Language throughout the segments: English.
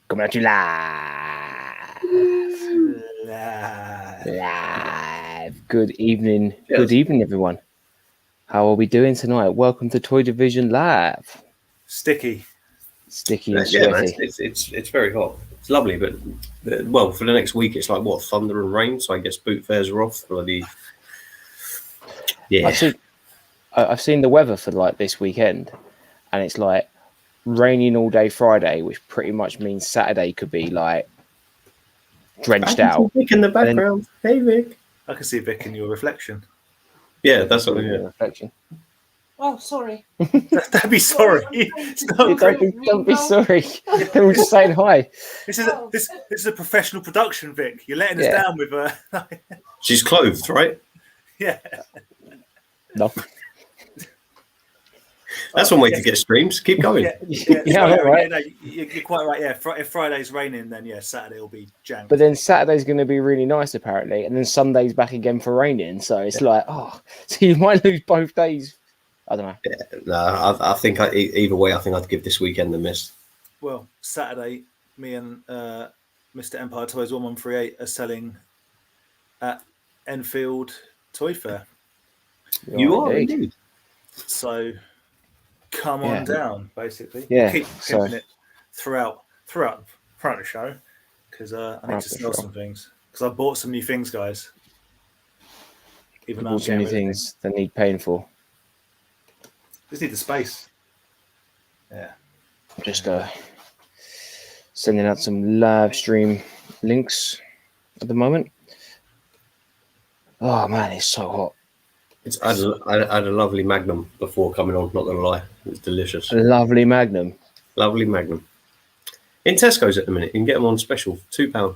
Coming at you live. Good evening. Yes. Good evening, everyone. How are we doing tonight? Welcome to Toy Division Live. Sticky and sweaty. Yeah, man, it's very hot. It's lovely, but well, for the next week, it's like what, thunder and rain. So I guess boot fairs are off. Bloody yeah. I've seen the weather for like this weekend, and it's like raining all day Friday, which pretty much means Saturday could be like drenched out. Vic in the background. Hey, Vic. I can see Vic in your reflection. Yeah, that's what I mean. Reflection. Oh, sorry. Don't be sorry. Don't be sorry. We're just saying hi. This is a professional production, Vic. You're letting us down with She's clothed, right? Yeah. No. That's one way to get streams. Keep going. Right. No, you're quite right. Yeah, if Friday's raining, then Saturday will be jank. But then Saturday's going to be really nice, apparently, and then Sunday's back again for raining. So it's like, so you might lose both days. I don't know. Yeah, no, I think either way, I think I'd give this weekend a miss. Well, Saturday, me and Mr. Empire Toys 1138 are selling at Enfield Toy Fair. You are indeed. So come on down, basically. Yeah. Keep it throughout the show, because I need to sell some things. Because I bought some new things, guys. Even though some new things that need paying for. Just need the space. Yeah. I'm just sending out some live stream links at the moment. Oh man, it's so hot. I had a lovely Magnum before coming on, not gonna lie. It's delicious. A lovely Magnum. Lovely Magnum. In Tesco's at the minute, you can get them on special, £2. All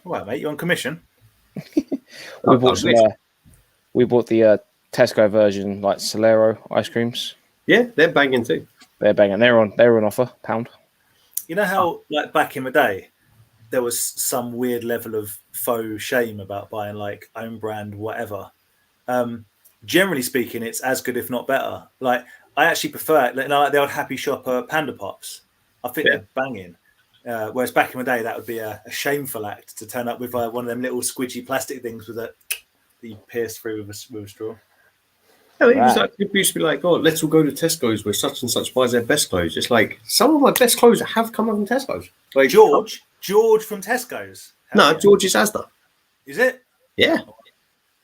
right, mate, you on commission? We bought the Tesco version, like Solero ice creams. Yeah, they're banging too. They're banging. They're on offer, £1. You know how, like back in the day, there was some weird level of faux shame about buying like own brand whatever. Generally speaking, it's as good, if not better. Like I actually prefer, like the old Happy Shopper Panda Pops. I think they're banging. Whereas back in the day, that would be a shameful act to turn up with one of them little squidgy plastic things that you pierce through with a straw. Yeah, people used to be like, "Oh, let's all go to Tesco's where such and such buys their best clothes." It's like some of my best clothes have come from Tesco's. Like George from Tesco's. George is Asda. Is it? Yeah.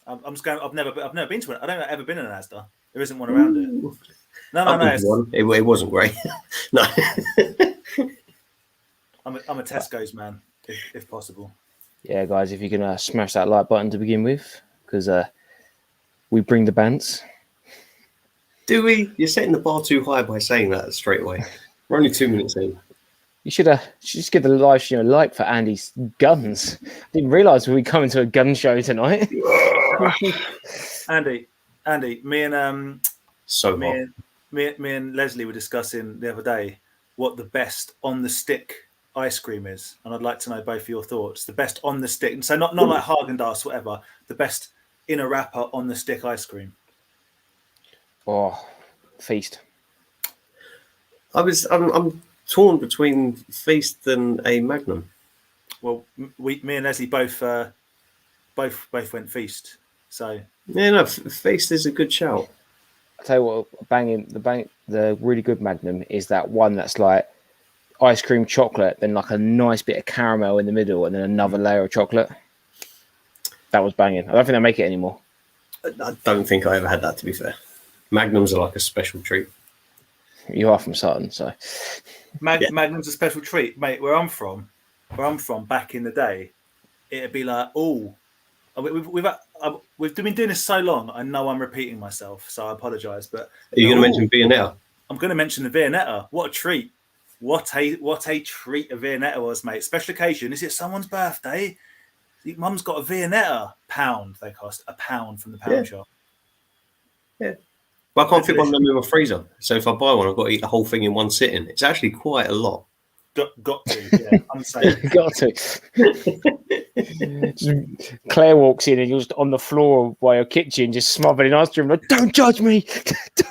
I'm just going. I've never been to it. I don't think I've ever been in an Asda. There isn't one around it. No. It wasn't great. No. I'm a Tesco's man, if possible. Yeah, guys, if you can smash that like button to begin with, because we bring the bands. Do we? You're setting the bar too high by saying that straight away. We're only 2 minutes in. You should just give the live stream a like for Andy's guns. Didn't realise we were coming to a gun show tonight. Andy, me and Leslie were discussing the other day what the best on the stick ice cream is, and I'd like to know both of your thoughts. The best on the stick, so not like Haagen-Dazs, whatever. The best in a wrapper on the stick ice cream. Oh, Feast. I'm torn between Feast and a Magnum. Well, me and Leslie both went Feast. So yeah, no, Feast is a good shout. I'll tell you what, the really good Magnum is that one that's like ice cream chocolate, then like a nice bit of caramel in the middle, and then another layer of chocolate. That was banging. I don't think they make it anymore. I don't think I ever had that, to be fair. Magnums are like a special treat. You are from Sutton, so Magnum's a special treat, mate. Where I'm from back in the day, it'd be like, we've been doing this so long. I know I'm repeating myself, so I apologise. But are you going to mention Viennetta? I'm going to mention the Viennetta. What a treat! What a treat a Viennetta was, mate. Special occasion. Is it someone's birthday? Mum's got a Viennetta. £1. They cost £1 from the pound shop. Yeah. Well, I can't fit one of them in my freezer. So if I buy one, I've got to eat the whole thing in one sitting. It's actually quite a lot. Got to, yeah. I'm saying. Got to. Claire walks in and you're just on the floor by your kitchen, just smothered in ice cream. Like, don't judge me.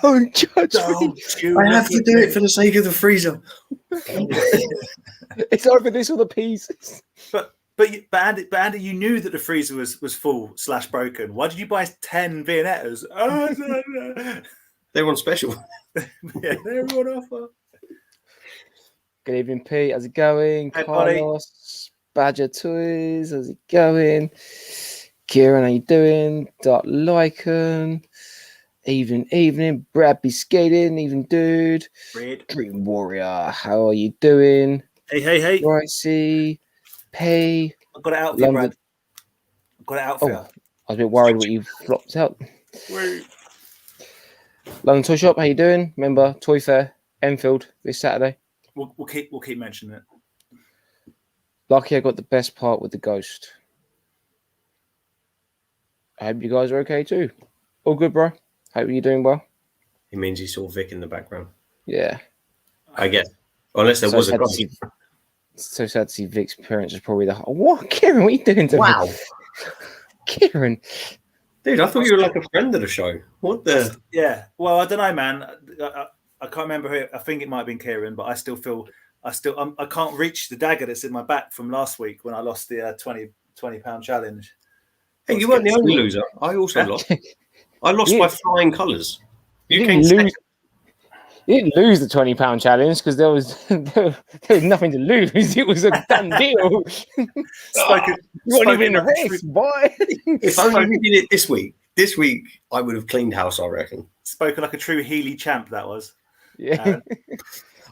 Don't judge me. I have to do it for the sake of the freezer. It's over this or the peas. But Andy, you knew that the freezer was full / broken. Why did you buy 10 Viennettas? Oh, They were on special. yeah, they're on offer. Good evening, Pete. How's it going? Hey, Carlos, Badger Toys. How's it going? Kieran, how you doing? Dark Lycan. Evening. Brad be skating. Evening, dude. Red. Dream Warrior. How are you doing? Hey. Ricey. Pay. I've got it out for you, Brad. I've got it out for you. I was a bit worried what you flopped out. Wait. London Toy Shop, how you doing? Remember, Toy Fair, Enfield this Saturday. We'll keep mentioning it. Lucky I got the best part with the ghost. I hope you guys are okay too. All good, bro. Hope you're doing well. It means he saw Vic in the background. Yeah. I guess. Unless there was a ghost. So sad to see Vic's parents is probably the... What? Kieran, what are you doing to me? Kieran. Dude, I thought you were like a friend of the show. What the... Yeah. Well, I don't know, man. I can't remember who... I think it might have been Kieran, but I still feel... I can't reach the dagger that's in my back from last week when I lost the 20-pound challenge. Hey, you weren't the only loser. I also lost. I lost by flying colours. You came second. You didn't lose the £20 challenge because there was nothing to lose. It was a done deal. You weren't even in a race, boy. If only we did it this week. This week, I would have cleaned house, I reckon. Spoken like a true Healy champ, that was. Yeah.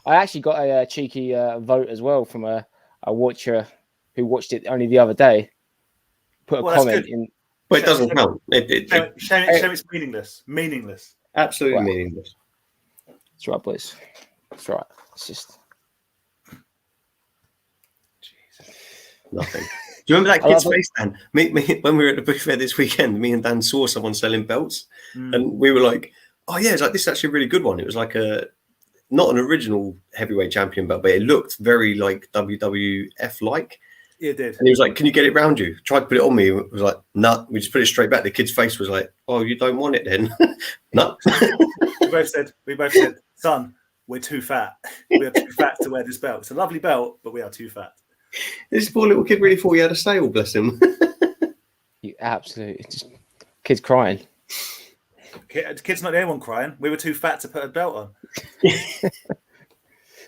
I actually got a cheeky vote as well from a watcher who watched it only the other day. Put a comment in. But it doesn't count. Shame it's meaningless. Absolutely meaningless. That's right, boys. That's right. It's just nothing. Do you remember that kid's face, Dan? When we were at the book fair this weekend, me and Dan saw someone selling belts, and we were like, "Oh yeah, it's like this is actually a really good one." It was like not an original heavyweight champion belt, but it looked very like WWF like. It did. And he was like, "Can you get it round you?" Tried to put it on me. It was like, "No." We just put it straight back. The kid's face was like, "Oh, you don't want it then?" No. We both said, son, we're too fat. We are too fat to wear this belt. It's a lovely belt, but we are too fat. This poor little kid really thought he had a sale, bless him. You absolutely just kids crying. Kid's not the only one crying. We were too fat to put a belt on.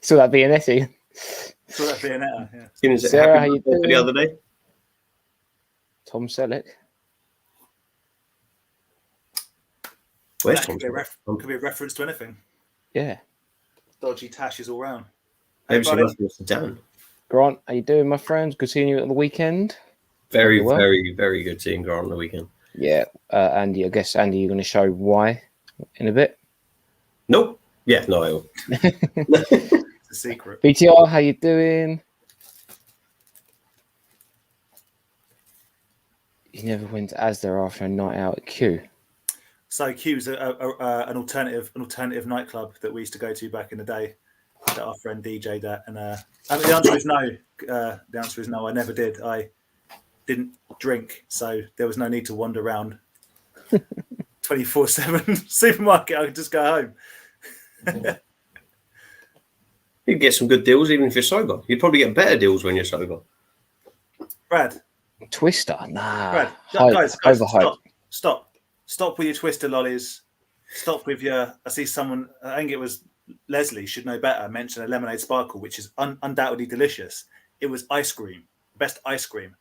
Saw that Viennetta. Saw that Viennetta, yeah. Sarah, how you doing? The other day? Tom Selleck. Where's Tom? Could be a reference to anything. Yeah. Dodgy tashes all round. Maybe some reference to Dan. Grant, how you doing, my friends? Good seeing you at the weekend. Very, very good seeing Grant on the weekend. Yeah. Andy, I guess, Andy, you're going to show why in a bit? Nope. Yeah, no, I will. It's a secret. BTR, how you doing? You never went to Asda after a night out at Q. So Q's an alternative nightclub that we used to go to back in the day. That our friend DJ'd at, and the answer is no. The answer is no. I never did. I didn't drink, so there was no need to wander around 24/7 supermarket. I could just go home. You'd get some good deals even if you're sober. You'd probably get better deals when you're sober. Brad. Twister? Nah. Brad, guys, stop with your Twister lollies. Stop with your... I see someone, I think it was Leslie, should know better, mentioned a lemonade sparkle, which is undoubtedly delicious. It was ice cream. Best ice cream.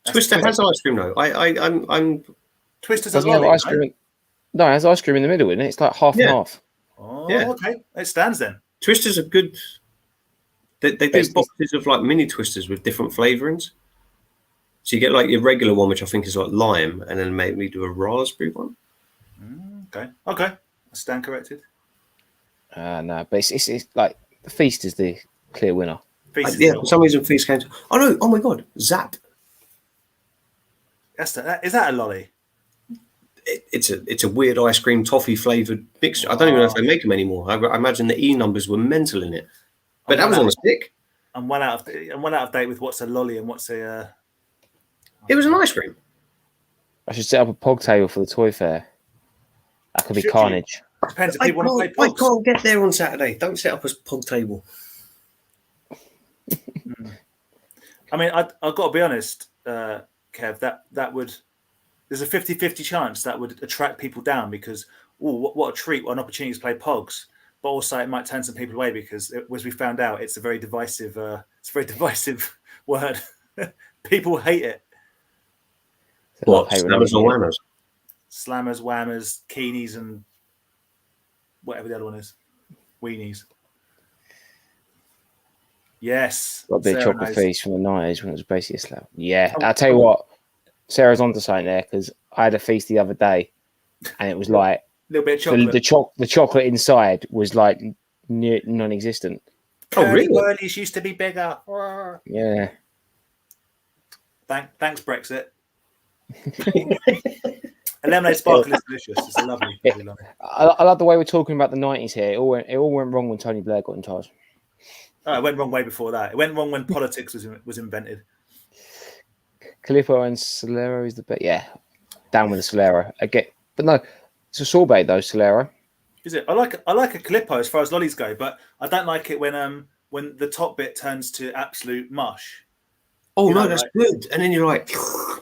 Twister has ice cream though. I'm Twister's doesn't have ice cream. No, it has ice cream in the middle, isn't it? It's like half and half. Oh, yeah. Okay. It stands then. Twisters are good. They do boxes of like mini Twisters with different flavourings. So you get like your regular one, which I think is like lime, and then maybe do a raspberry one. Okay. I stand corrected. No, but it's like the Feast is the clear winner. For some reason, Feast came to... Oh, no. Oh, my God. Zap. Is that a lolly? It's a weird ice cream toffee flavoured mixture. I don't even know if they make them anymore. I imagine the E numbers were mental in it. But that was on a stick. I'm well out of date with what's a lolly and what's a It was an ice cream. I should set up a pog table for the toy fair. That could be Should you? carnage. Depends if I people want to play can't, I pogs. can't get there on Saturday. Don't set up a pog table. I mean, I've got to be honest, Kev, that would, there's a 50-50 chance that would attract people down because, what a treat, what an opportunity to play pogs. But also it might turn some people away because, as we found out, it's a very divisive word. People hate it. What? Slammers or whammers? Slammers, whammers, keenies, and whatever the other one is. Weenies. Yes. Got a bit of Sarah chocolate knows. feast from the 90s when it was basically a slab. Yeah, I'll tell you what, Sarah's onto something there because I had a feast the other day and it was like A little bit of chocolate. the chocolate inside was like non-existent. Oh, really? Whirlies used to be bigger. Yeah. Thanks, Brexit. A lemonade sparkle is delicious. It's a lovely. I love the way we're talking about the 90s here. It all went wrong when Tony Blair got in charge. Oh, it went wrong way before that. It went wrong when politics was invented. Calippo and Solero is the best. Yeah, down with the Solero. But no, it's a sorbet though, Solero. Is it? I like a Calippo as far as lollies go, but I don't like it when the top bit turns to absolute mush. Oh, You no, know, that's like- good. And then you're like...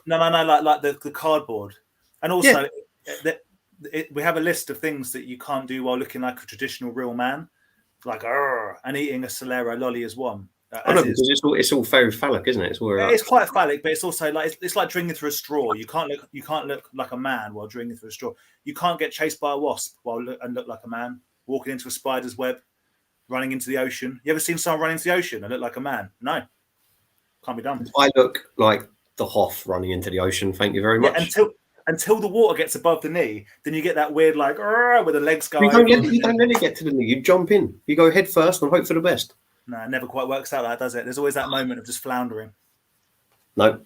No, like the cardboard. And also, we have a list of things that you can't do while looking like a traditional real man, like and eating a Solero lolly is one. I know, because it's all very phallic, isn't it? It's all It's quite phallic, but it's also like it's like drinking through a straw. You can't look like a man while drinking through a straw. You can't get chased by a wasp and look like a man. Walking into a spider's web, running into the ocean. You ever seen someone run into the ocean and look like a man? No, can't be done. I look like the Hoff running into the ocean. Thank you very much. Yeah, until the water gets above the knee, then you get that weird like where the legs go. You don't let it get to the knee. You jump in. You go head first and hope for the best. No, it never quite works out like that, does it? There's always that moment of just floundering. No,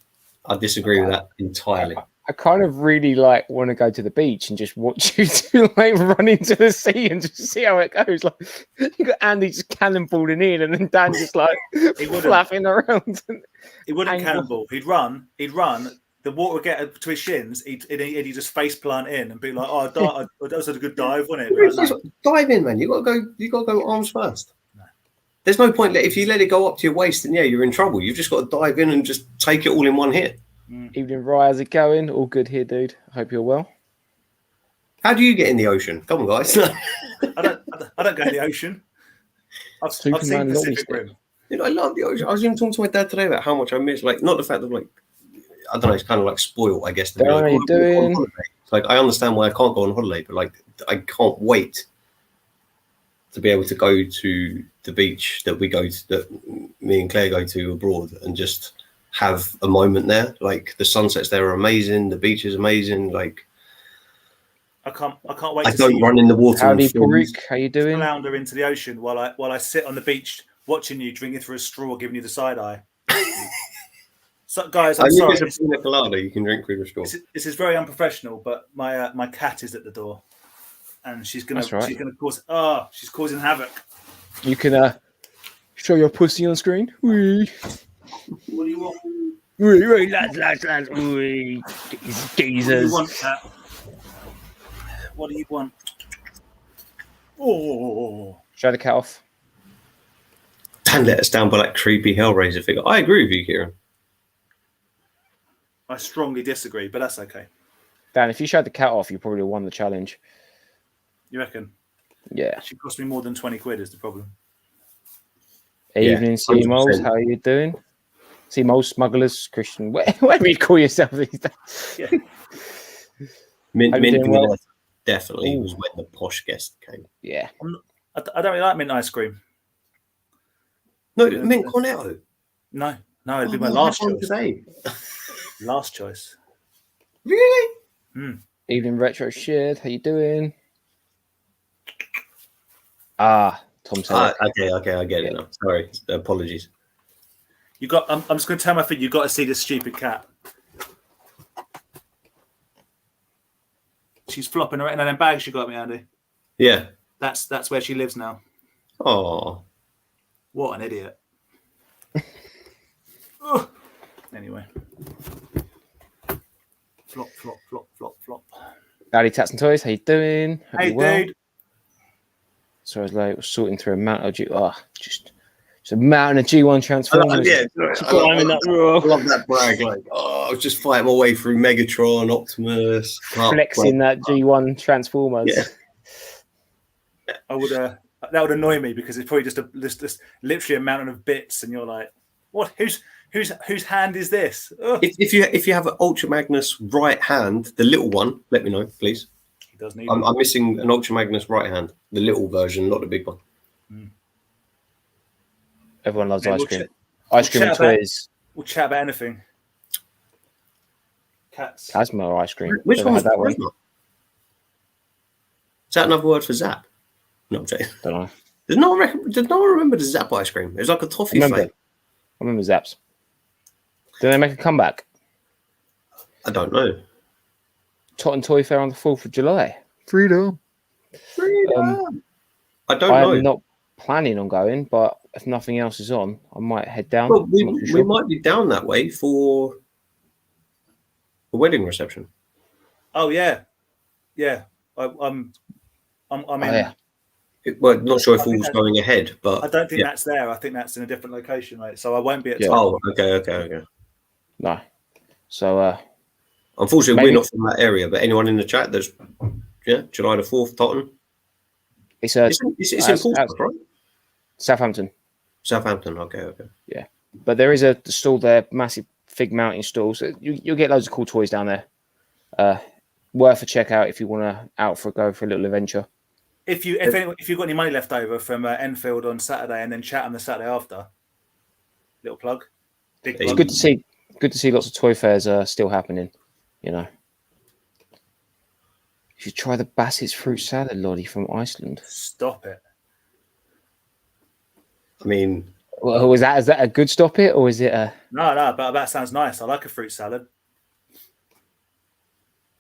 I disagree with that entirely. I kind of really want to go to the beach and just watch you two run into the sea and just see how it goes. Like you got Andy just cannonballing in, and then Dan just flapping around. He wouldn't cannonball. He'd run. The water would get to his shins. He'd just face plant in and be like, "Oh, that was a good dive, wasn't it?" Like, dive in, man. You got to go arms first. No. There's no point if you let it go up to your waist, then you're in trouble. You've just got to dive in and just take it all in one hit. Evening, Rye. How's it going? All good here, dude. I hope you're well. How do you get in the ocean? Come on, guys. I don't go in the ocean. I've seen Pacific Rim. Dude, I love the ocean. I was even talking to my dad today about how much I miss. Like, not the fact that I don't know. It's kind of like spoiled, I guess. To be how are you doing? Like, I understand why I can't go on holiday, but I can't wait to be able to go to the beach that me and Claire go to abroad and just have a moment there. Like the sunsets there are amazing. The beach is amazing. Like I can't wait. I don't run in the water. Howdy, Paruk. How you doing? Flounder into the ocean while I sit on the beach watching you drinking through a straw, giving you the side eye. So, guys, I'm sorry. It's a pina colada. You can drink through the straw. This is very unprofessional, but my cat is at the door, and she's gonna she's causing havoc. You can show your pussy on screen. Wee. What do you want? Wee, lads. Wee. Jesus. What do you want, cat? What do you want? Oh, Show the cat off. Dan let us down by that creepy Hellraiser figure. I agree with you, Kieran. I strongly disagree, but that's okay. Dan, if you showed the cat off, you probably won the challenge. You reckon? Yeah. She cost me more than 20 quid is the problem. Evening, C-Moles. How are you doing? C-Moles, smugglers, Christian. Whatever you call yourself these days. Yeah. Mint definitely was when the posh guest came. Yeah. I don't really like mint ice cream. No, mint cornetto. No, it'd be my last choice. Today. Last choice. Really? Evening, Retro Shared. How you doing? Tom said Okay, I get it now. Sorry, apologies. I'm just going to tell my feet. You've got to see this stupid cat. She's flopping around in them bags you got me, Andy. Yeah. That's where she lives now. Oh. What an idiot. Anyway. Flop, flop, flop, flop, flop. Howdy, Tats and Toys. How you doing? Hope Hey, you're well. dude. So I was like sorting through a mountain of just a mountain of G1 Transformers. Yeah, Climbing that I love that brag. Like, I was just fighting my way through Megatron, Optimus, flexing that G1 Transformers. Yeah. I would. That would annoy me because it's probably just literally a mountain of bits, and you're like, what? Whose hand is this? If you have an Ultra Magnus right hand, the little one, let me know, please. He does need. I'm missing an Ultra Magnus right hand, the little version, not the big one. Everyone loves Yeah, ice cream. we'll Ice cream and chat toys. We'll chat about anything. Cats. Plasma ice cream. Which Never one was had that that one? Is that another word for Zap? No, I'm joking. Don't know. Did no one remember the Zap ice cream? It was like a toffee I flake. remember Zaps. Did they make a comeback? I don't know. Tot and Toy Fair on the 4th of July. Freedom. I don't know. I'm not planning on going, but if nothing else is on, I might head down. Well, I'm not too we sure. might be down that way for a wedding reception. Oh yeah. I'm in. Yeah. Well, not sure if I think all's that's- going ahead, but I don't think yeah. that's there. I think that's in a different location, mate. So I won't be at. Yeah. Oh, okay. No. So Unfortunately, Maybe- we're not from that area. But anyone in the chat, there's July the 4th, Tottenham. it's It's in Portsmouth, right? Southampton. Southampton. Okay. But there is a stall there, massive fig mounting stall. So you'll get loads of cool toys down there. Worth a check out if you want to out for a go for a little adventure. If you've got any money left over from Enfield on Saturday and then chat on the Saturday after, little plug. Big It's It's plug. good to see lots of toy fairs still happening. You know. You should try the Bassett's fruit salad lolly from Iceland. Stop it. I mean, Well, is that a good stop it or is it a No, but that sounds nice. I like a fruit salad.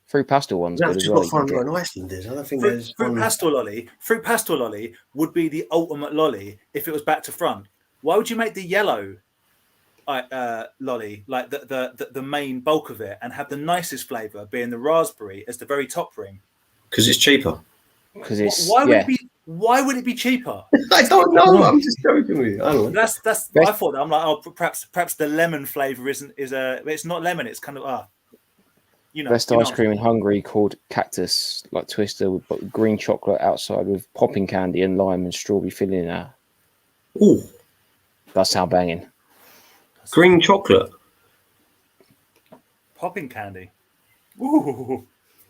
fruit pastel one's that's good as just well? got fun You can in Iceland. I don't think Fruit there's one. pastel lolly would be the ultimate lolly if it was back to front. Why would you make the yellow lolly like the main bulk of it and have the nicest flavour being the raspberry as the very top ring? Because it's cheaper. because it's Why would it be cheaper? I don't know. I'm just joking with you. I don't know. That's what I thought. I'm like, oh, perhaps the lemon flavour it's not lemon. It's kind of best ice cream in Hungary called Cactus, like Twister with green chocolate outside with popping candy and lime and strawberry filling. Ooh, That sound banging. green chocolate. popping candy. Ooh.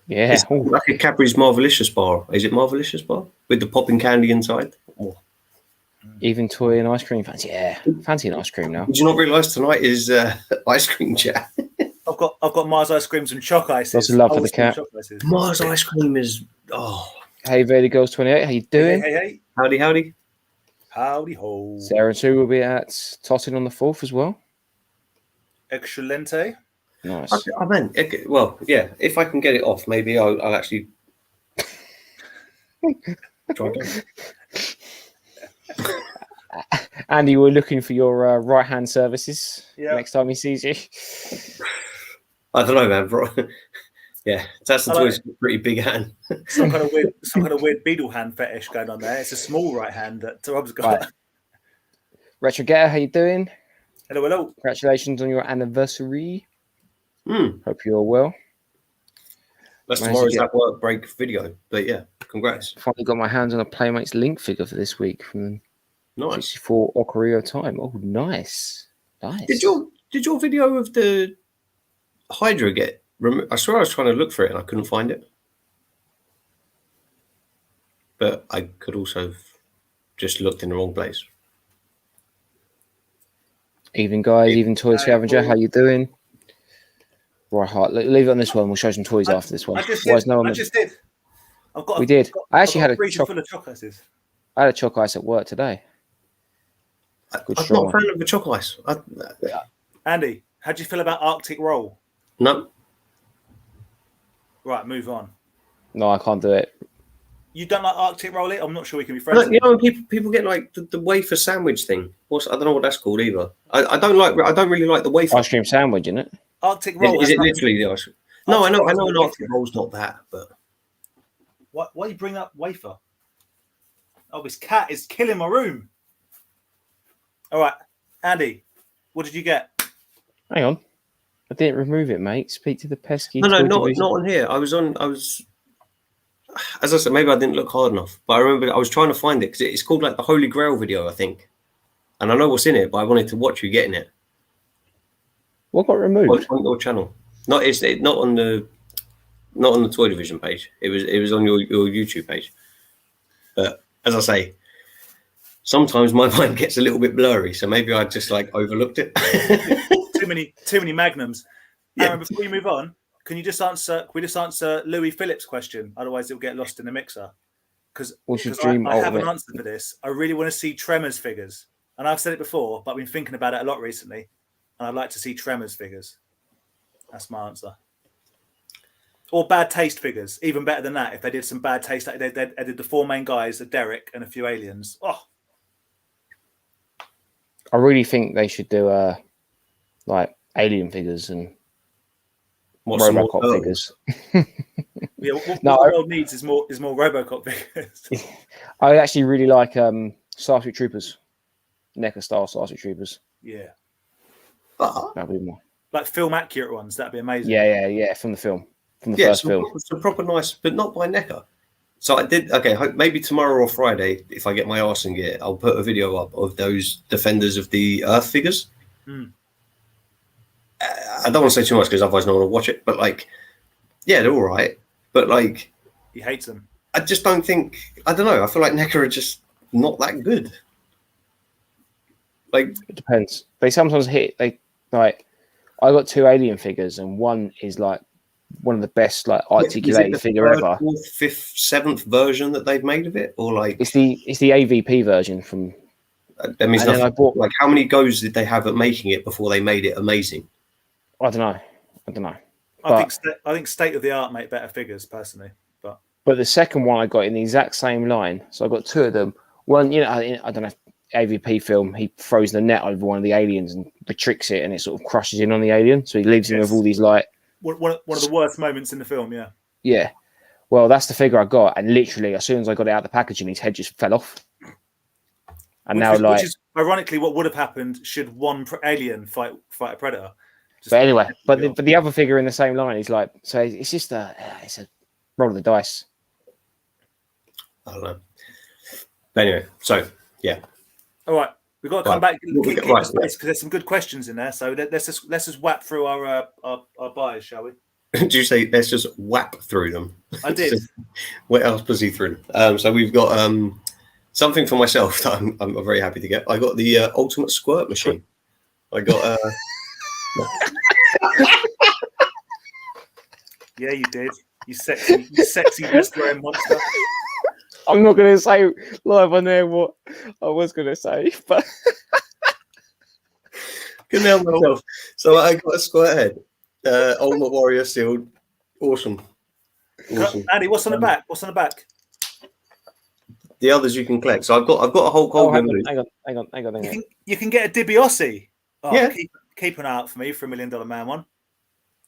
Yeah. It's like a Cadbury's Marvelicious bar. Is it Marvelicious bar with the popping candy inside? Oh. Even toy and ice cream fans. Yeah. Fancy an ice cream now. Did you not realise tonight is ice cream chat? I've got Mars ice creams and choc ices. Lots of love for Old the school cat. choc ices. Mars ice cream is Hey, Vader Girls 28. How you doing? Hey. howdy. Howdy ho. Sarah and Sue will be at Totting on the 4th as well. Excelente. Nice. I meant, well, yeah. If I can get it off, maybe I'll actually try again. Andy, we're looking for your right-hand services Yeah. next time he sees you. I don't know, man. Bro. Yeah, that's I like always a pretty big hand. Some kind of weird beetle hand fetish going on there. It's a small right hand that Rob's got. Right. Retro Getter, how you doing? Hello. Congratulations on your anniversary. Mm. Hope you're well. That's Managed to tomorrow's get- at work break video. But yeah, congrats. Finally got my hands on a Playmates Link figure for this week from Nice. 64 Ocarina time. Oh, nice. Did your video of the Hydra get? I swear I was trying to look for it and I couldn't find it. But I could also have just looked in the wrong place. Even guys, even Toy Scavenger, cool. how you doing? Right, heart. Leave it on this one. We'll show some toys after this one. I just Otherwise, no one did. I was- just did. We did. I actually had a freezer full of choc ices. I had a choc ice at work today. Good I'm strong not a fan of the choc ice. Andy, how do you feel about Arctic Roll? No. Right, move on. No, I can't do it. You don't like Arctic Roll? I'm not sure we can be friends. You know, when people get like the wafer sandwich thing. I don't know what that's called either. I don't really like the wafer. Ice cream sandwich, isn't it? Arctic Roll. Is has it nothing- literally the ice? No, I know an Arctic roll's not that, but why you bring up wafer? Oh, this cat is killing my room. All right, Andy, what did you get? Hang on. I didn't remove it, mate. Speak to the pesky. no, toy not division. on here. I was, as I said, maybe I didn't look hard enough, but I remember I was trying to find it because it's called like the Holy Grail video, I think. And I know what's in it, but I wanted to watch you getting it. What got removed? On your channel. Not on the toy division page. It was on your YouTube page. But as I say, sometimes my mind gets a little bit blurry, so maybe I just like overlooked it. too many magnums. Yeah. Aaron, before you move on, can you just answer Louis Phillips' question? Otherwise, it'll get lost in the mixer. Because I have an answer for this. I really want to see Tremors figures, and I've said it before, but I've been thinking about it a lot recently, and I'd like to see Tremors figures. That's my answer. Or Bad Taste figures, even better than that. If they did some Bad Taste, they did the 4 main guys, the Derek, and a few aliens. Oh, I really think they should do like alien figures and Robocop figures. Yeah, what the world needs is more Robocop figures. I actually really like Starship Troopers, NECA style Starship Troopers. Yeah, that'd be more like film accurate ones. That'd be amazing. Yeah, from the film, from the first film. Some proper nice, but not by NECA. So I did. Okay, maybe tomorrow or Friday, if I get my arse and get it, I'll put a video up of those Defenders of the Earth figures. I don't want to say too much because otherwise no one will watch it. But like, yeah, they're all right. But like, he hates them. I just don't think. I don't know. I feel like NECA are just not that good. Like, it depends. They sometimes hit. They like. I got 2 alien figures, and one is like one of the best like articulated figure ever. 4th, 5th, 7th version that they've made of it, or like it's the AVP version from. That means nothing. I bought like how many goes did they have at making it before they made it amazing? I don't know. I think state of the art make better figures personally, but the second one I got in the exact same line, so I got 2 of them. One, I don't know, AVP film, he throws the net over one of the aliens and retricts it, and it sort of crushes in on the alien, so he leaves him with all these like one of the worst moments in the film. Yeah. Well, that's the figure I got, and literally as soon as I got it out of the packaging, his head just fell off. And which is ironically what would have happened should one alien fight a predator. But anyway, but the other figure in the same line is like, so it's just it's a roll of the dice. I don't know. But anyway, so yeah. All right, we've got to come back because there's some good questions in there. So let's just whap through our buyers, shall we? Did you say let's just whap through them? I did. What else was he through? So we've got something for myself that I'm very happy to get. I got the ultimate squirt machine. I got. Yeah, you did. You sexy wrist-wearing monster. I'm not going to say live on there what I was going to say, but couldn't help myself. So I got a square head, Ultimate Warrior sealed. Awesome. Andy, what's on the back? The others you can collect. So I've got a whole cold memory. Hang on. You can get a DiBiase. Oh, yeah. Keep an eye out for me for $1 Million Man one.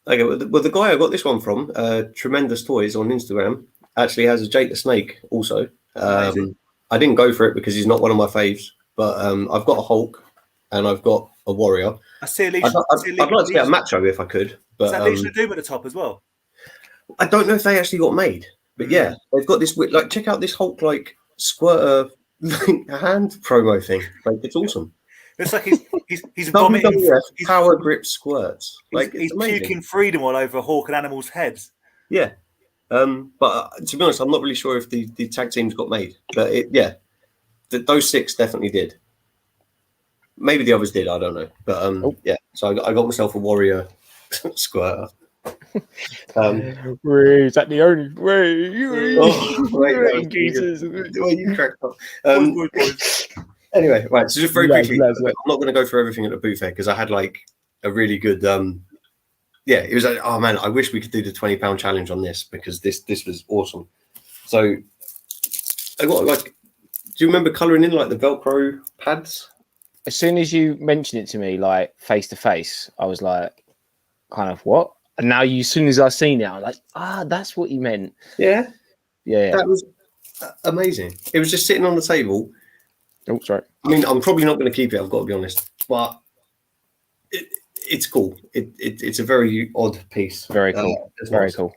Okay, well, the guy I got this one from, Tremendous Toys on Instagram, actually has a Jake the Snake also. I didn't go for it because he's not one of my faves, but I've got a Hulk and I've got a Warrior. I see I'd like to get a Macho if I could. But, is that Legion of Doom at the top as well? I don't know if they actually got made, but yeah, they've got this, like, check out this Hulk, like, squirter hand promo thing. Like, it's awesome. It's like he's vomiting. Power grip squirts. Like he's puking freedom all over Hawk and Animal's heads. Yeah, but to be honest, I'm not really sure if the tag teams got made. But those 6 definitely did. Maybe the others did. I don't know. But yeah. So I got myself a Warrior squirter. Is that the only way? Jesus, you cracked up. Anyway, right. So just very quickly, I'm not going to go through everything at the booth fair because I had like a really good. It was like, oh man, I wish we could do the £20 challenge on this because this was awesome. So I got like, do you remember colouring in like the Velcro pads? As soon as you mentioned it to me, like face to face, I was like, kind of what? And now, as soon as I seen it, I'm like, that's what you meant. Yeah, Yeah. that was amazing. It was just sitting on the table. Oh, sorry. I mean, I'm probably not going to keep it. I've got to be honest, but it's cool. It's a very odd piece. Very cool. Very cool.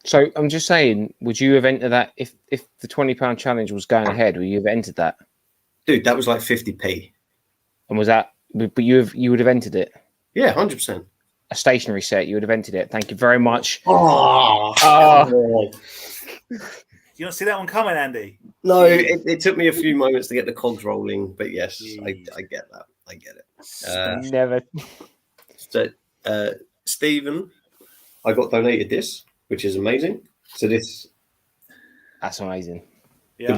So I'm just saying, would you have entered that if the £20 challenge was going ahead? Would you have entered that? Dude, that was like 50p. And was that? But you would have entered it. Yeah, 100%. A stationary set, you would have entered it. Thank you very much. Oh. You don't see that one coming, Andy? No, it took me a few moments to get the cogs rolling, but yes, I get that. I get it. Never. So, Stephen, I got donated this, which is amazing. So That's amazing. Yeah.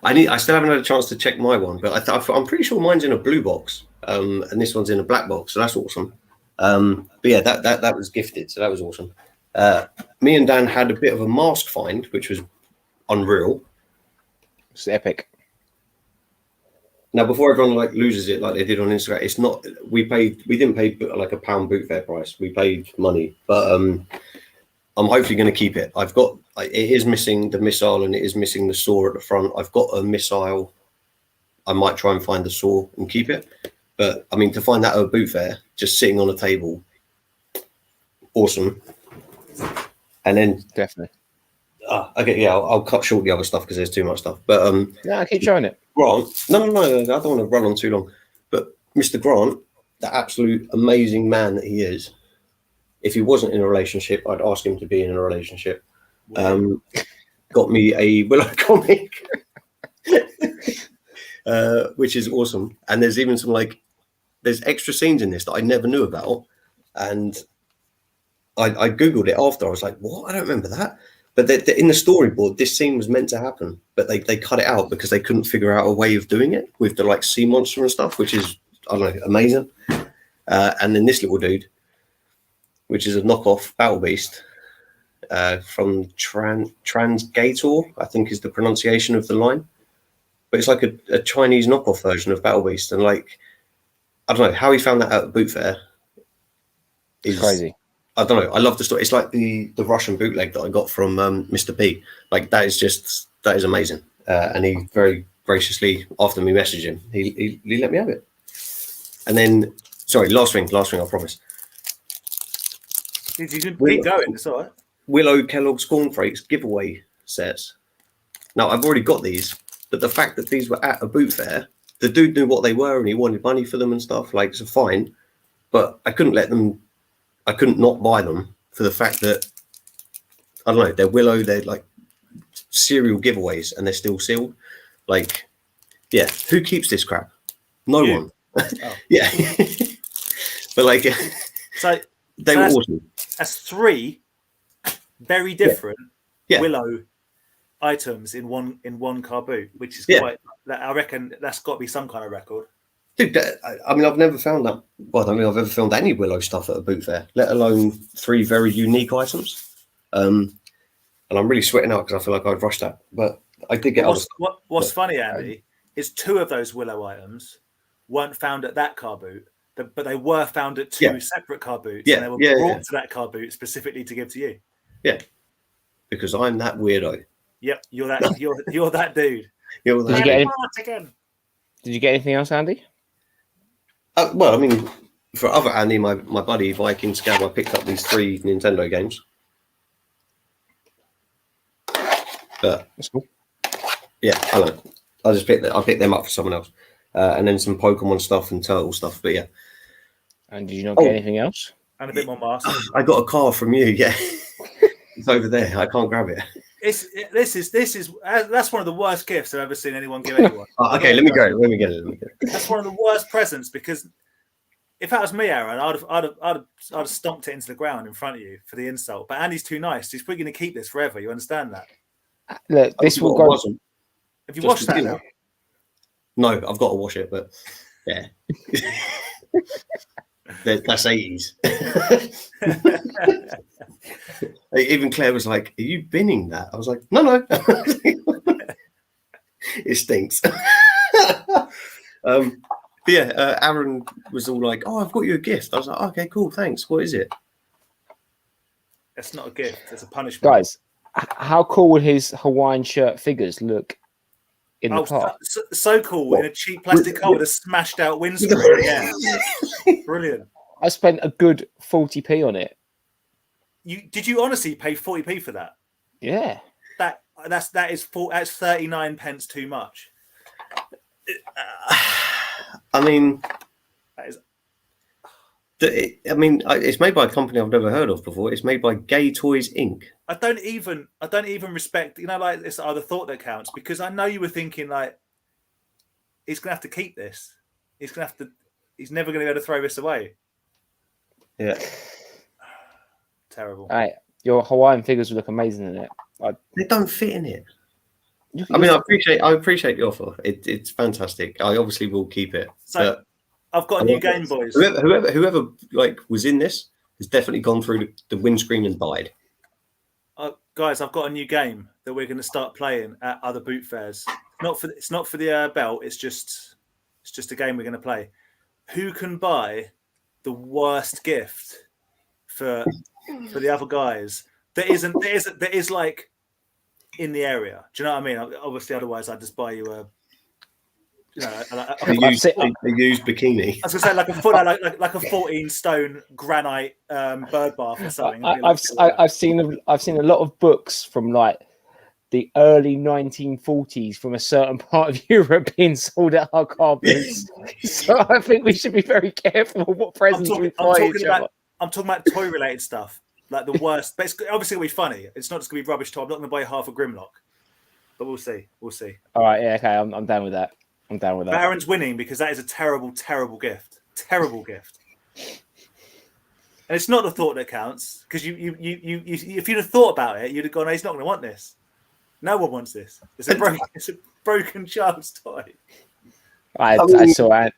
I still haven't had a chance to check my one, but I'm pretty sure mine's in a blue box, and this one's in a black box, so that's awesome. But yeah, that was gifted, so that was awesome. Me and Dan had a bit of a mask find, which was unreal. It's epic. Now, before everyone loses it like they did on Instagram, it's not. We didn't pay like a £1 boot fair price. We paid money, but I'm hopefully going to keep it. It is missing the missile and it is missing the saw at the front. I've got a missile. I might try and find the saw and keep it. But I mean, to find that at a boot fair, just sitting on a table, awesome. And then Definitely. Okay, yeah, I'll cut short the other stuff because there's too much stuff. But yeah, I keep showing it. Grant, no, I don't want to run on too long. But Mr. Grant, the absolute amazing man that he is, if he wasn't in a relationship, I'd ask him to be in a relationship. Got me a Willow comic, which is awesome. And there's even some there's extra scenes in this that I never knew about. And I Googled it after. I was like, what? I don't remember that. But in the storyboard, this scene was meant to happen, but they cut it out because they couldn't figure out a way of doing it with the sea monster and stuff, which is, I don't know, amazing. And then this little dude, which is a knockoff Battle Beast from Transgator, I think is the pronunciation of the line. But it's like a Chinese knockoff version of Battle Beast. And I don't know, how he found that out at Boot Fair is crazy. I don't know. I love the story. It's like the Russian bootleg that I got from Mr. P. That is amazing. And he very graciously, after me messaged him, he let me have it. And then, sorry, last thing, I promise. You can keep going. It's all right. Willow Kellogg's Cornflakes giveaway sets. Now, I've already got these, but the fact that these were at a boot fair, the dude knew what they were and he wanted money for them and stuff. So fine. But I couldn't not buy them for the fact that, I don't know, they're Willow, they're serial giveaways and they're still sealed. Yeah, who keeps this crap? No one. Oh. Yeah. But so they were awesome. That's 3 very different Willow items in one car boot, which is quite, I reckon that's got to be some kind of record. Dude, I mean, I've never found that. Well, I don't think I've ever found any Willow stuff at a boot fair, let alone 3 very unique items. And I'm really sweating out because I feel like I've rushed that. But I did get other stuff. What's funny, Andy, is 2 of those Willow items weren't found at that car boot, but they were found at 2 separate car boots. Yeah, and they were brought to that car boot specifically to give to you. Yeah, because I'm that weirdo. Yep, you're that you're that dude. You're that Did you get anything else, Andy? Well, I mean, for other Andy, my buddy Viking Scab, I picked up these 3 Nintendo games. But that's cool. Yeah, I don't know. I picked them up for someone else, and then some Pokemon stuff and Turtle stuff. But yeah. And did you not get anything else? And a bit more mask. I got a car from you. Yeah, it's over there. I can't grab it. This is that's one of the worst gifts I've ever seen anyone give anyone. Okay, let me go. Let me get it. That's one of the worst presents because if that was me, Aaron, I'd have stomped it into the ground in front of you for the insult. But Andy's too nice. He's probably going to keep this forever. You understand that? Look, this will go. Have you washed that now? No, I've got to wash it. But yeah, that's 80s. Even Claire was like, "Are you binning that?" I was like, "No." It stinks. But yeah, Aaron was all like, "Oh, I've got you a gift." I was like, "Okay, cool, thanks. What is it?" It's not a gift. It's a punishment. Guys, how cool would his Hawaiian shirt figures look in the car? So cool in a cheap plastic car with a smashed out windscreen. Yeah, brilliant. I spent a good 40p on it. Did you honestly pay 40p for that? Yeah. That's 39 pence too much. I mean, that is. It's made by a company I've never heard of before. It's made by Gay Toys Inc. I don't even respect. Like it's the thought that counts, because I know you were thinking like, he's gonna have to keep this. He's never gonna be able to throw this away. Yeah. Terrible. All right, your Hawaiian figures would look amazing in it. They don't fit in it. I appreciate the offer. It's fantastic. I obviously will keep it. So I've got a new game, boys. Whoever like was in this has definitely gone through the windscreen and died. Guys, I've got a new game that we're going to start playing at other boot fairs. It's not for the belt. It's just a game we're going to play. Who can buy the worst gift for the other guys that is like in the area? Do you know what I mean? Obviously, otherwise I'd just buy you a used bikini. I was gonna say like a 14-stone granite bird bath or something. I've seen a lot of books from like the early 1940s from a certain part of Europe being sold at our car booths. So I think we should be very careful what presents we buy each other. I'm talking about toy-related stuff, like the worst. But it's obviously going to be funny. It's not just going to be rubbish toy. I'm not going to buy half a Grimlock, but we'll see. We'll see. All right, yeah, okay, I'm down with that. I'm down with that. Baron's winning because that is a terrible, terrible gift. Terrible gift. And it's not the thought that counts, because you if you'd have thought about it, you'd have gone, "No, he's not going to want this. No one wants this. It's a broken child's toy." I saw it.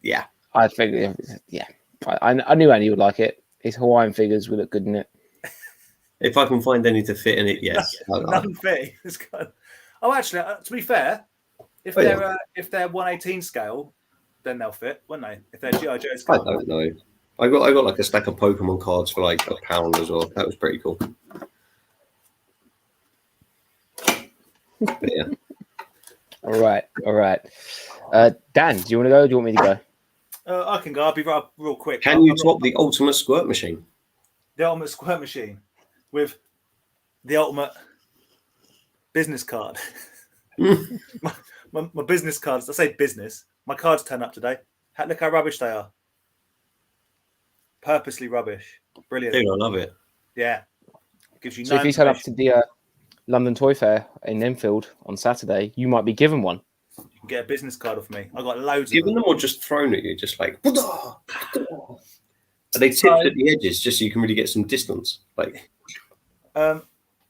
Yeah, I think, yeah. I knew Andy would like it. His Hawaiian figures would look good in it. If I can find any to fit in it, yes. Nothing fitting. Oh, actually, to be fair, if they're 1/18 scale, then they'll fit, won't they? If they're G.I. Joe scale. I don't know. I got like a stack of Pokemon cards for like £1 as well. That was pretty cool. But yeah. All right. Dan, do you want to go? Or do you want me to go? I can go. I'll be real quick. Can you top the ultimate squirt machine? The ultimate squirt machine with the ultimate business card. my business cards. I say business. My cards turn up today. Look how rubbish they are. Purposely rubbish. Brilliant. Dude, I love it. Yeah. Gives you so if you turn up to the London Toy Fair in Enfield on Saturday, you might be given one. You can get a business card off me. I got loads Given of them. Or just thrown at you, just like. Are they tipped at the edges just so you can really get some distance? Like.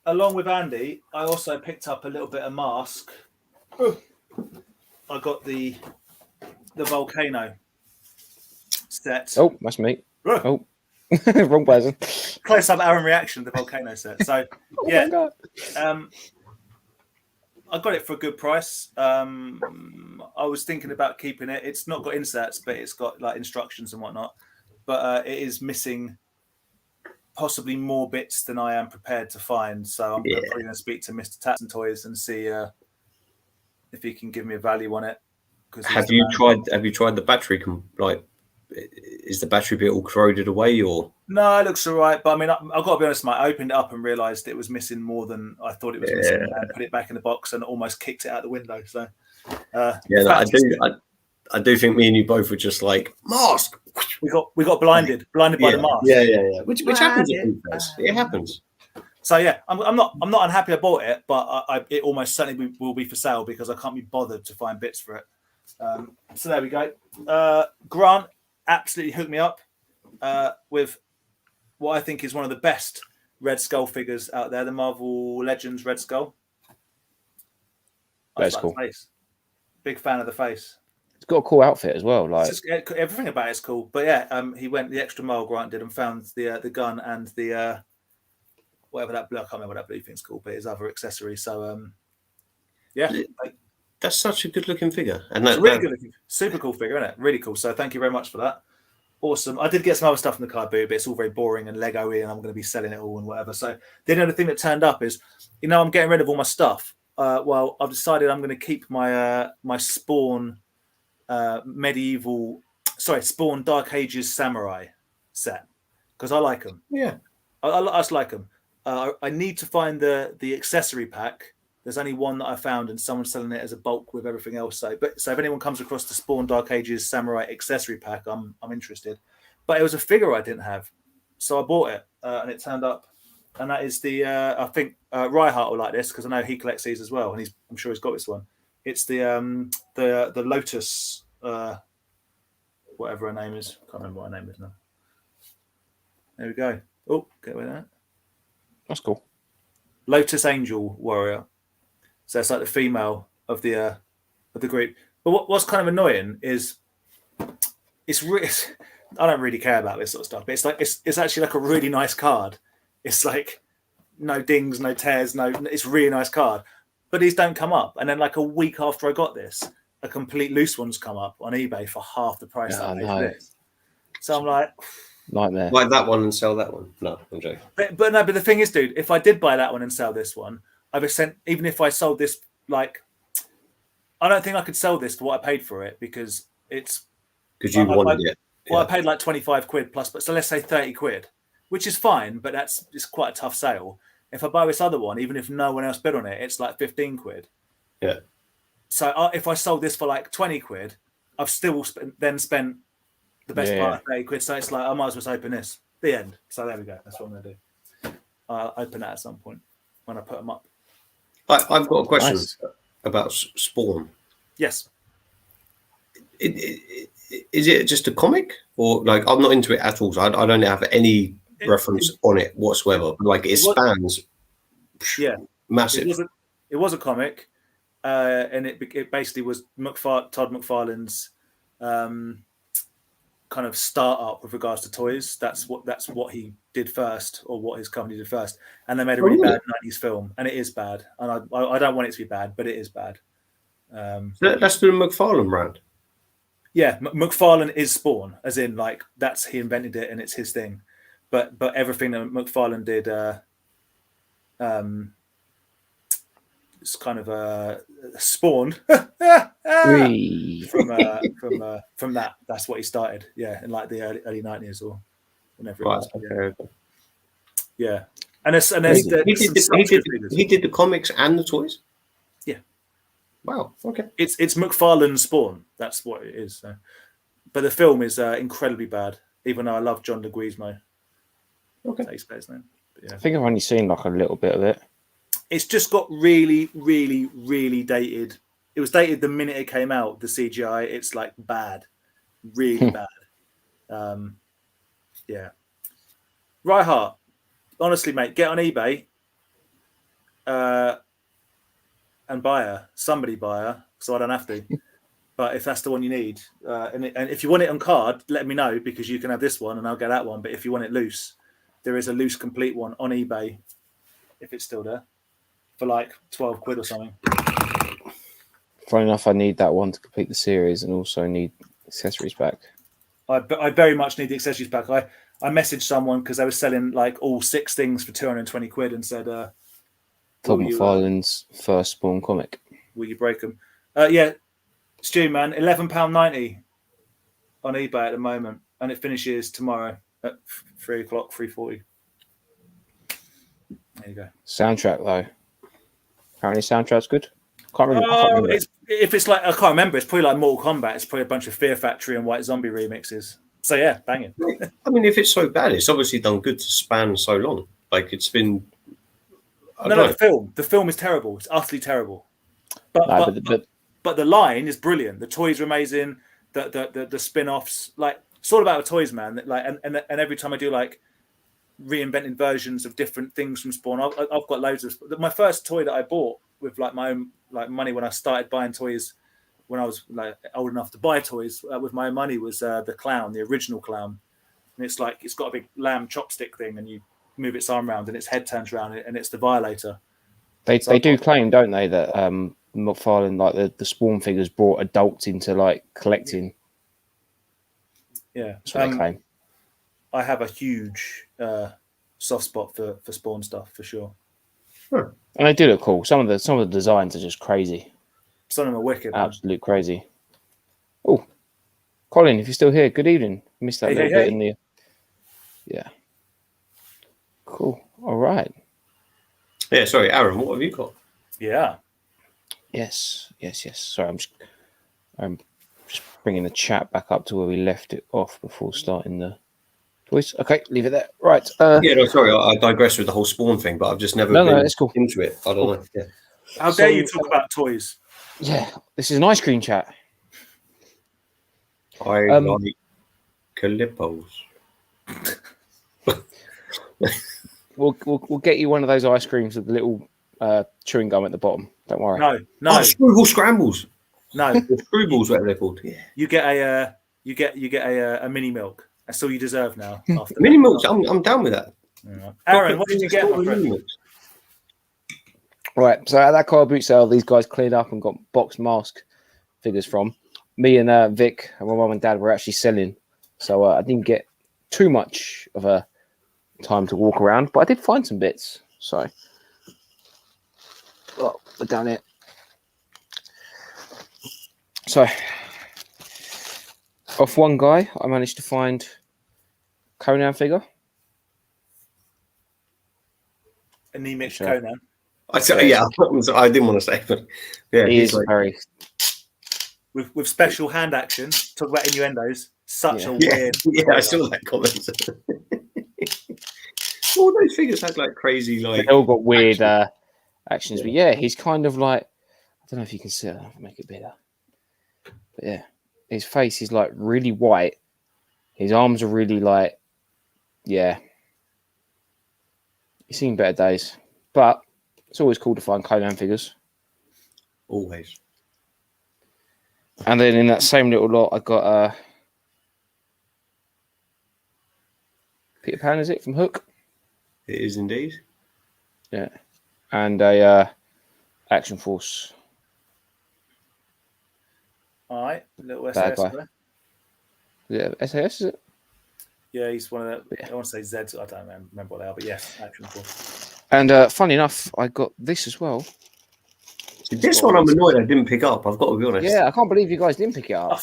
Along with Andy, I also picked up a little bit of mask. I got the volcano set. Oh, that's me. Oh, wrong person. Close up Aaron reaction to the volcano set. So yeah, I got it for a good price. I was thinking about keeping it. It's not got inserts, but it's got like instructions and whatnot. But it is missing possibly more bits than I am prepared to find. So I'm probably going to speak to Mr. Tatson Toys and see if he can give me a value on it. Have you tried the battery? Is the battery bit all corroded away, or? No, it looks all right. But I mean, I've got to be honest, mate. I opened it up and realised it was missing more than I thought it was missing, and put it back in the box and almost kicked it out the window. So, I do think me and you both were just like mask. We got blinded by the mask. Yeah. Which happens at boot fairs. It happens. So yeah, I'm not unhappy I bought it, but it almost certainly will be for sale because I can't be bothered to find bits for it. So there we go. Grant absolutely hooked me up with what I think is one of the best Red Skull figures out there, the Marvel Legends Red Skull. That's cool. Big fan of the face. It's got a cool outfit as well. Like everything about it's cool. But yeah, he went the extra mile. Grant did and found the gun and the whatever that blue. I can't remember what that blue thing's called, but his other accessory. So that's such a good looking figure, and it's really good looking, super cool figure, isn't it? Really cool. So thank you very much for that. awesome. I did get some other stuff in the card boot, but it's all very boring and Lego-y, and I'm going to be selling it all and whatever. So the only other thing that turned up is, I'm getting rid of all my stuff. Well, I've decided I'm going to keep my my Spawn Spawn Dark Ages Samurai set because I like them. Yeah, I just like them. I need to find the accessory pack. There's only one that I found, and someone's selling it as a bulk with everything else. So if anyone comes across the Spawn Dark Ages Samurai accessory pack, I'm interested. But it was a figure I didn't have, so I bought it, and it turned up. And that is the I think Ryhart will like this because I know he collects these as well, and I'm sure he's got this one. It's the Lotus, whatever her name is. Can't remember what her name is now. There we go. Oh, get away with that. That's cool. Lotus Angel Warrior. So it's like the female of the group. But what's kind of annoying is it's I don't really care about this sort of stuff. But it's actually like a really nice card. It's like no dings, no tears, it's a really nice card. But these don't come up. And then like a week after I got this, a complete loose one's come up on eBay for half the price that I paid for this. So I'm like, nightmare. Buy that one and sell that one. No, I'm joking. But the thing is, dude, if I did buy that one and sell this one, even if I sold this, like, I don't think I could sell this for what I paid for it because you wanted it. Well, I paid like 25 quid plus, but so let's say 30 quid, which is fine, but it's quite a tough sale. If I buy this other one, even if no one else bid on it, it's like 15 quid. Yeah. So if I sold this for like 20 quid, I've still spent the best part of 30 quid. So it's like, I might as well open this. The end. So there we go. That's what I'm going to do. I'll open that at some point when I put them up. I've got a question about Spawn. Yes. Is it just a comic? Or like, I'm not into it at all. So I don't have any reference on it whatsoever. Like it spans massive. It was a comic. And it basically was Todd McFarlane's kind of startup with regards to toys. That's what he did first, or what his company did first. And they made a really bad 90s film, and it is bad. And I don't want it to be bad, but it is bad. That's the McFarlane brand. Yeah, McFarlane is Spawn, as in like he invented it and it's his thing. But everything that McFarlane did, it's kind of spawned from that. That's what he started. Yeah, in like the early 90s or whenever it was. Okay. Yeah, and there's he did the comics and the toys. Yeah. Wow. Okay. It's McFarlane Spawn. That's what it is. So. But the film is incredibly bad. Even though I love John Leguizamo. Okay. Takes his name. Yeah. I think I've only seen like a little bit of it. It's just got really, really, really dated. It was dated the minute it came out. The CGI, it's like bad, really bad. Yeah. Ryhart, honestly, mate, get on eBay and buy her. Somebody buy her, so I don't have to. But if that's the one you need, and if you want it on card, let me know because you can have this one and I'll get that one. But if you want it loose, there is a loose complete one on eBay, if it's still there, for like 12 quid or something. Funny enough, I need that one to complete the series and also need accessories back. I very much need the accessories back. I messaged someone because they were selling like all 6 things for 220 quid and said, Todd McFarlane's first Spawn comic. Will you break them? Yeah, Stu, man, £11.90 on eBay at the moment, and it finishes tomorrow at 3 o'clock, 3:40. There you go. Soundtrack though. Apparently, soundtrack's good. Can't remember. If it's like, I can't remember. It's probably like Mortal Kombat. It's probably a bunch of Fear Factory and White Zombie remixes. So yeah, banging. I mean, if it's so bad, it's obviously done good to span so long. Like it's been. The film is terrible. It's utterly terrible. But the line is brilliant. The toys are amazing. The spin-offs, like it's all about the toys, man. Like and every time I do like reinvented versions of different things from Spawn, I've got loads of. My first toy that I bought with like my own like money when I started buying toys when I was like old enough to buy toys with my own money was the clown, the original clown. And it's like it's got a big lamb chopstick thing, and you move its arm around and its head turns around, and it's the Violator. They do claim, don't they, that McFarlane, like the Spawn figures, brought adults into like collecting. Yeah. That's what they claim. I have a huge soft spot for Spawn stuff for sure. And they do look cool. Some of the designs are just crazy. Some of them are wicked. Absolute crazy. Oh, Colin, if you're still here, good evening. Missed that little bit in the. Yeah. Cool. All right. Yeah, sorry, Aaron, what have you got? Yeah. Yes. Sorry, I'm just bringing the chat back up to where we left it off before starting the voice. Okay, leave it there. Right. Yeah, no, sorry, I digress with the whole Spawn thing, but I've just never been it's cool. into it. I don't know. Yeah. How dare you talk about toys? Yeah, this is an ice cream chat. I like Calippos. We'll get you one of those ice creams with the little chewing gum at the bottom. Don't worry. No. Oh, Screwball Scrambles. No. The Screwballs, whatever they're called. Yeah. You get a mini milk. That's all you deserve now. After Mini milks. I'm down with that. Yeah. Aaron, what did you get, my friend? Right, so at that car boot sale, these guys cleared up and got box mask figures from. Me and Vic and my mum and dad were actually selling, so I didn't get too much of a time to walk around, but I did find some bits. So, we're down here. So, off one guy, I managed to find Conan figure. Anemic Conan. I didn't want to say, but yeah, he is like, very with special hand action. Talk about innuendos. Such a weird. Yeah, I saw that comment. All those figures had like crazy, like they all got weird actions, but yeah, he's kind of like, I don't know if you can see it. I'll make it bigger, but yeah, his face is like really white. His arms are really like, yeah. He's seen better days, but it's always cool to find Conan figures. Always. And then in that same little lot, I got Peter Pan, is it, from Hook? It is indeed. Yeah. And a Action Force. All right. Little Bad SAS guy. there. Yeah, SAS, is it? Yeah, he's one of the. I want to say Zeds. I don't remember what they are, but yes, Action Force. And funny enough, I got this as well. This one I'm annoyed I didn't pick up. I've got to be honest. Yeah, I can't believe you guys didn't pick it up.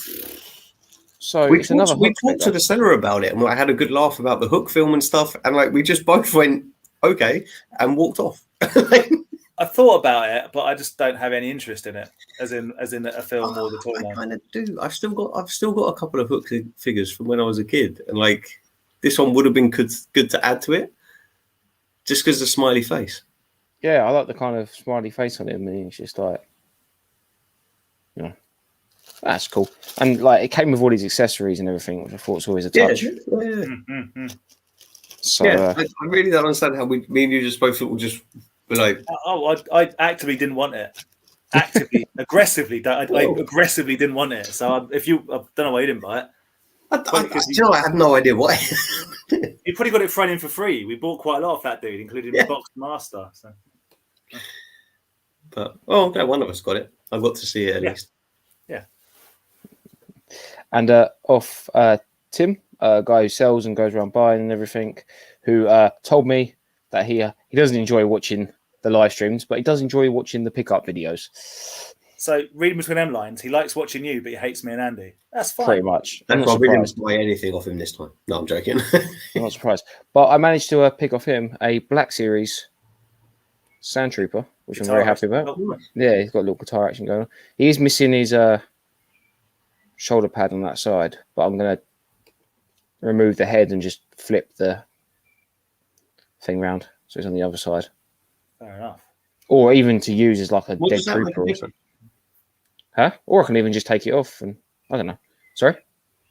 So we it's another. We talked to the seller about it, and I had a good laugh about the Hook film and stuff. And like we just both went okay and walked off. I thought about it, but I just don't have any interest in it, as in a film or the toy line. I kind of do. I've still got a couple of Hook figures from when I was a kid, and like this one would have been good to add to it, just because of the smiley face. Yeah, I like the kind of smiley face on him, and he's just like, you know, that's cool. And like, it came with all these accessories and everything, which I thought was always a touch. Yeah. Mm-hmm. So I really don't understand how me and you just both will just be like, I actively didn't want it. Aggressively didn't want it. So I don't know why you didn't buy it. I had no idea why. You probably got it thrown in for free. We bought quite a lot of that dude, including the Box Master. So. But okay, one of us got it. I got to see it at least. Yeah. And off Tim, a guy who sells and goes around buying and everything, who told me that he doesn't enjoy watching the live streams, but he does enjoy watching the pickup videos. So reading between them lines, he likes watching you, but he hates me and Andy. That's fine. Pretty much. That's why we didn't buy anything off him this time. No, I'm joking. I'm not surprised. But I managed to pick off him a Black Series Sand Trooper, which I'm very happy about. Yeah, he's got a little guitar action going on. He is missing his shoulder pad on that side, but I'm going to remove the head and just flip the thing round so it's on the other side. Fair enough. Or even to use as like a dead trooper or something. Huh? Or I can even just take it off and I don't know. Sorry?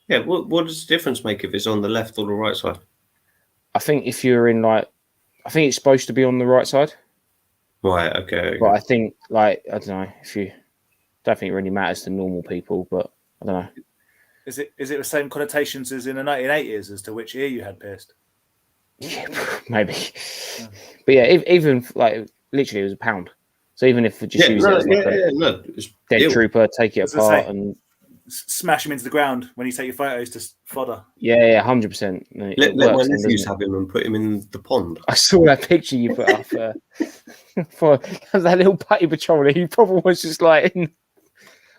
Yeah, what does the difference make if it's on the left or the right side? I think if you're in I think it's supposed to be on the right side. Right, okay. But I think I don't know, don't think it really matters to normal people, but I don't know. Is it the same connotations as in the 1980s as to which ear you had pierced? Yeah, maybe. Yeah. But yeah, even literally it was £1. So even if we just use it as dead trooper, take it apart and smash him into the ground when you take your photos to fodder. Yeah, 100%. Let my nephews have him and put him in the pond. I saw that picture you put up for that little putty patroller. He probably was just like,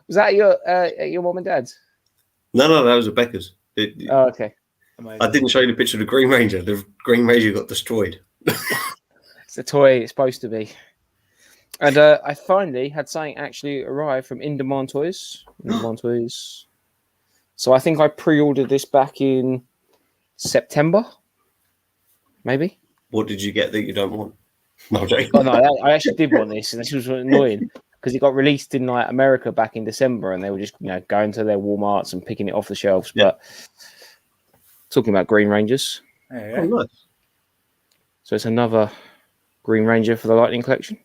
was that your mom and dad's? No, that was Rebecca's. Oh, okay. Amazing. I didn't show you the picture of the Green Ranger. The Green Ranger got destroyed. It's the toy it's supposed to be. And I finally had something actually arrive from In Demand Toys. So I think I pre-ordered this back in September, maybe. What did you get that you don't want? No, Oh no, I actually did want this, and this was annoying because it got released in like America back in December, and they were just going to their Walmarts and picking it off the shelves. Yeah. But talking about Green Rangers, Yeah. Oh, nice. so it's another Green Ranger for the Lightning Collection.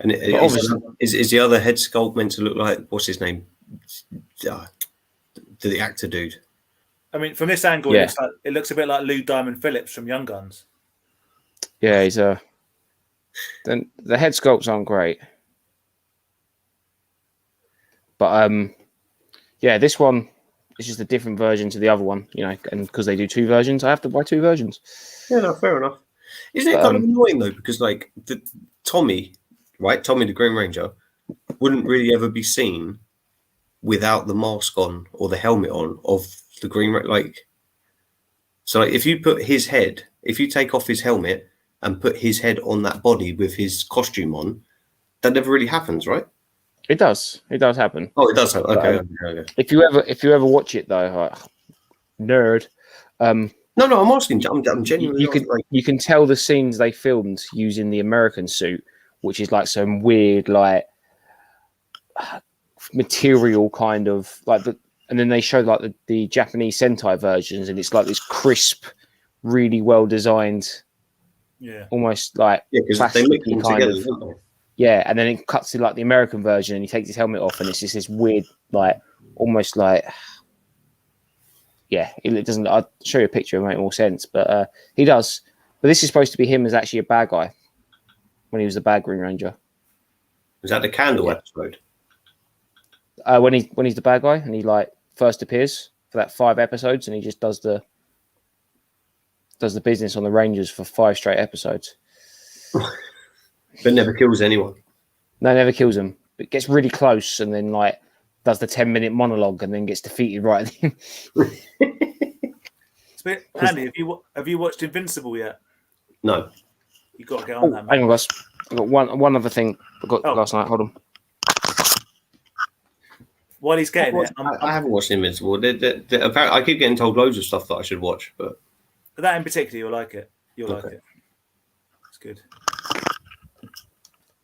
And is the other head sculpt meant to look like, what's his name? The actor dude. I mean, from this angle, Yeah. it looks a bit like Lou Diamond Phillips from Young Guns. Yeah, he's then the head sculpts aren't great, but yeah, this one is just a different version to the other one, and because they do two versions, I have to buy two versions. Yeah, no, fair enough. Isn't it kind of annoying though? Because like Tommy the Green Ranger wouldn't really ever be seen without the mask on or the helmet on of the Green Ranger. So if you put his head, if you take off his helmet and put his head on that body with his costume on, that never really happens, right? It does happen. Oh, it does happen. Okay. If you ever watch it though, nerd. No, I'm asking. I'm genuinely. You can tell the scenes they filmed using the American suit, which is like some weird like material kind of and then they show like the Japanese Sentai versions, and it's like this crisp, really well designed, almost like because they mix them together, don't they? Yeah, and then it cuts to like the American version, and he takes his helmet off, and it's just this weird, like almost like, it doesn't. I'll show you a picture; it'll make more sense. But he does. But this is supposed to be him as actually a bad guy when he was the bad Green Ranger. Was that the Candle episode? When he's the bad guy and he like first appears for that 5 episodes, and he just does the business on the Rangers for 5 straight episodes. But never kills anyone. No, never kills him. But gets really close and then like does the 10-minute monologue and then gets defeated right at the end. Andy, have you watched Invincible yet? No. You've got to get on that, man. Hang on, guys. I've got one other thing I got last night. Hold on. While he's getting it, I haven't watched Invincible. I keep getting told loads of stuff that I should watch, but that in particular, you'll like it. Like it. It's good.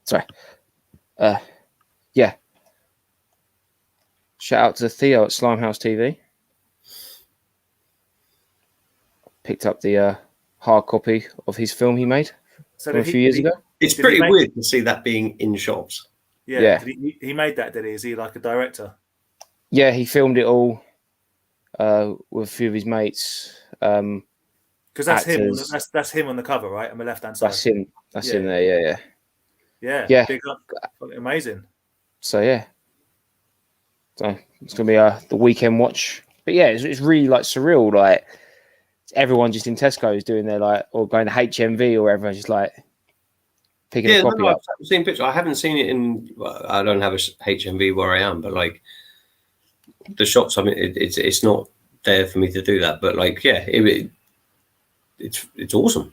Sorry. Yeah. Shout out to Theo at Slimehouse TV. Picked up the hard copy of his film he made a few years ago. It's pretty weird to see that being in shops. Yeah. He made that, did he? Is he like a director? Yeah, he filmed it all with a few of his mates. Because that's him. That's him on the cover, right? On the left hand side. That's him. That's him there. Yeah. Big up. Amazing. So yeah. So it's gonna be the weekend watch. But yeah, it's really like surreal. Like everyone just in Tesco's doing their or going to HMV or everyone's just like picking a copy up. I've seen pictures. I haven't seen it in. I don't have a HMV where I am, but like the shops. I mean, it's not there for me to do that. But like, it's awesome.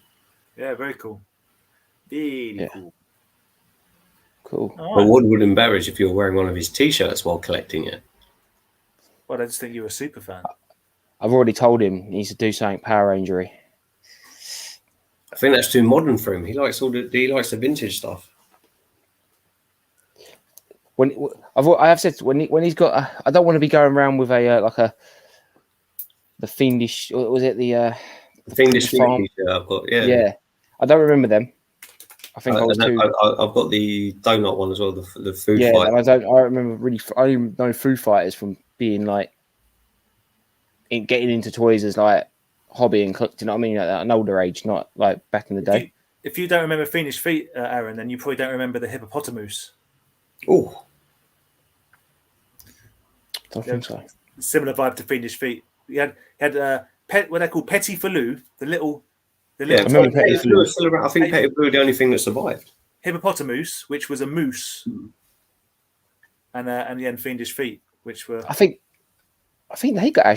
Yeah, very cool. Really cool. Cool. But what would embarrass if you're wearing one of his T-shirts while collecting it? Well, I just think you're a super fan. I've already told him he needs to do something Power Rangery. I think that's too modern for him. He likes the vintage stuff. I have said when he's got, I don't want to be going around with the Fiendish. What was it the Fiendish shirt I've got? Yeah. I don't remember them. I think I've got the donut one as well. The food fight. And I remember really. I only know Foo Fighters from being like getting into toys as like hobby and cooked. You know what I mean? Like at an older age, not like back in the day. If you don't remember Fiendish Feet, Aaron, then you probably don't remember the hippopotamus. Oh. Don't think so. Similar vibe to Fiendish Feet. He had what they call Petit Falou, the little. I remember Petit Falou. I think Petit Falou the only thing that survived. Hippopotamus, which was a moose, and then Fiendish Feet, which were. I think they got I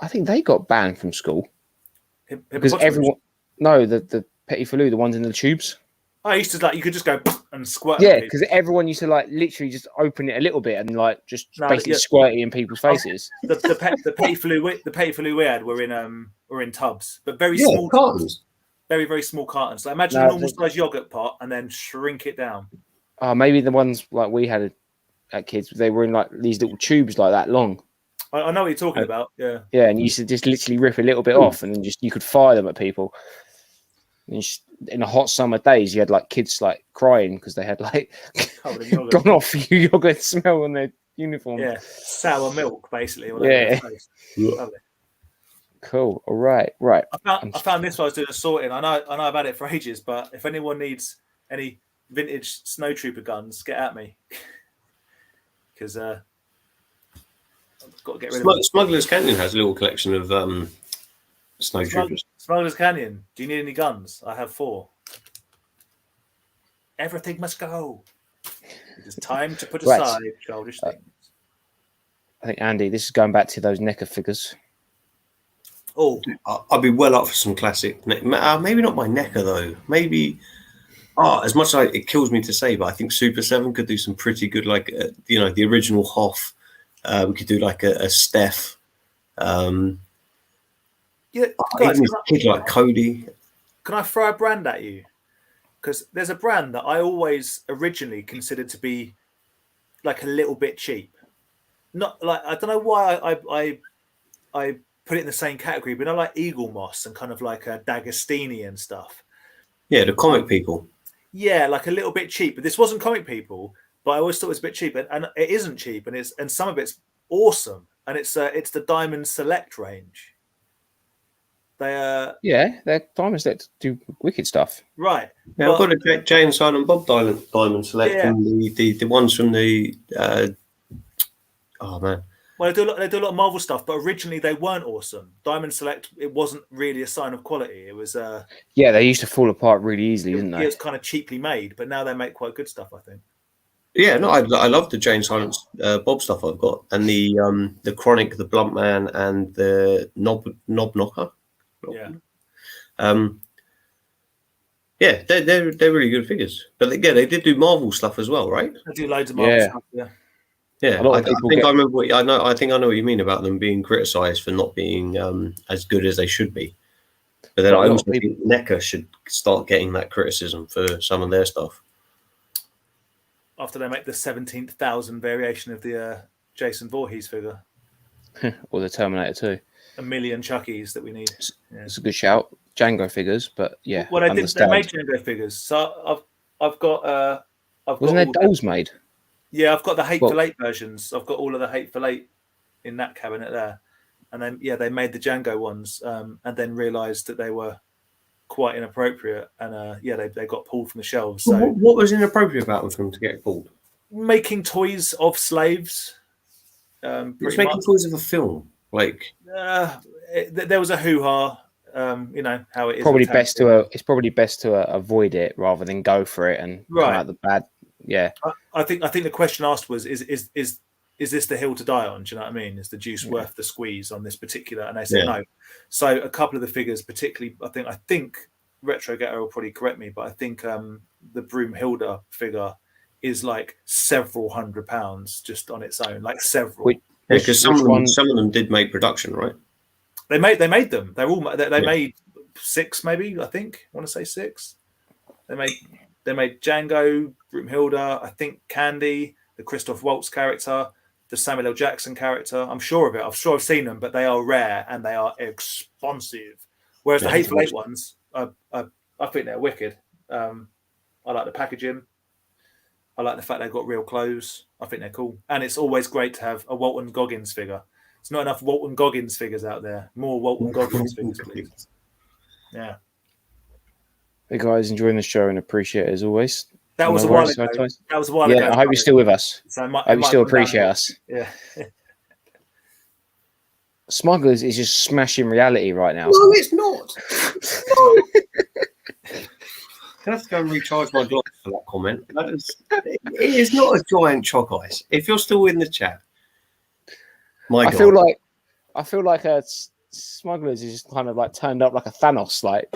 think they got banned from school because everyone. No, the Petit Falou, the ones in the tubes. I used to you could just go and squirt. Yeah, because everyone used to literally just open it a little bit and basically squirt it in people's faces. The Petit Falou we had were in tubs, but very small cartons. Very, very small cartons. Like imagine a normal size yogurt pot and then shrink it down. Oh, maybe the ones like we had at kids, they were in these little tubes like that long. I know what you're talking about. Yeah. Yeah, and you used to just literally rip a little bit off, and then you could fire them at people. And in the hot summer days, you had kids crying because they had gone off for yogurt smell on their uniform. Yeah, sour milk basically. Yeah. Cool. All right. I found this while I was doing a sorting. I know I've had it for ages, but if anyone needs any vintage snow trooper guns, get at me because I've got to get rid of them. Smuggler's Canyon has a little collection of snow troopers. Smuggler's Canyon. Do you need any guns? I have 4. Everything must go. It is time to put aside childish things. I think Andy, this is going back to those NECA figures. Oh, I'd be well up for some classic. Maybe not my NECA though. Maybe. As much as it kills me to say, but I think Super 7 could do some pretty good, the original Hoff. We could do a Steph. Yeah, guys, even a kid like Cody. Can I throw a brand at you? Because there's a brand that I always originally considered to be a little bit cheap. Not I don't know why I put it in the same category, but I like Eagle Moss and kind of a D'Agostini and stuff. Yeah, the comic people. Yeah, a little bit cheap. But this wasn't comic people, but I always thought it was a bit cheap, and it isn't cheap, and some of it's awesome, and it's the Diamond Select range. They're Diamond Select do wicked stuff. Right. Yeah, I've got a Jay and Silent Bob Diamond Select and the ones from the oh man. Well, they do a lot of Marvel stuff, but originally they weren't awesome. Diamond Select, it wasn't really a sign of quality. It was they used to fall apart really easily, didn't they? It was kind of cheaply made, but now they make quite good stuff, I think. Yeah, no, I love the Jay and Silent Bob stuff I've got, and the Chronic, the Blunt Man, and the Knob Knocker. Yeah. They're really good figures. But they did do Marvel stuff as well, right? They do loads of Marvel stuff, yeah. Yeah, I think I know what you mean about them being criticised for not being as good as they should be. But then I also think NECA should start getting that criticism for some of their stuff. After they make the 17,000 variation of the Jason Voorhees figure. Or the Terminator 2. A million Chuckies that we need. It's a good shout. Django figures, but yeah. Well, they made Django figures. So I've got... Wasn't there dolls made? Yeah, I've got the Hateful Eight versions. I've got all of the Hateful Eight in that cabinet there. And then, they made the Django ones and then realised that they were quite inappropriate. And, they got pulled from the shelves. So what was inappropriate about them for them to get pulled? Making toys of slaves. It's making toys of a film. There was a hoo-ha. How it is. It's probably best to avoid it rather than go for it and come out the bad. Yeah, I think the question asked was is this the hill to die on? Do you know what I mean? Is the juice worth the squeeze on this particular? And they said no. So a couple of the figures, particularly, I think Retro Getter will probably correct me, but I think the Broomhilda figure is several £100 just on its own, several. Because some of them did make production, right? They made them. They're all they made 6, maybe. I think I want to say 6. They made Django, Broomhilda, I think Candy, the Christoph Waltz character, the Samuel L. Jackson character. I'm sure of it. I'm sure I've seen them, but they are rare and they are expensive. Whereas the Hateful Eight ones, I think they're wicked. I like the packaging. I like the fact they've got real clothes. I think they're cool. And it's always great to have a Walton Goggins figure. There's not enough Walton Goggins figures out there. More Walton Goggins figures, please. Yeah. Hey guys, enjoying the show and appreciate it as always. That was a No while worries, ago. Toys. That was a while ago. Yeah, I hope you're still with us. So I hope you still appreciate us. Yeah. Smugglers is just smashing reality right now. No, it's not. No. I have to go and recharge my glass for that comment. It is not a giant chalk ice. If you're still in the chat, I feel like Smugglers is just kind of like turned up like a Thanos, like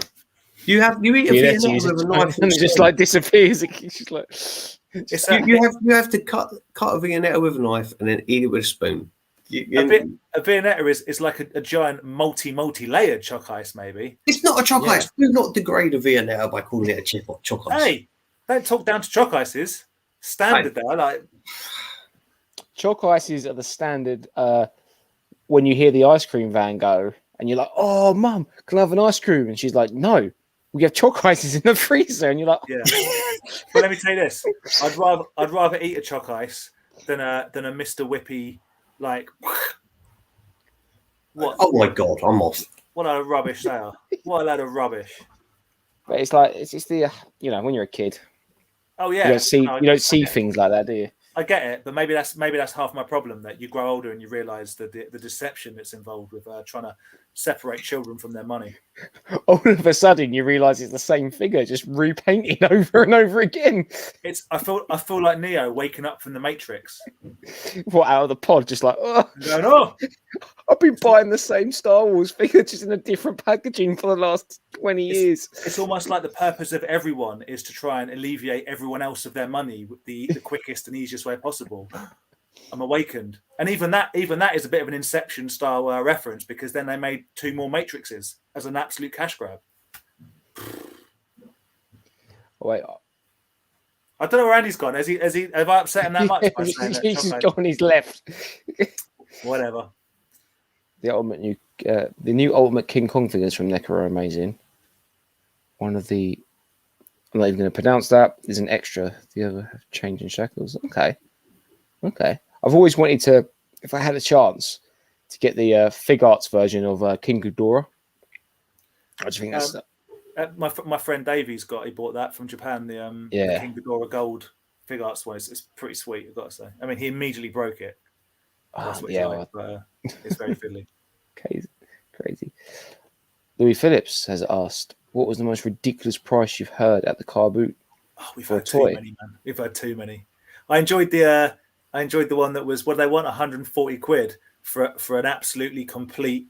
you eat a Viennetta with a knife and it just like disappears. It's just like you have to cut a Viennetta with a knife and then eat it with a spoon. A Viennetta is like a giant multi-layered chalk ice, maybe. It's not a chalk ice. Do not degrade a Viennetta by calling it a chalk ice. Hey, don't talk down to chalk ices. Standard there, like chalk ices are the standard. When you hear the ice cream van go, and you're like, "Oh, Mum, can I have an ice cream?" And she's like, "No, we have chalk ices in the freezer." And you're like, "Yeah." But let me tell you this: I'd rather eat a chalk ice than a Mr. Whippy. Like, what? Oh my God, I'm off. What a rubbish they are! What a load of rubbish! But it's like it's the when you're a kid. Oh yeah, you don't see things like that, do you? I get it, but maybe that's half my problem. That you grow older and you realise the deception that's involved with trying to separate children from their money. All of a sudden, you realise it's the same figure, just repainted over and over again. I feel like Neo waking up from the Matrix. What, out of the pod, just like, oh, no. I've been buying the same Star Wars figure, just in a different packaging for the last 20 years. It's almost like the purpose of everyone is to try and alleviate everyone else of their money with the quickest and easiest way possible. I'm awakened, and even that is a bit of an Inception style reference, because then they made 2 more Matrixes as an absolute cash grab. Wait, I don't know where Andy's gone. Have I upset him that much? By saying that he's just gone. He's left. Whatever. The new Ultimate King Kong figures from NECA are amazing. One of the, I'm not even going to pronounce that. There's an extra. The other changing shackles. Okay. I've always wanted to, if I had a chance, to get the Fig Arts version of King Ghidorah. I just think that's my friend Davey's he bought that from Japan. The King Ghidorah Gold Fig Arts one. It's pretty sweet, I've got to say. I mean, he immediately broke it. That's what it's very fiddly. Crazy. Louis Phillips has asked, what was the most ridiculous price you've heard at the car boot? Oh, we've had too many, man. We've had too many. I enjoyed the one that was, what do they want? 140 quid for an absolutely complete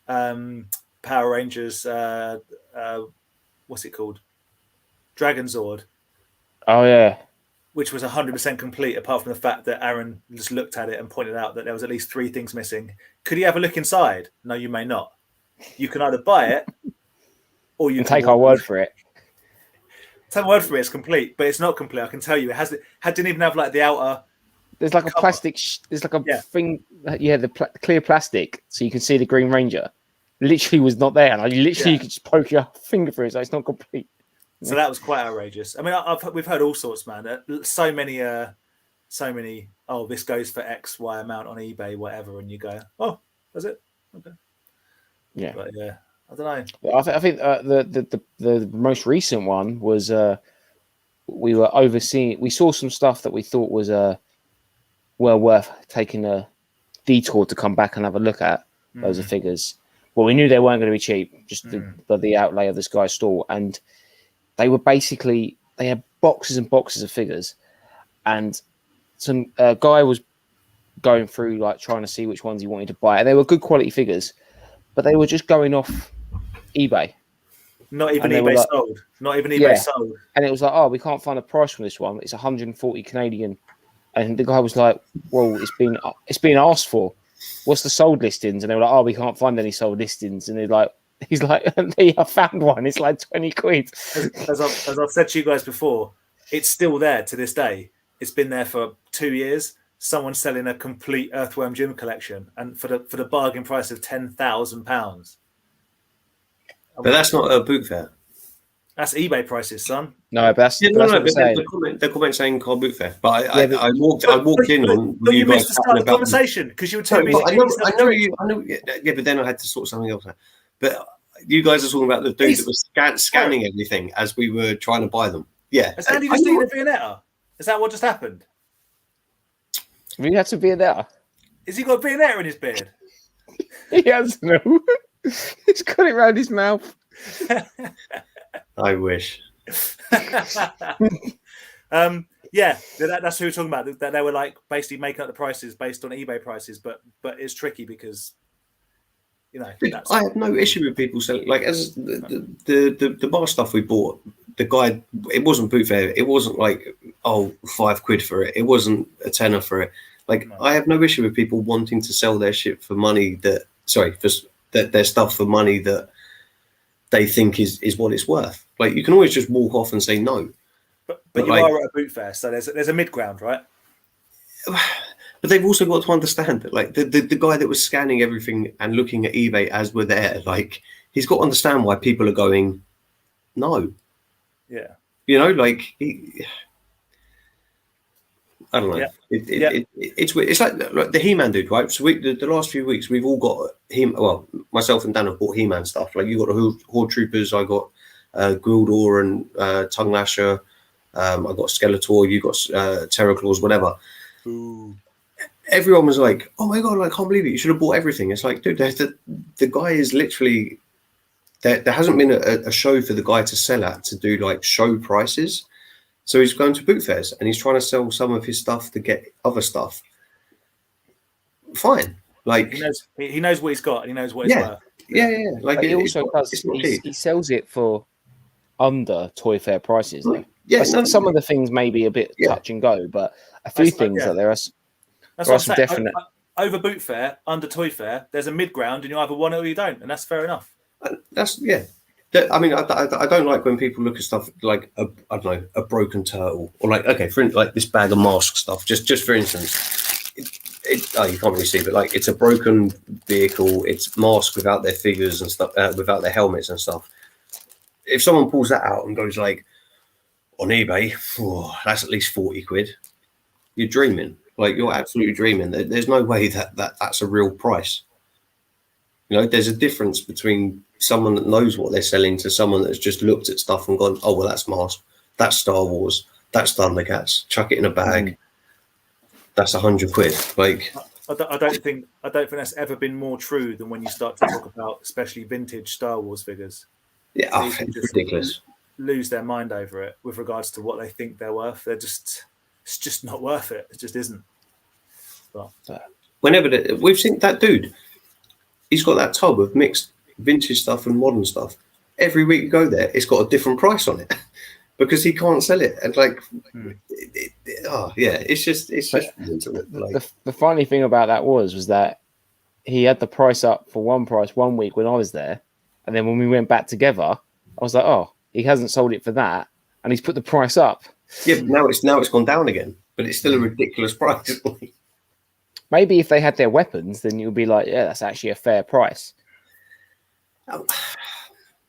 Power Rangers. What's it called? Dragon Zord. Oh yeah. Which was 100% complete, apart from the fact that Aaron just looked at it and pointed out that there was at least 3 things missing. Could you have a look inside? No, you may not. You can either buy it, or you can take our word for it. Take my word for it. It's complete, but it's not complete. I can tell you, didn't even have like the outer. There's like a cover. plastic. There's like a thing. Yeah, the clear plastic, so you can see the Green Ranger. Literally was not there, and you could just poke your finger through it, so it's not complete. So that was quite outrageous. I mean, we've heard all sorts, man. So many. Oh, this goes for X, Y amount on eBay, whatever, and you go, oh, does it? Okay. Yeah, but yeah, I don't know. I think the most recent one was we were overseeing. We saw some stuff that we thought was well worth taking a detour to come back and have a look at. Those are figures. Well, we knew they weren't going to be cheap, just the outlay of this guy's store, and they were basically, they had boxes and boxes of figures, and some guy was going through like trying to see which ones he wanted to buy. And they were good quality figures, but they were just going off eBay. Not even eBay sold. Not even eBay sold. And it was like, oh, we can't find a price for this one. It's 140 Canadian. And the guy was like, well, it's been asked for. What's the sold listings? And they were like, oh, we can't find any sold listings. And he's like, I found one. It's like 20 quid. As I've said to you guys before, it's still there to this day. It's been there for 2 years. Someone's selling a complete Earthworm Jim collection, and for the bargain price of £10,000. But that's not a boot fair. That's eBay prices, son. No, but that's the comment saying car boot fair. But I walked in on you missed the start of the conversation because you were too busy. I know. Yeah, but then I had to sort something else out. But you guys are talking about the dude that was scanning everything as we were trying to buy them. Yeah. Has Andy just eaten a Viennetta? Is that what just happened? Have you had some Viennetta? Has he got a Viennetta in his beard? He has no. He's got it around his mouth. I wish. Yeah, that's who we're talking about. That they were like basically making up the prices based on eBay prices, but it's tricky because I have no issue with people selling like as the bar stuff we bought. The guy, it wasn't boot fair. It wasn't like £5 for it. It wasn't a tenner for it. Like I have no issue with people wanting to sell their shit for money their stuff for money that they think is what it's worth. Like you can always just walk off and say no. But you are at a boot fair, so there's a mid ground, right? But they've also got to understand that, like the guy that was scanning everything and looking at eBay as we're there, like he's got to understand why people are going no. Yeah, like I don't know. Yeah. It's weird. It's like the He-Man dude, right? So the last few weeks we've all got him. Well, myself and Dan have bought He-Man stuff. Like you got the Horde Troopers, I got Gwildor and Tongue Lasher. I got Skeletor. You got Terraclaws, whatever. Ooh. Everyone was like, "Oh my god! I can't believe it! You should have bought everything." It's like, dude, the guy is literally there. There hasn't been a show for the guy to sell at to do like show prices. So he's going to boot fairs and he's trying to sell some of his stuff to get other stuff. Fine, like he knows what he's got and he knows what it's worth. Yeah. Like he also does. He sells it for under toy fair prices, though. Yeah, some of the things may be a bit touch and go, but a few things that there are. That's what I'm saying. Definite. Over boot fair, under toy fair, there's a mid ground, and you either want it or you don't, and that's fair enough. I mean, I don't like when people look at stuff like a broken turtle or like like this bag of mask stuff. Just for instance, you can't really see, but like it's a broken vehicle. It's masked without their figures and stuff, without their helmets and stuff. If someone pulls that out and goes like on eBay, that's at least £40. You're dreaming. Like you're absolutely dreaming. There's no way that's a real price. There's a difference between someone that knows what they're selling to someone that's just looked at stuff and gone, oh well, that's Mars, that's Star Wars, that's Thundercats. Chuck it in a bag. That's £100. Like I don't think that's ever been more true than when you start to talk about especially vintage Star Wars figures. Yeah, it's ridiculous. Lose their mind over it with regards to what they think they're worth. It's just not worth it. It just isn't. But whenever we've seen that dude, he's got that tub of mixed vintage stuff and modern stuff. Every week you go there, it's got a different price on it because he can't sell it. And like, it's just. The funny thing about that was that he had the price up for one price 1 week when I was there, and then when we went back together, I was like, oh, he hasn't sold it for that, and he's put the price up. Yeah, but now it's gone down again, but it's still a ridiculous price. Maybe if they had their weapons, then you'll be like, yeah, that's actually a fair price.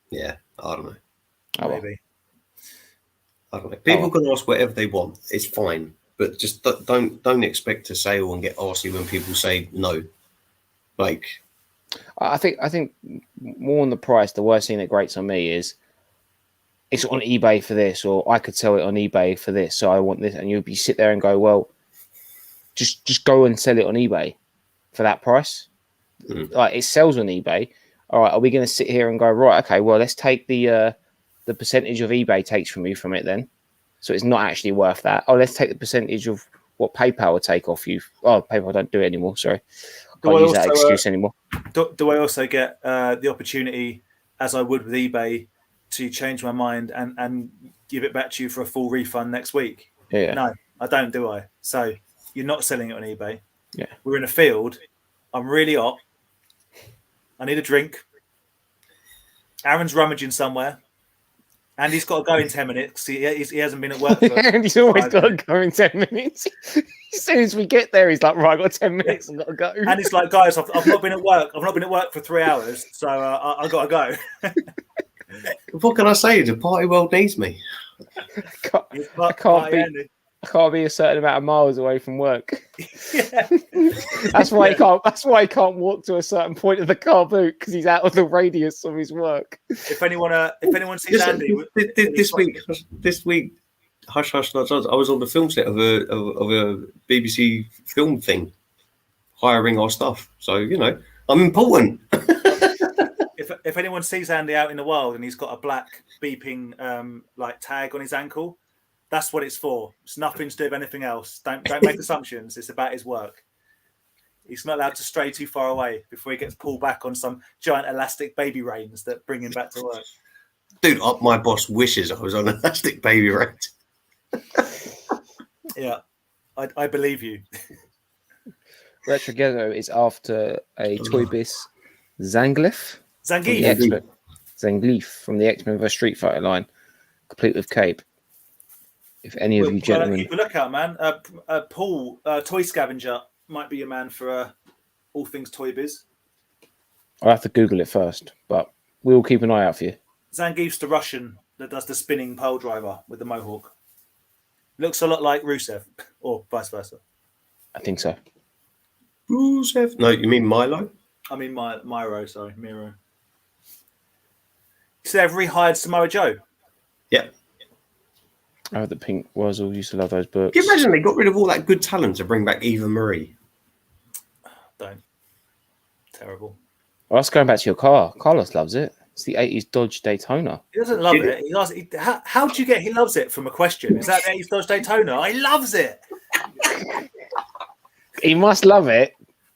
Yeah, I don't know. Maybe. I don't know. People can ask whatever they want. It's fine, but just don't expect to sale and get arsey when people say no. Like, I think more on the price. The worst thing that grates on me is it's on eBay for this, or I could sell it on eBay for this, so I want this, and you'll be sit there and go, well, just go and sell it on eBay for that price. Like it sells on eBay. All right, are we going to sit here and go, right, okay, well, let's take the percentage of eBay takes from you from it then. So it's not actually worth that. Oh, let's take the percentage of what PayPal will take off you. Oh, PayPal don't do it anymore. Sorry. Can't use that excuse anymore. Do I also get the opportunity, as I would with eBay, to change my mind and give it back to you for a full refund next week? Yeah. No, I don't, do I? So you're not selling it on eBay. Yeah. We're in a field. I'm really hot. I need a drink. Aaron's rummaging somewhere. And he's got to go in 10 minutes. He hasn't been at work. And he's always got to go in 10 minutes. As soon as we get there, he's like, right, I've got 10 minutes. I've got to go. And he's like, guys, I've not been at work. I've not been at work for 3 hours. So I've got to go. What can I say? The party world needs me. I can't be a certain amount of miles away from work. Yeah. That's why he can't walk to a certain point of the car boot, because he's out of the radius of his work. If anyone sees Andy this week, Hush Hush Not Hush. I was on the film set of a BBC film thing, hiring our stuff. So I'm important. If anyone sees Andy out in the wild and he's got a black beeping like tag on his ankle, that's what it's for. It's nothing to do with anything else. Don't make assumptions. It's about his work. He's not allowed to stray too far away before he gets pulled back on some giant elastic baby reins that bring him back to work. Dude, my boss wishes I was on elastic baby reins. Yeah, I believe you. Retro Ghetto is after a Toy Biz Zangief. Zangief from the X-Men vs Street Fighter line, complete with cape. If any of you gentlemen... Keep a lookout, man. Paul, Toy Scavenger, might be your man for all things Toy Biz. I'll have to Google it first, but we'll keep an eye out for you. Zangief's the Russian that does the spinning pole driver with the mohawk. Looks a lot like Rusev, or vice versa. I think so. Rusev? No, you mean Milo? I mean Miro. So they've rehired Samoa Joe. Yeah. Oh, the Pink Wuzzle used to love those books. Can you imagine they got rid of all that good talent to bring back Eva Marie? Don't. Terrible. Well, that's going back to your car. Carlos loves it. It's the 80s Dodge Daytona. He doesn't love it. How do you get he loves it from a question? Is that the 80s Dodge Daytona? He loves it. He must love it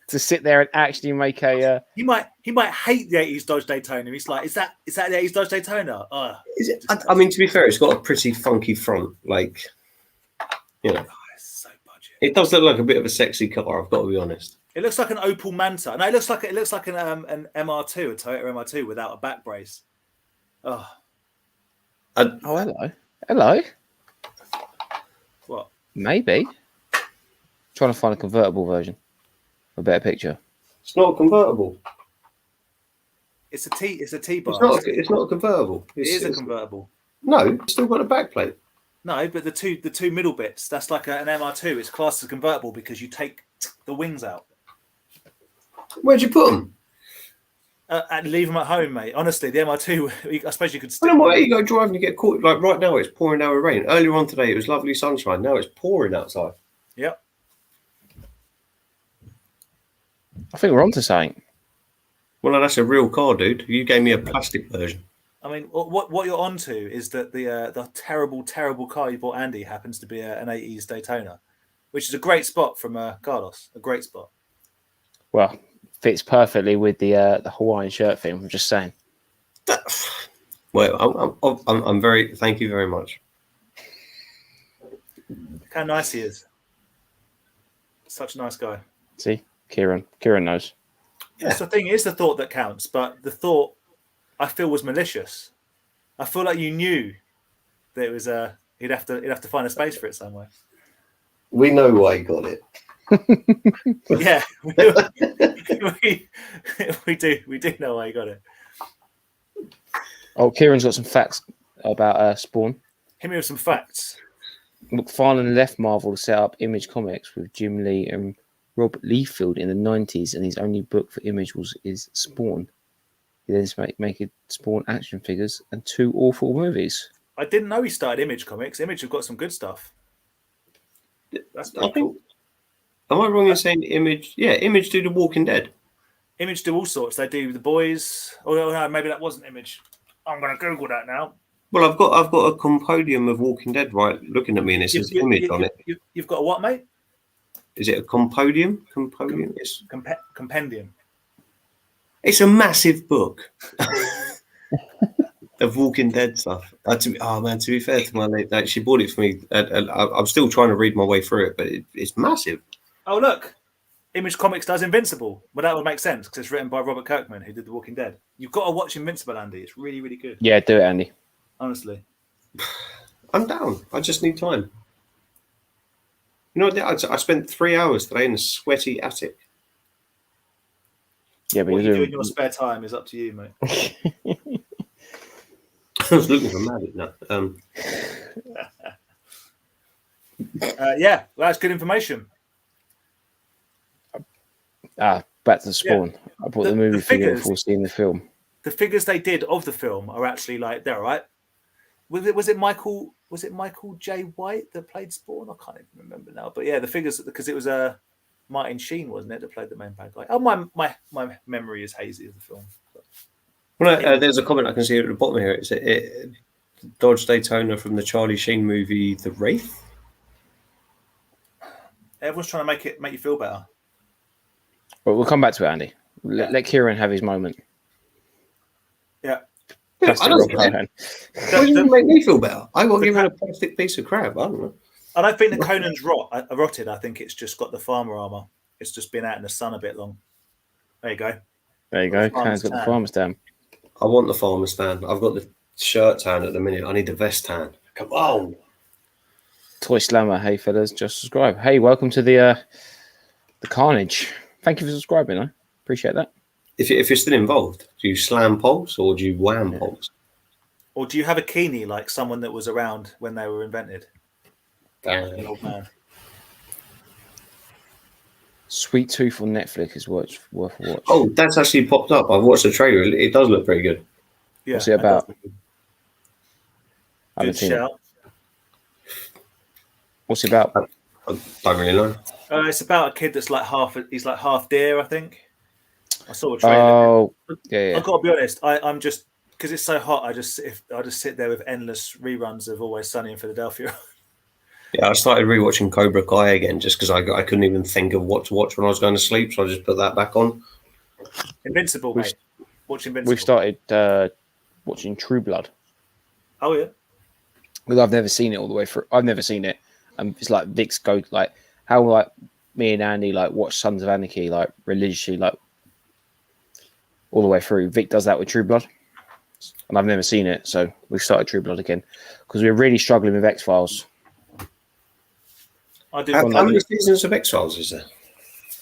to sit there and actually make a... He might hate the 80s Dodge Daytona. He's like, is that the 80s Dodge Daytona? Oh. Is it? I mean, to be fair, it's got a pretty funky front. Like, it's so budget. It does look like a bit of a sexy car, I've got to be honest. It looks like an Opel Manta. No, it looks like an MR2, a Toyota MR2 without a back brace. Oh. Hello. What? Maybe. Trying to find a convertible version. A better picture. It's not a convertible. It's a T-bar. It's not a convertible. It is a convertible. No, it's still got a backplate. No, but the two middle bits, that's like an MR2. It's classed as convertible because you take the wings out. Where'd you put them? And leave them at home, mate. Honestly, the MR2, I suppose you could still... I don't know why you go driving to get caught. Like right now, it's pouring down with rain. Earlier on today, it was lovely sunshine. Now it's pouring outside. Yep. I think we're onto something. Well, no, that's a real car, dude. You gave me a plastic version. I mean, what you're onto is that the terrible car you bought Andy happens to be an 80s Daytona, which is a great spot from Carlos. A great spot. Well, fits perfectly with the Hawaiian shirt theme. I'm just saying. Well, I'm very. Thank you very much. Look how nice he is. Such a nice guy. See, Kieran knows. Yeah. That's the thing. It is the thought that counts, but the thought I feel was malicious. I feel like you knew that it was he'd have to find a space for it somewhere. We know why he got it. Yeah, we do know why he got it. Oh, Kieran's got some facts about Spawn. Hit me with some facts. McFarlane left Marvel to set up Image Comics with Jim Lee and Rob Liefeld in the 90s, and his only book for Image is Spawn. He then made Spawn action figures and 2 awful movies. I didn't know he started Image Comics. Image have got some good stuff. That's pretty cool. Am I wrong in saying Image? Yeah, Image do The Walking Dead. Image do all sorts. They do The Boys. Oh no, maybe that wasn't Image. I'm going to Google that now. Well, I've got a compendium of Walking Dead right looking at me, and it says Image on it. You've got a what, mate? Is it a compendium? Yes. Compendium. It's a massive book of Walking Dead stuff. To be fair to my late, she bought it for me. I'm still trying to read my way through it, but it's massive. Oh, look. Image Comics does Invincible. Well, that would make sense because it's written by Robert Kirkman, who did The Walking Dead. You've got to watch Invincible, Andy. It's really, really good. Yeah, do it, Andy. Honestly. I'm down. I just need time. You know what? I spent 3 hours today in a sweaty attic. Yeah, but what you do in your spare time is up to you, mate. I was looking for Magic now. Yeah, well, that's good information. Back to Spawn. Yeah. I bought the movie figure before seeing the film. The figures they did of the film are actually like, they're all right. Was it Michael J. White that played Spawn? I can't even remember now. But yeah, the figures, because it was Martin Sheen, wasn't it, that played the main bad guy? Oh, my memory is hazy of the film. Well, there's a comment I can see at the bottom here. It's Dodge Daytona from the Charlie Sheen movie, The Wraith. Everyone's trying to make you feel better. Well, we'll come back to it, Andy. Let Kieran have his moment. Yeah. I don't know. Why do you make me feel better? I got given a plastic piece of crap. I don't know. I don't think the Conan's rotted. I think it's just got the farmer armor. It's just been out in the sun a bit long. There you go. There you go. Conan's got the farmer's tan. I want the farmer's tan. I've got the shirt tan at the minute. I need the vest tan. Come on. Toy Slammer. Hey, fellas, just subscribe. Hey, welcome to the Carnage. Thank you for subscribing. I appreciate that. If you're still involved, do you slam poles or do you wham poles? Or do you have a Keeney like someone that was around when they were invented? An old man. Sweet Tooth on Netflix is worth a watch. Oh, that's actually popped up. I've watched the trailer. It does look pretty good. Yeah, what's it about? I haven't Good seen shout. it. What's it about? I don't really know. It's about a kid that's he's like half deer, I think. I saw a trailer. Oh, yeah. I've got to be honest. I'm just, because it's so hot. I just sit there with endless reruns of Always Sunny in Philadelphia. Yeah, I started rewatching Cobra Kai again just because I couldn't even think of what to watch when I was going to sleep, so I just put that back on. Invincible, mate. Watch Invincible. We've started watching True Blood. Oh yeah. Because I've never seen it all the way through. I've never seen it. It's like Vic's how like me and Andy like watch Sons of Anarchy like religiously like all the way through. Vic does that with True Blood, and I've never seen it, so we've started True Blood again because we're really struggling with X-Files. I do. How many seasons of X-Files is there?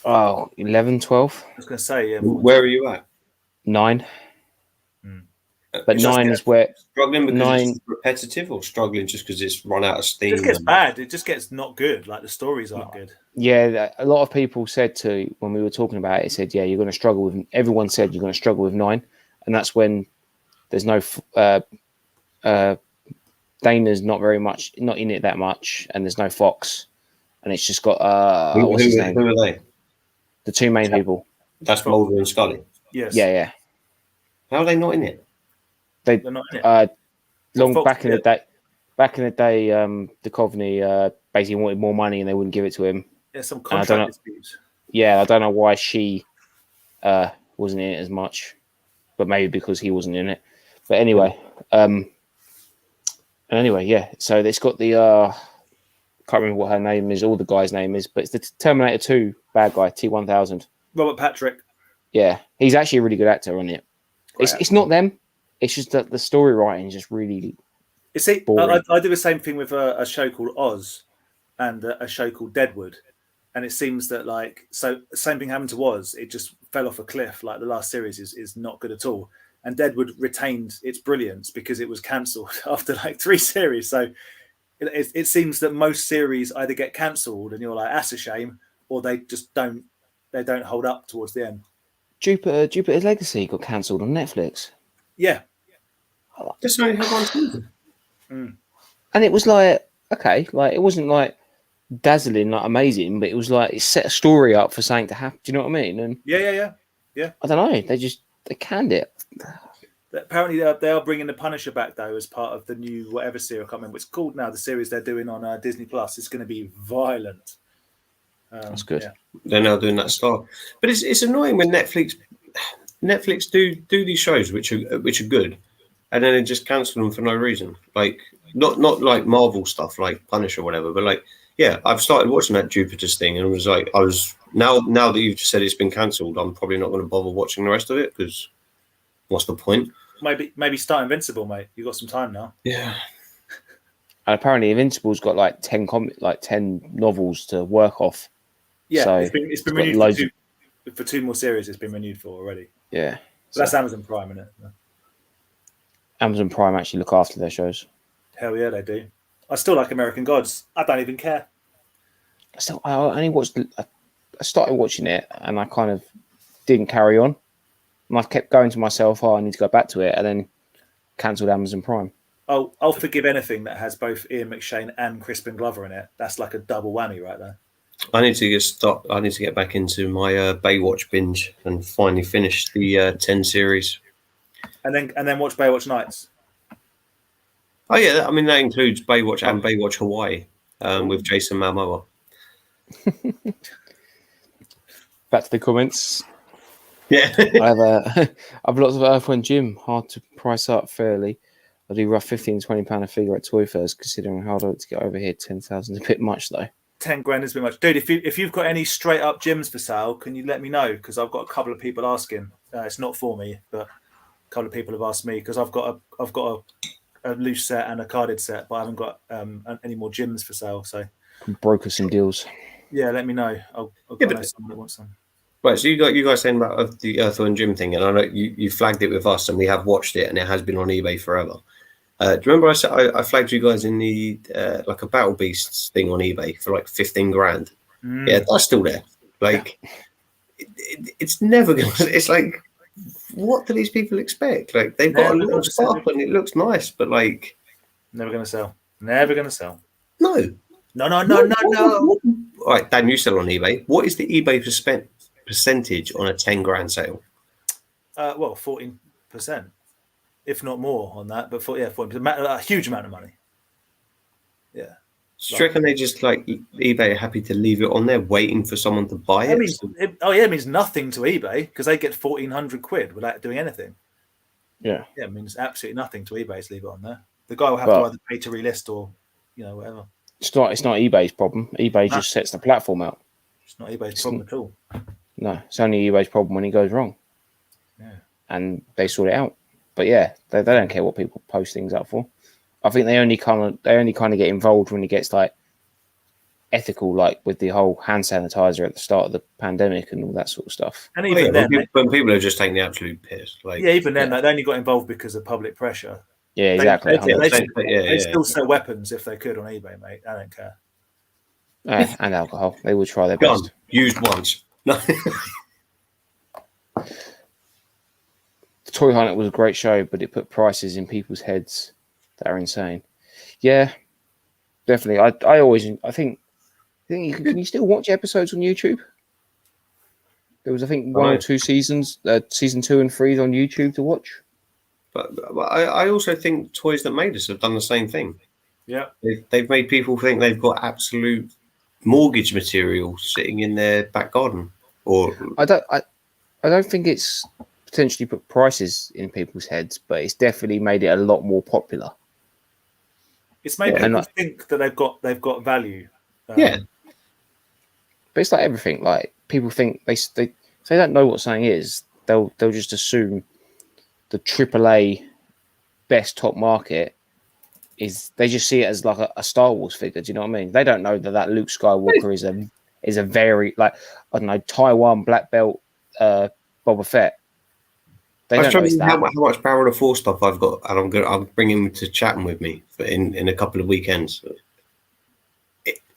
Oh, 11, 12. I was going to say, where are you at? 9. But 9 is where struggling because 9 it's repetitive, or struggling just because it's run out of steam. It just gets bad. It just gets not good. Like the stories aren't good. Yeah, a lot of people said when we were talking about it, said, yeah, you're going to struggle with. Everyone said you're going to struggle with 9, and that's when there's no Dana's not in it that much, and there's no Fox, and it's just got what's his name? Who are they? The two main people. That's Mulder and Scully. Yes. Yeah. How are they not in it? They're not in it. Back in the day, Duchovny basically wanted more money and they wouldn't give it to him. Yeah, some contract disputes. Yeah, I don't know why she wasn't in it as much, but maybe because he wasn't in it. But anyway, yeah. So it's got the can't remember what her name is, or the guy's name is, but it's the Terminator 2 bad guy, T-1000. Robert Patrick. Yeah, he's actually a really good actor on it. It's not them. It's just that the story writing is just really. You see, boring. I do the same thing with a show called Oz and a show called Deadwood, and it seems that same thing happened to Oz. It just fell off a cliff. Like the last series is not good at all, and Deadwood retained its brilliance because it was cancelled after 3 series. So it seems that most series either get cancelled and you're like, that's a shame, or they just don't hold up towards the end. Jupiter's Legacy got cancelled on Netflix. Yeah. Just only had 1 season. And it was like, okay, like it wasn't like dazzling, like amazing, but it was like it set a story up for something to happen. Do you know what I mean? And yeah. I don't know. They canned it. Apparently, they are bringing the Punisher back though as part of the new whatever series. I can't remember what it's called now. The series they're doing on Disney Plus. It's going to be violent. That's good. Yeah. They're now doing that style, but it's annoying when Netflix do these shows which are good, and then they just cancel them for no reason. Like not like Marvel stuff like Punisher or whatever, but I've started watching that Jupiter's thing, and I was now that you've just said it's been cancelled, I'm probably not going to bother watching the rest of it because what's the point? Maybe start Invincible, mate. You got some time now. Yeah. And apparently, Invincible's got 10 novels to work off. Yeah, so it's been renewed for 2 more series. It's been renewed for already. Yeah, so that's Amazon Prime, isn't it? Amazon Prime actually look after their shows. Hell yeah, they do. I still like American Gods. I don't even care. So I only watched. I started watching it, and I kind of didn't carry on. And I kept going to myself, I need to go back to it, and then cancelled Amazon Prime. I'll forgive anything that has both Ian McShane and Crispin Glover in it. That's like a double whammy right there. I need to get back into my Baywatch binge and finally finish the 10 series. And then watch Baywatch Nights. Oh yeah, I mean that includes Baywatch and Baywatch Hawaii with Jason Momoa. Back to the comments. Yeah, I've lots of Earthworm Jim, hard to price up fairly. I do rough £15-20 a figure at Toy Fairs, considering how hard to get over here. 10,000 a bit much though. 10 grand is a bit much, dude. If you've got any straight up gyms for sale, can you let me know? Because I've got a couple of people asking. It's not for me, but a couple of people have asked me because I've got a loose set and a carded set, but I haven't got any more gyms for sale. So Broker some deals. Yeah, let me know. I'll know someone that wants some. Right, so you guys saying about the Earthworm Jim thing, and I know you flagged it with us, and we have watched it, and it has been on eBay forever. Do you remember I flagged you guys in the like a Battle Beasts thing on eBay for like 15 grand? Yeah, that's still there. Like, it's never gonna. It's like, what do these people expect? Like, they've got a lot of stuff, and it looks nice, but like, never gonna sell. Never gonna sell. No. All right, Dan, you sell on eBay. What is the eBay percentage on a 10 grand sale? Well, 14%, if not more on that. But 14%, a huge amount of money. Yeah. Do you reckon they just like eBay are happy to leave it on there, waiting for someone to buy it? It means nothing to eBay because they get 1,400 quid without doing anything. Yeah. Yeah, it means absolutely nothing to eBay to leave it on there. The guy will have to either pay to relist or, whatever. It's not eBay's problem. eBay just sets the platform out. It's not eBay's problem at all. No, it's only eBay's problem when it goes wrong. Yeah. And they sort it out. But yeah, they don't care what people post things up for. I think they only kind of get involved when it gets like ethical, like with the whole hand sanitizer at the start of the pandemic and all that sort of stuff. And even then, when people are just taking the absolute piss. Like, even then, they only got involved because of public pressure. Yeah, exactly. They still sell weapons if they could on eBay, mate. I don't care. And alcohol. They will try their best. Used once. No. The Toy Hunt was a great show, but it put prices in people's heads that are insane. Yeah, definitely. I think you can you still watch episodes on YouTube? There was, I think, one or two seasons, season 2 and 3 on YouTube to watch. But I also think Toys That Made Us have done the same thing. Yeah, they've made people think they've got absolute mortgage material sitting in their back garden. Or I don't think it's potentially put prices in people's heads, but it's definitely made it a lot more popular. It's made people think that they've got value. Yeah, but it's like everything. Like, people think they don't know what something is. They'll just assume the AAA best top market is. They just see it as like a Star Wars figure. Do you know what I mean? They don't know that Luke Skywalker is a very, like, I don't know, Taiwan black belt Boba Fett. They don't know how much Barrel of Force stuff I've got, and I'm bringing him to Chatham with me in a couple of weekends.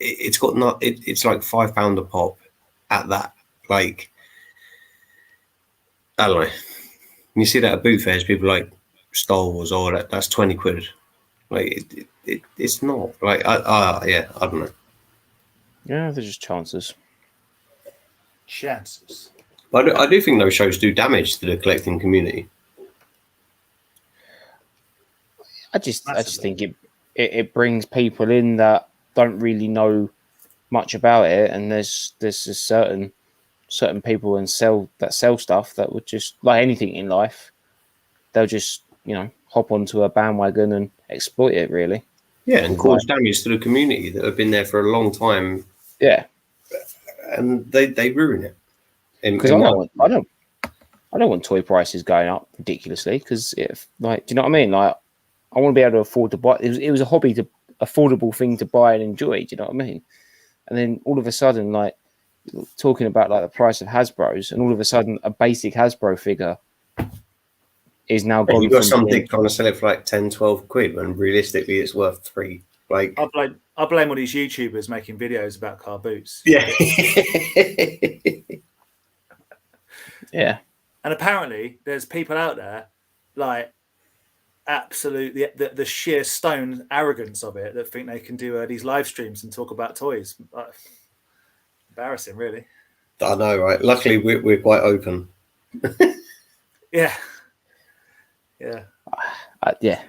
It's got it's like £5 a pop at that. Like, I don't know. When you see that at boot fairs, people like Star Wars, that's 20 quid. Like, it's not like I don't know. Yeah, they're just chances. But I do think those shows do damage to the collecting community. I just think it brings people in that don't really know much about it, and there's certain people that sell stuff that would just, like anything in life, they'll just hop onto a bandwagon and exploit it, really. Yeah, and cause damage to the community that have been there for a long time. Yeah, and they ruin it. Because I don't want toy prices going up ridiculously. Because if, like, do you know what I mean? Like, I want to be able to afford to buy. It was a affordable thing to buy and enjoy. Do you know what I mean? And then all of a sudden, like, talking about like the price of Hasbro's, and all of a sudden a basic Hasbro figure is now gone. You got something trying to sell it for like 10, 12 quid when realistically it's worth 3. Like, I blame all these YouTubers making videos about car boots. Yeah. Yeah. And apparently there's people out there, like, absolutely the sheer stone arrogance of it that think they can do these live streams and talk about toys. Embarrassing, really. I know, right? Luckily, we're quite open. Yeah. Yeah. Yeah.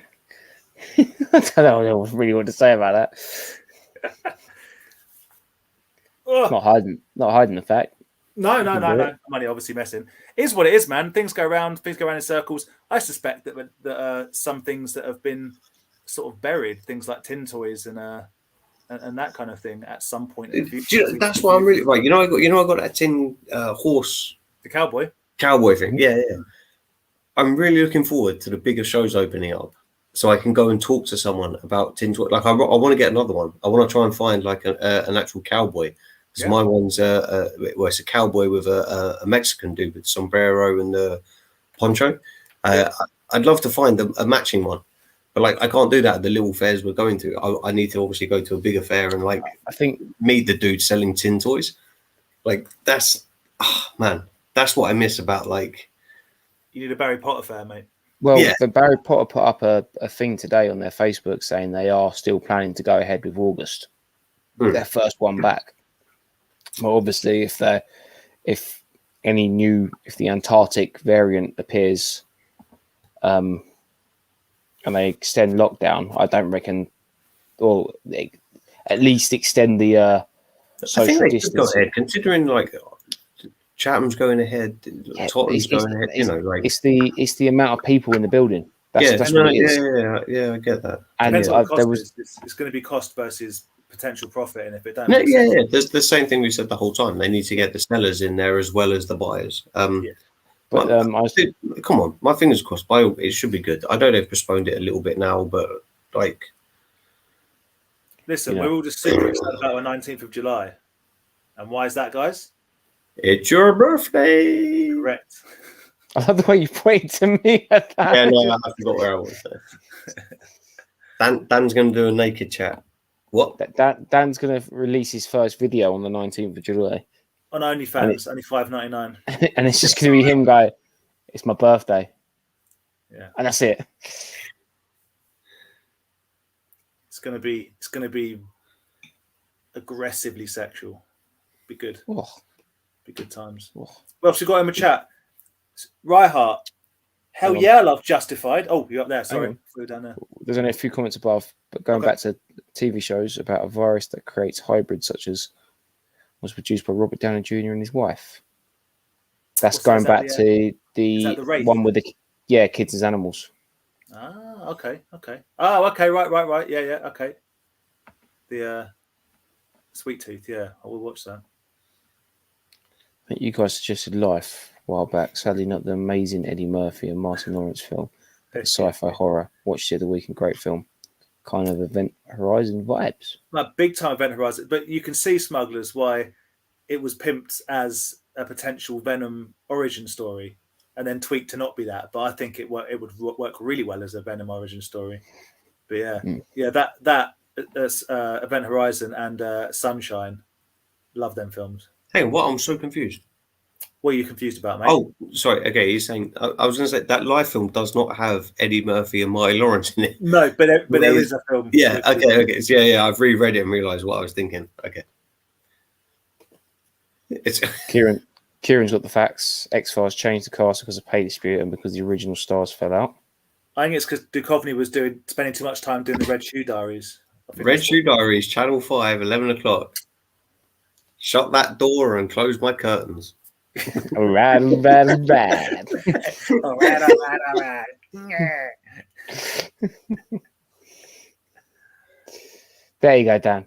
I don't know what I really want to say about that. Oh. Not hiding the fact. No. I'm only obviously messing. It is what it is, man. Things go around in circles. I suspect that some things that have been sort of buried, things like tin toys and that kind of thing, at some point in the future. That's why I'm really right. I got that tin horse, the cowboy thing. Yeah. I'm really looking forward to the bigger shows opening up, so I can go and talk to someone about tin toys. Like I want to get another one. I want to try and find like an actual cowboy. Because my one's it's a cowboy with a Mexican dude with sombrero and the poncho. I'd love to find a matching one, but like I can't do that at the little fairs we're going to. I need to obviously go to a bigger fair and like I think meet the dude selling tin toys. Like that's that's what I miss about like. You need a Barry Potter fair, mate. Well, the Barry Potter put up a thing today on their Facebook saying they are still planning to go ahead with August, their first one back. Well, obviously, if the Antarctic variant appears, and they extend lockdown, I don't reckon, or they at least extend the social distance. Go ahead, considering like Chatham's going ahead, Tottenham's going ahead. Like it's the amount of people in the building. That's what it is. Yeah, I get that. And it's going to be cost versus potential profit, and if it don't, there's the same thing we said the whole time. They need to get the sellers in there as well as the buyers. But come on, my fingers crossed. It should be good. I know they've postponed it a little bit now, but like, listen, we're all just super excited about the 19th of July, and why is that, guys? It's your birthday. Correct. I love the way you pointed to me at that. Yeah, no, I forgot where I was there. Dan's going to do a naked chat. What? Dan's going to release his first video on the 19th of July. On OnlyFans, only $5.99. And it's just going to be him going, "It's my birthday." Yeah. And that's it. It's going to be aggressively sexual. Be good. Oh. Be good times. Oh. Well, so we got him a chat. Ryhart. Hell yeah, I love Justified. Oh, you're up there. Sorry. Flew down there. There's only a few comments above, but going back to TV shows about a virus that creates hybrids, such as was produced by Robert Downey Jr. and his wife. That's going back to the one with the kids as animals. Ah, okay. Oh, okay, right. Yeah, okay. The Sweet Tooth, yeah. I will watch that. I think you guys suggested Life a while back. Sadly, not the amazing Eddie Murphy and Martin Lawrence film. Sci-fi horror. Watched it the weekend. Great film. Kind of Event Horizon vibes. Like big time Event Horizon. But you can see, Smugglers, why it was pimped as a potential Venom origin story and then tweaked to not be that. But I think it would work really well as a Venom origin story. But that Event Horizon and Sunshine, love them films. Hey, what? I'm so confused. What are you confused about, mate? Oh, sorry. Okay, he's saying I was going to say that live film does not have Eddie Murphy and Marty Lawrence in it. No, but there is a film. Yeah. Okay. So, yeah. I've reread it and realised what I was thinking. Okay. It's Kieran's got the facts. X-Files changed the cast because of pay dispute and because the original stars fell out. I think it's because Duchovny was spending too much time doing the Red Shoe Diaries. Red Shoe Diaries, Channel 5, 11 o'clock. Shut that door and close my curtains. All right. There you go, Dan.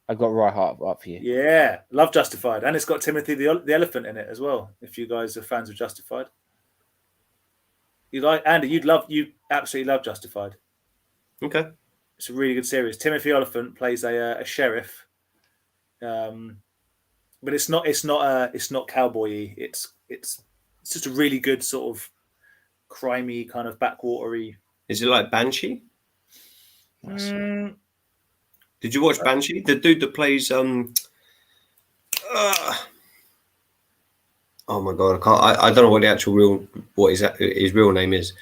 I got Ryhart up for you. Yeah, love Justified, and it's got Timothy the Elephant in it as well. If you guys are fans of Justified, Andy, you absolutely love Justified. Okay, it's a really good series. Timothy Oliphant plays a sheriff, but it's not cowboy-y. It's just a really good sort of crimey kind of backwatery. Is it like Banshee? Did you watch Banshee? The dude that plays oh my god, I don't know what the actual his real name is.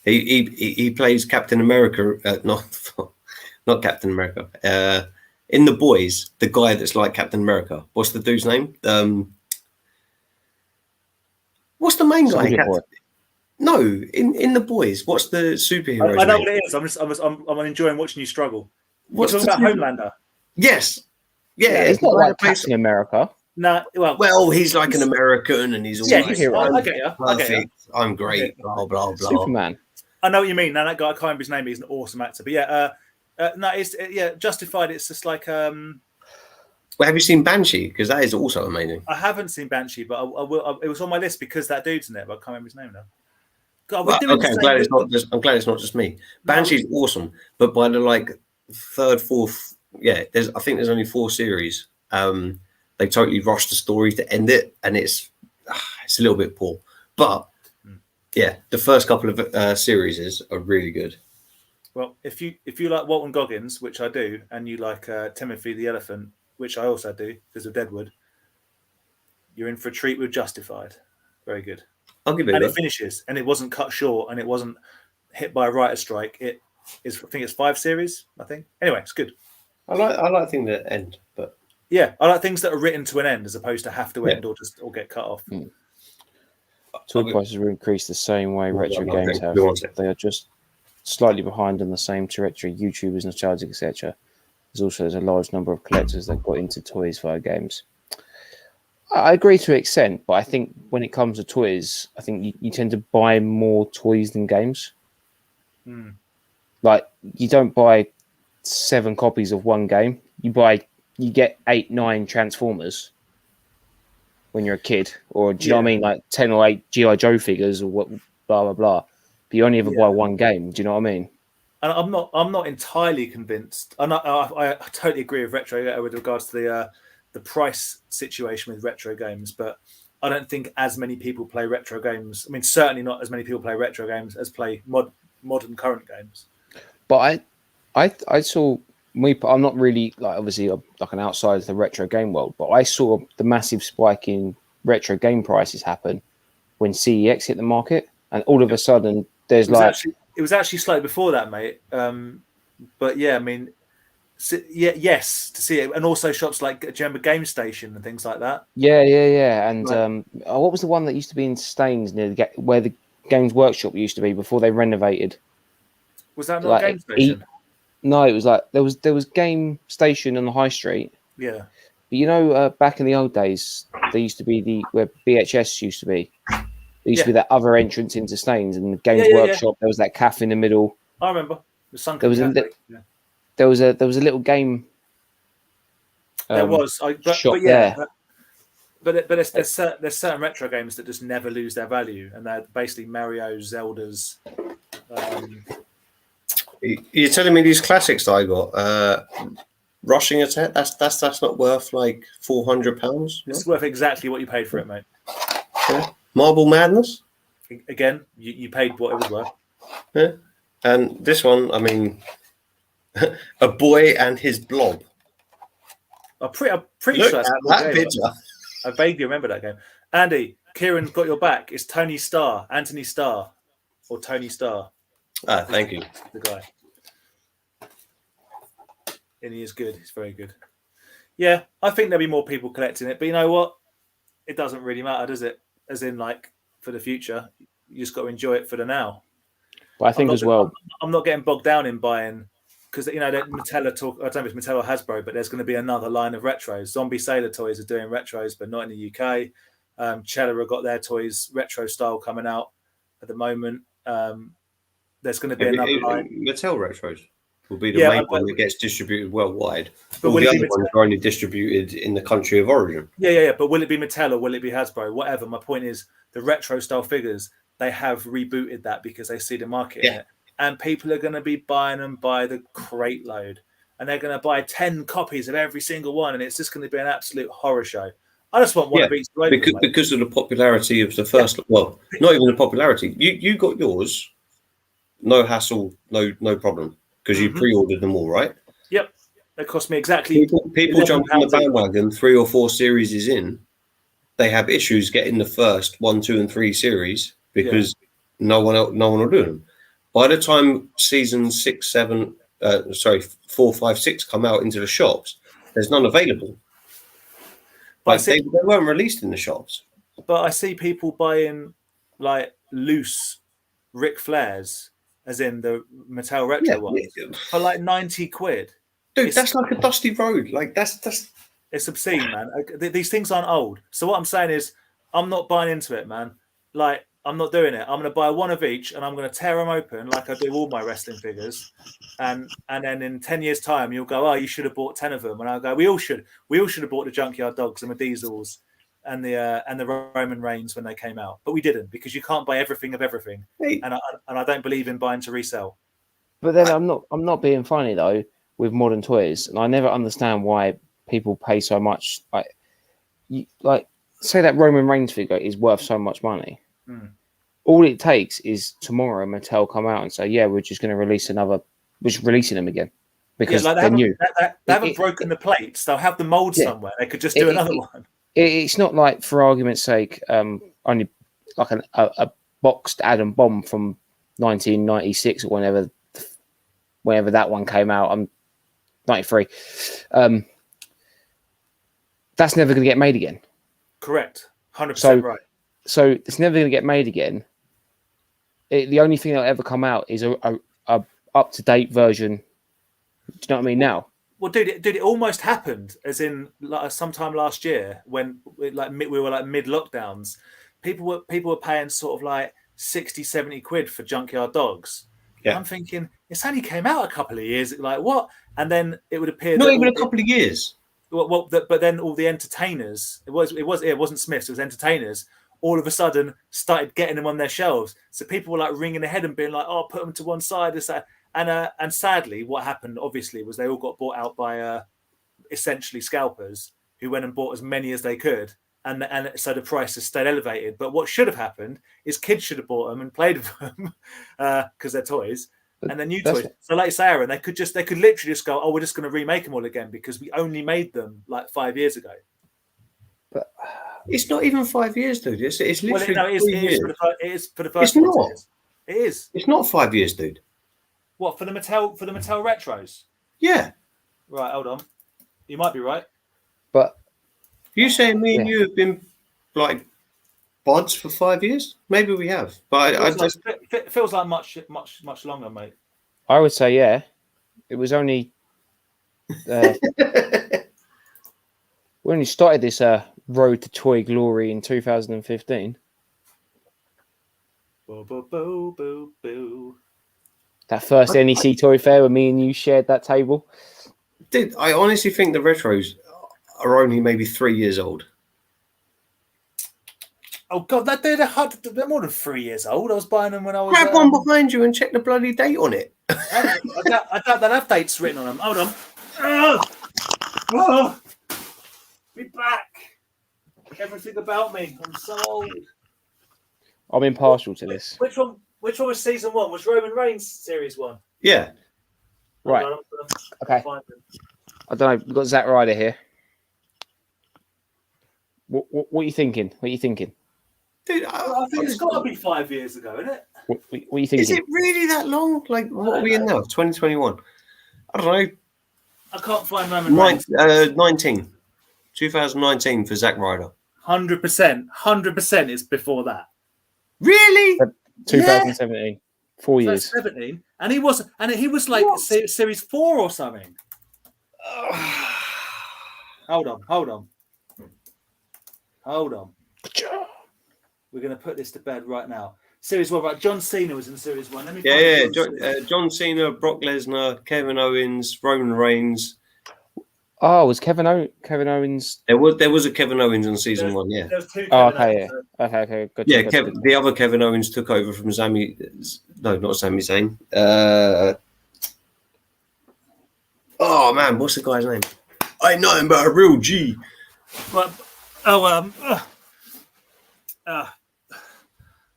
He plays Captain America. Not Captain America. In The Boys, the guy that's like Captain America. What's the dude's name? What's the main guy? No, in The Boys. What's the superhero? I know what it is. I'm enjoying watching you struggle. You're talking about Homelander. Yes. Yeah, it's not like Captain America. No, well, he's like an American, and he's all I like, get you. perfect. I'm great. Blah blah blah. Superman. I know what you mean. Now that guy, I can't remember his name. He's an awesome actor. But yeah, no, it's Justified. It's just like. Well, have you seen Banshee? Because that is also amazing. I haven't seen Banshee, but I will. It was on my list because that dude's in it, but I can't remember his name now. God, okay, I'm glad it's not just me. Banshee's awesome, but by the third, fourth, I think there's only 4 series. They totally rushed the story to end it, and it's a little bit poor. But yeah, the first couple of series are really good. Well, if you like Walton Goggins, which I do, and you like Timothy the Elephant, which I also do because of Deadwood, you're in for a treat with Justified. Very good. I'll give it. And it finishes, and it wasn't cut short, and it wasn't hit by a writer's strike. It is, I think it's 5 series. I think. Anyway, it's good. I like things that end, but yeah, I like things that are written to an end as opposed to have to end or get cut off. Toy prices will increase the same way retro games have. They are just slightly behind on the same trajectory. YouTubers, nostalgic, etc. There's a large number of collectors that got into toys via games. I agree to an extent, but I think when it comes to toys, I think you tend to buy more toys than games. Like, you don't buy 7 copies of one game. You get 8, 9 Transformers when you're a kid, or do you know what I mean? Like 10 or 8 G.I. Joe figures, or what, blah blah blah. But you only ever buy one game. Do you know what I mean? And I'm not entirely convinced. I totally agree with Retro with regards to the price situation with retro games, but I don't think as many people play retro games. I mean, certainly not as many people play retro games as play modern current games. But I saw I'm not really obviously like an outsider of the retro game world, but I saw the massive spike in retro game prices happen when CEX hit the market, and all of a sudden there's it was actually slightly before that, mate. But yeah, I mean. Yes, to see it, and also shops like Game Station and things like that. Yeah, and what was the one that used to be in Staines near where the Games Workshop used to be before they renovated? Was that not Game Station? No, it was there was Game Station on the high street. Yeah, but back in the old days, there used to be where BHS used to be. There used to be that other entrance into Staines, and the Games Workshop. There was that cafe in the middle. I remember the sunken cafe. There was a little game. There was, shop there. But there's certain retro games that just never lose their value, and they're basically Mario, Zeldas. You're telling me these classics that I got, Rushing Attack? That's not worth like £400. No? It's worth exactly what you paid for it, mate. Yeah. Marble Madness. Again, you paid what it was worth. Yeah, and this one, I mean. A Boy and His Blob. I'm pretty Look sure at that picture. I vaguely remember that game. Andy, Kieran got your back. It's Tony Starr, Anthony Starr, or Tony Starr. Thank you. The guy. And he is good. He's very good. Yeah, I think there'll be more people collecting it. But you know what? It doesn't really matter, does it? As in, for the future, you just got to enjoy it for the now. But I think I'm not getting bogged down in buying... Because, Mattel talk, I don't know if it's Mattel or Hasbro, but there's going to be another line of retros. Zombie Sailor Toys are doing retros, but not in the UK. Cheddar have got their toys retro style coming out at the moment. There's going to be another line. Mattel retros will be the main one that gets distributed worldwide. But all the other ones are only distributed in the country of origin. Yeah. But will it be Mattel or will it be Hasbro? Whatever. My point is, the retro style figures, they have rebooted that because they see the market in it. And people are going to be buying them by the crate load. And they're going to buy 10 copies of every single one. And it's just going to be an absolute horror show. I just want one of each. Because of the popularity of the first... Well, not even the popularity. You got yours, no hassle, no problem. Because you pre-ordered them all, right? Yep. It cost me exactly... People jump on the bandwagon 3 or 4 series is in. They have issues getting the first 1, 2, and 3 series because no one will do them. by the time season 6, 7, 4, 5, 6 come out into the shops, there's none available. Like they weren't released in the shops. But I see people buying like loose Ric Flairs, as in the Mattel Retro ones, for like 90 quid. Dude, that's like a Dusty Road. Like that's it's obscene, man. These things aren't old. So what I'm saying is, I'm not buying into it, man. Like, I'm not doing it. I'm going to buy one of each, and I'm going to tear them open like I do all my wrestling figures. And then in 10 years' time, you'll go, oh, you should have bought 10 of them. And I'll go, we all should. We all should have bought the Junkyard Dogs and the Diesels and the Roman Reigns when they came out. But we didn't, because you can't buy everything of everything. Hey. And I don't believe in buying to resell. But then I'm not being funny though with modern toys, and I never understand why people pay so much. Like say that Roman Reigns figure is worth so much money. All it takes is tomorrow Mattel come out and say, yeah, we're just going to release we're just releasing them again because they're new. They haven't broken the plates. They'll have the mold somewhere. They could just do another one. It's not like, for argument's sake, only like a boxed Adam Bomb from 1996 or whenever that one came out. I'm 93. That's never going to get made again. Correct. 100% right. So it's never going to get made again. The only thing that'll ever come out is a up-to-date version. Do you know what I mean now? Well, dude, it almost happened, as in sometime last year when we were like mid-lockdowns. People were paying sort of like 60, 70 quid for Junkyard Dogs. Yeah. I'm thinking, it's only came out a couple of years. Like, what? And then it would appear not even a couple of years. But then all the entertainers, it wasn't Smiths, it was entertainers, all of a sudden started getting them on their shelves. So people were like ringing ahead and being like, oh, put them to one side. And sadly, what happened, obviously, was they all got bought out by essentially scalpers who went and bought as many as they could. And so the prices stayed elevated. But what should have happened is kids should have bought them and played with them because they're toys. And they're new toys. So like say, Aaron, they could literally just go, oh, we're just going to remake them all again because we only made them like 5 years ago. But it's not even 5 years, dude. It's literally it is for the first. It's not. It is. It's not 5 years, dude. What, for the Mattel retros? Yeah. Right, hold on. You might be right. But you saying me and you have been like buds for 5 years? Maybe we have, but it feels like much longer, mate. I would say yeah. It was only we only started this road to toy glory in 2015. Boo, boo, boo, boo, boo. That first NEC toy fair where me and you shared that table. Dude, I honestly think the retros are only maybe 3 years old. Oh God, they're more than 3 years old. I was buying them when I was. Grab one behind you and check the bloody date on it. I doubt they'll have dates written on them. Hold on. Oh, be back. Everything about me. I'm so old. I'm impartial to this. Which one was season 1? Was Roman Reigns series 1? Yeah. Right. Okay. I don't know. We've got Zack Ryder here. What are you thinking? What are you thinking? Dude, I think it's got to be 5 years ago, isn't it? What are you thinking? Is it really that long? Like, what are we in now? 2021. I don't know. I can't find Roman Reigns. 2019 for Zack Ryder. 100% is before that. Really? 2017. Yeah. 4 years. 17, and he was like series 4 or something. Hold on. We're going to put this to bed right now. Series 1, right? John Cena was in series 1. Let me John Cena, Brock Lesnar, Kevin Owens, Roman Reigns. Oh, was Kevin Owens? There was a Kevin Owens on season 1. Yeah. There was 2 okay. Good. Yeah, the other Kevin Owens took over from Sami. No, not Sami Zayn. Oh man, what's the guy's name? I ain't nothing but a real G.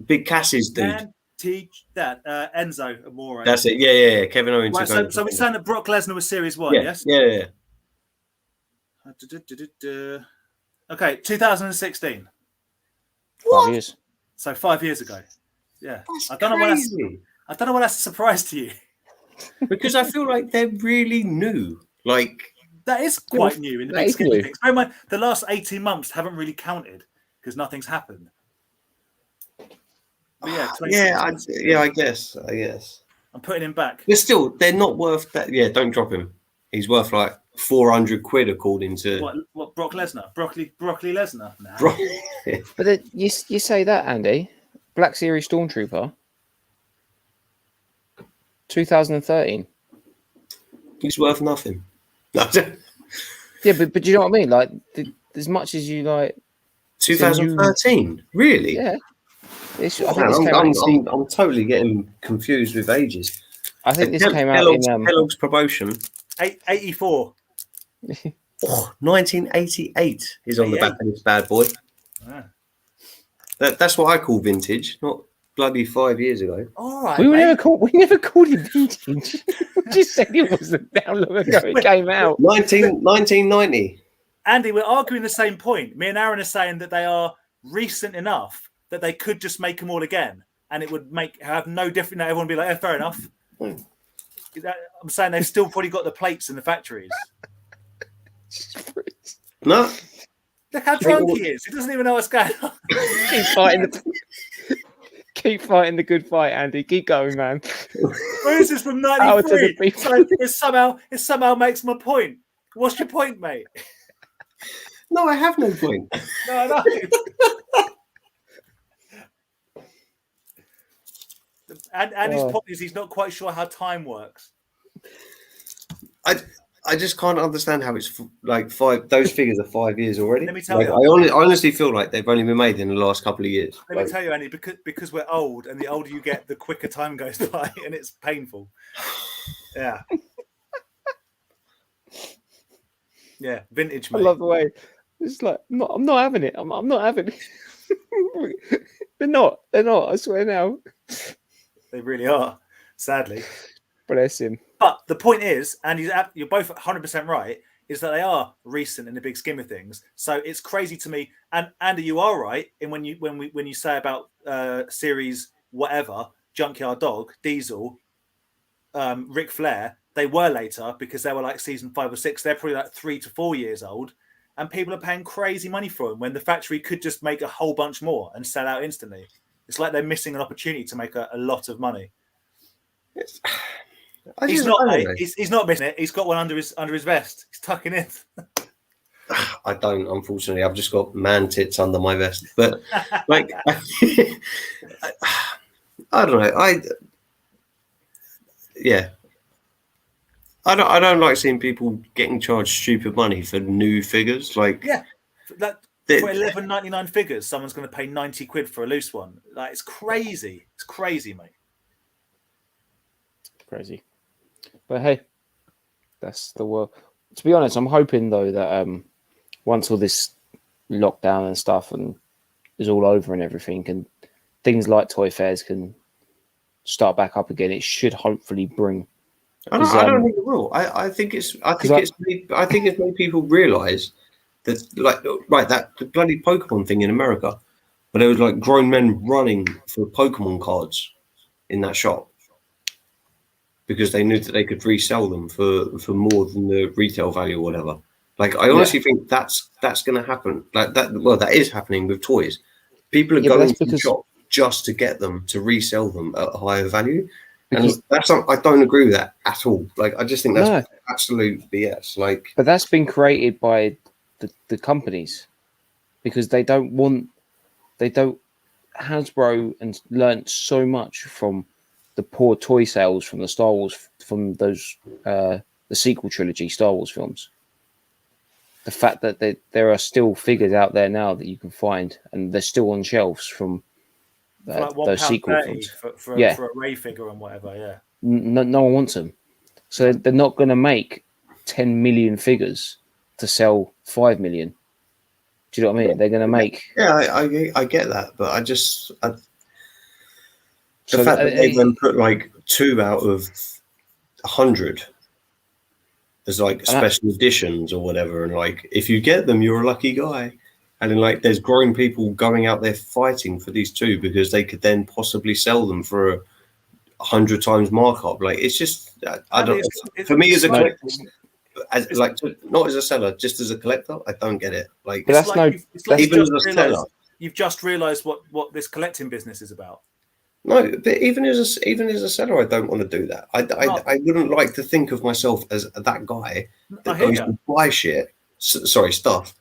Big Cass's dude. Teach that Enzo Amore. That's it. Yeah. Kevin Owens. Right, so we're saying that Brock Lesnar was series 1. Yes. Yeah. Okay, 2016. What? 5 years. So 5 years ago. Yeah. That's I don't know I don't know why that's a surprise to you. Because I feel like they're really new. Like That is quite new in the that big is scheme of new. things. Bear in mind, the last 18 months haven't really counted because nothing's happened. But yeah, I guess. I'm putting him back. But still, they're not worth that. Yeah, don't drop him. He's worth like 400 quid according to What Brock Lesnar? Broccoli Lesnar? Nah. But then you say that, Andy. Black Series Stormtrooper, 2013. He's worth nothing. Yeah, but you know what I mean? Like, as much as you like... 2013? Really? Yeah. I think Man, this came out in... I'm totally getting confused with ages. I think this came out in... Kellogg's promotion. 84. 1988 is on the back of this bad boy. Ah. That's what I call vintage, not bloody 5 years ago. All right, We never called it vintage. We just said it wasn't that long ago it came out. 1990. Andy, we're arguing the same point. Me and Aaron are saying that they are recent enough that they could just make them all again, and it would have no different. Everyone would be like, fair enough. I'm saying they've still probably got the plates in the factories. No. Look how drunk he is. He doesn't even know what's going on. Keep fighting the good fight, Andy. Keep going, man. Where is this from 93? So it somehow makes my point. What's your point, mate? No, I have no point. No, I know. And his point is he's not quite sure how time works. I just can't understand how it's like those figures are 5 years already. Let me tell you. I honestly feel like they've only been made in the last couple of years. Let me tell you, Andy, because we're old, and the older you get, the quicker time goes by, and it's painful. Yeah. Yeah, vintage, mate. I love the way it's like I'm not having it. I'm not having it. They're not. I swear now. They really are, sadly. Bless him. But the point is, and you're both 100% right, is that they are recent in the big scheme of things. So it's crazy to me. And Andy, you are right in when you say about series whatever, Junkyard Dog, Diesel, Ric Flair, they were later because they were like season 5 or 6. They're probably like 3 to 4 years old, and people are paying crazy money for them when the factory could just make a whole bunch more and sell out instantly. It's like they're missing an opportunity to make a lot of money. He's not missing it. He's got one under his vest. He's tucking in. I don't, unfortunately. I've just got man tits under my vest. But like, I don't know. I don't like seeing people getting charged stupid money for new figures. Like, for $11.99 figures, someone's going to pay 90 quid for a loose one. Like, it's crazy. It's crazy, mate. Crazy. But hey, that's the world. To be honest, I'm hoping though that once all this lockdown and stuff and is all over and everything, and things like toy fairs can start back up again, it should hopefully bring. I don't think it will. I think it's made people realise that, like, right, that the bloody Pokemon thing in America, where there was like grown men running for Pokemon cards in that shop because they knew that they could resell them for more than the retail value or whatever. Like, I honestly think that's going to happen. Like that, well, that is happening with toys. People are going to the shop just to get them to resell them at a higher value. And that's I don't agree with that at all. Like, I just think that's absolute BS. Like, but that's been created by the companies because they don't Hasbro and learnt so much from the poor toy sales from the Star Wars, from those the sequel trilogy Star Wars films. The fact that there are still figures out there now that you can find, and they're still on shelves from like those sequel films. For a Ray figure and whatever, yeah. No one wants them. So they're not going to make 10 million figures to sell 5 million. Do you know what I mean? They're going to make... Yeah, I get that, but the fact that they then put like 2 out of 100 as like special editions or whatever, and like if you get them, you're a lucky guy. And then like there's grown people going out there fighting for these 2 because they could then possibly sell them for 100 times markup. Like it's just I don't. For me as a collector, not as a seller, just as a collector, I don't get it. Like but that's like even as a seller, you've just realised what this collecting business is about. No, but even as a seller, I don't want to do that. I wouldn't like to think of myself as that guy that goes to buy stuff,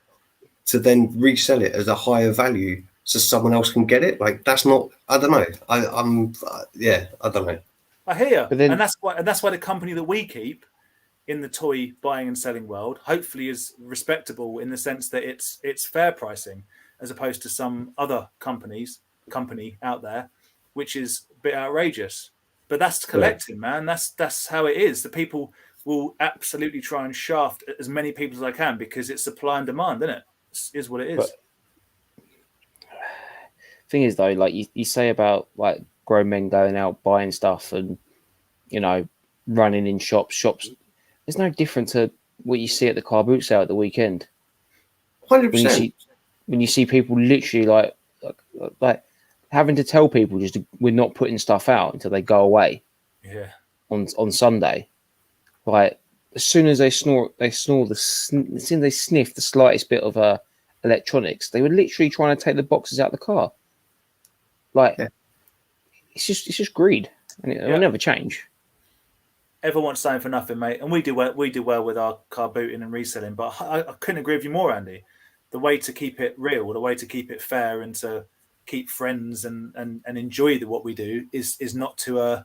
to then resell it as a higher value so someone else can get it. Like that's not. I don't know. I don't know. I hear you, and that's why the company that we keep in the toy buying and selling world hopefully is respectable in the sense that it's fair pricing as opposed to some other company out there, which is a bit outrageous. But that's collecting, man. That's how it is. The people will absolutely try and shaft as many people as I can because it's supply and demand, isn't it? It is what it is. But thing is, though, like you say about like grown men going out buying stuff and, you know, running in shops. It's no different to what you see at the car boot sale at the weekend. 100%. When you see people literally like having to tell people we're not putting stuff out until they go away. Yeah. On Sunday, like as soon as they sniff the slightest bit of electronics, they were literally trying to take the boxes out of the car. Like it's just greed, and it will never change. Everyone wants something for nothing, mate, and we do well with our car booting and reselling. But I couldn't agree with you more, Andy. The way to keep it real, the way to keep it fair, and to keep friends and enjoy what we do is not to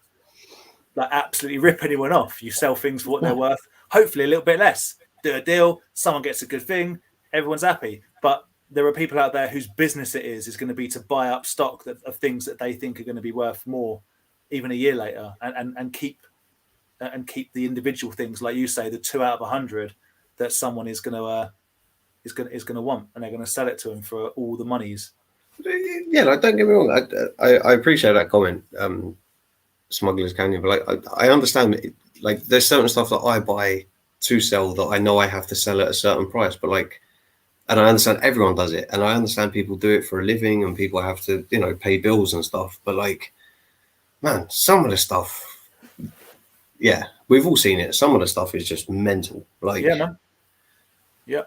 like absolutely rip anyone off. You sell things for what they're worth, hopefully a little bit less. Do a deal, someone gets a good thing, everyone's happy. But there are people out there whose business it is going to be to buy up stock of things that they think are going to be worth more even a year later, and keep the individual things, like you say, the 2 out of 100 that someone is going to want, and they're going to sell it to them for all the monies. Yeah, like, don't get me wrong. I appreciate that comment, Smugglers Canyon, but like I understand it, like there's certain stuff that I buy to sell that I know I have to sell at a certain price, but like, and I understand everyone does it, and I understand people do it for a living, and people have to, you know, pay bills and stuff. But like, man, some of the stuff, yeah, we've all seen it. Some of the stuff is just mental. Like, yeah, man. Yeah.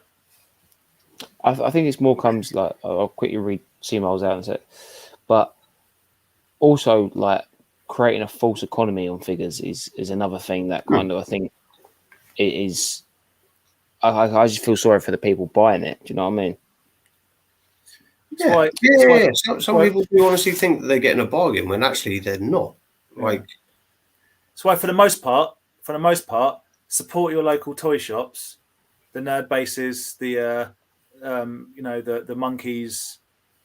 I think it's more comes like I'll quickly read C-Miles out and say, but also like creating a false economy on figures is another thing that kind of I think it is. I just feel sorry for the people buying it. Do you know what I mean? Yeah. Some people do honestly think that they're getting a bargain when actually they're not. Like, that's why for the most part, support your local toy shops, the Nerd Bases, the the Monkeys.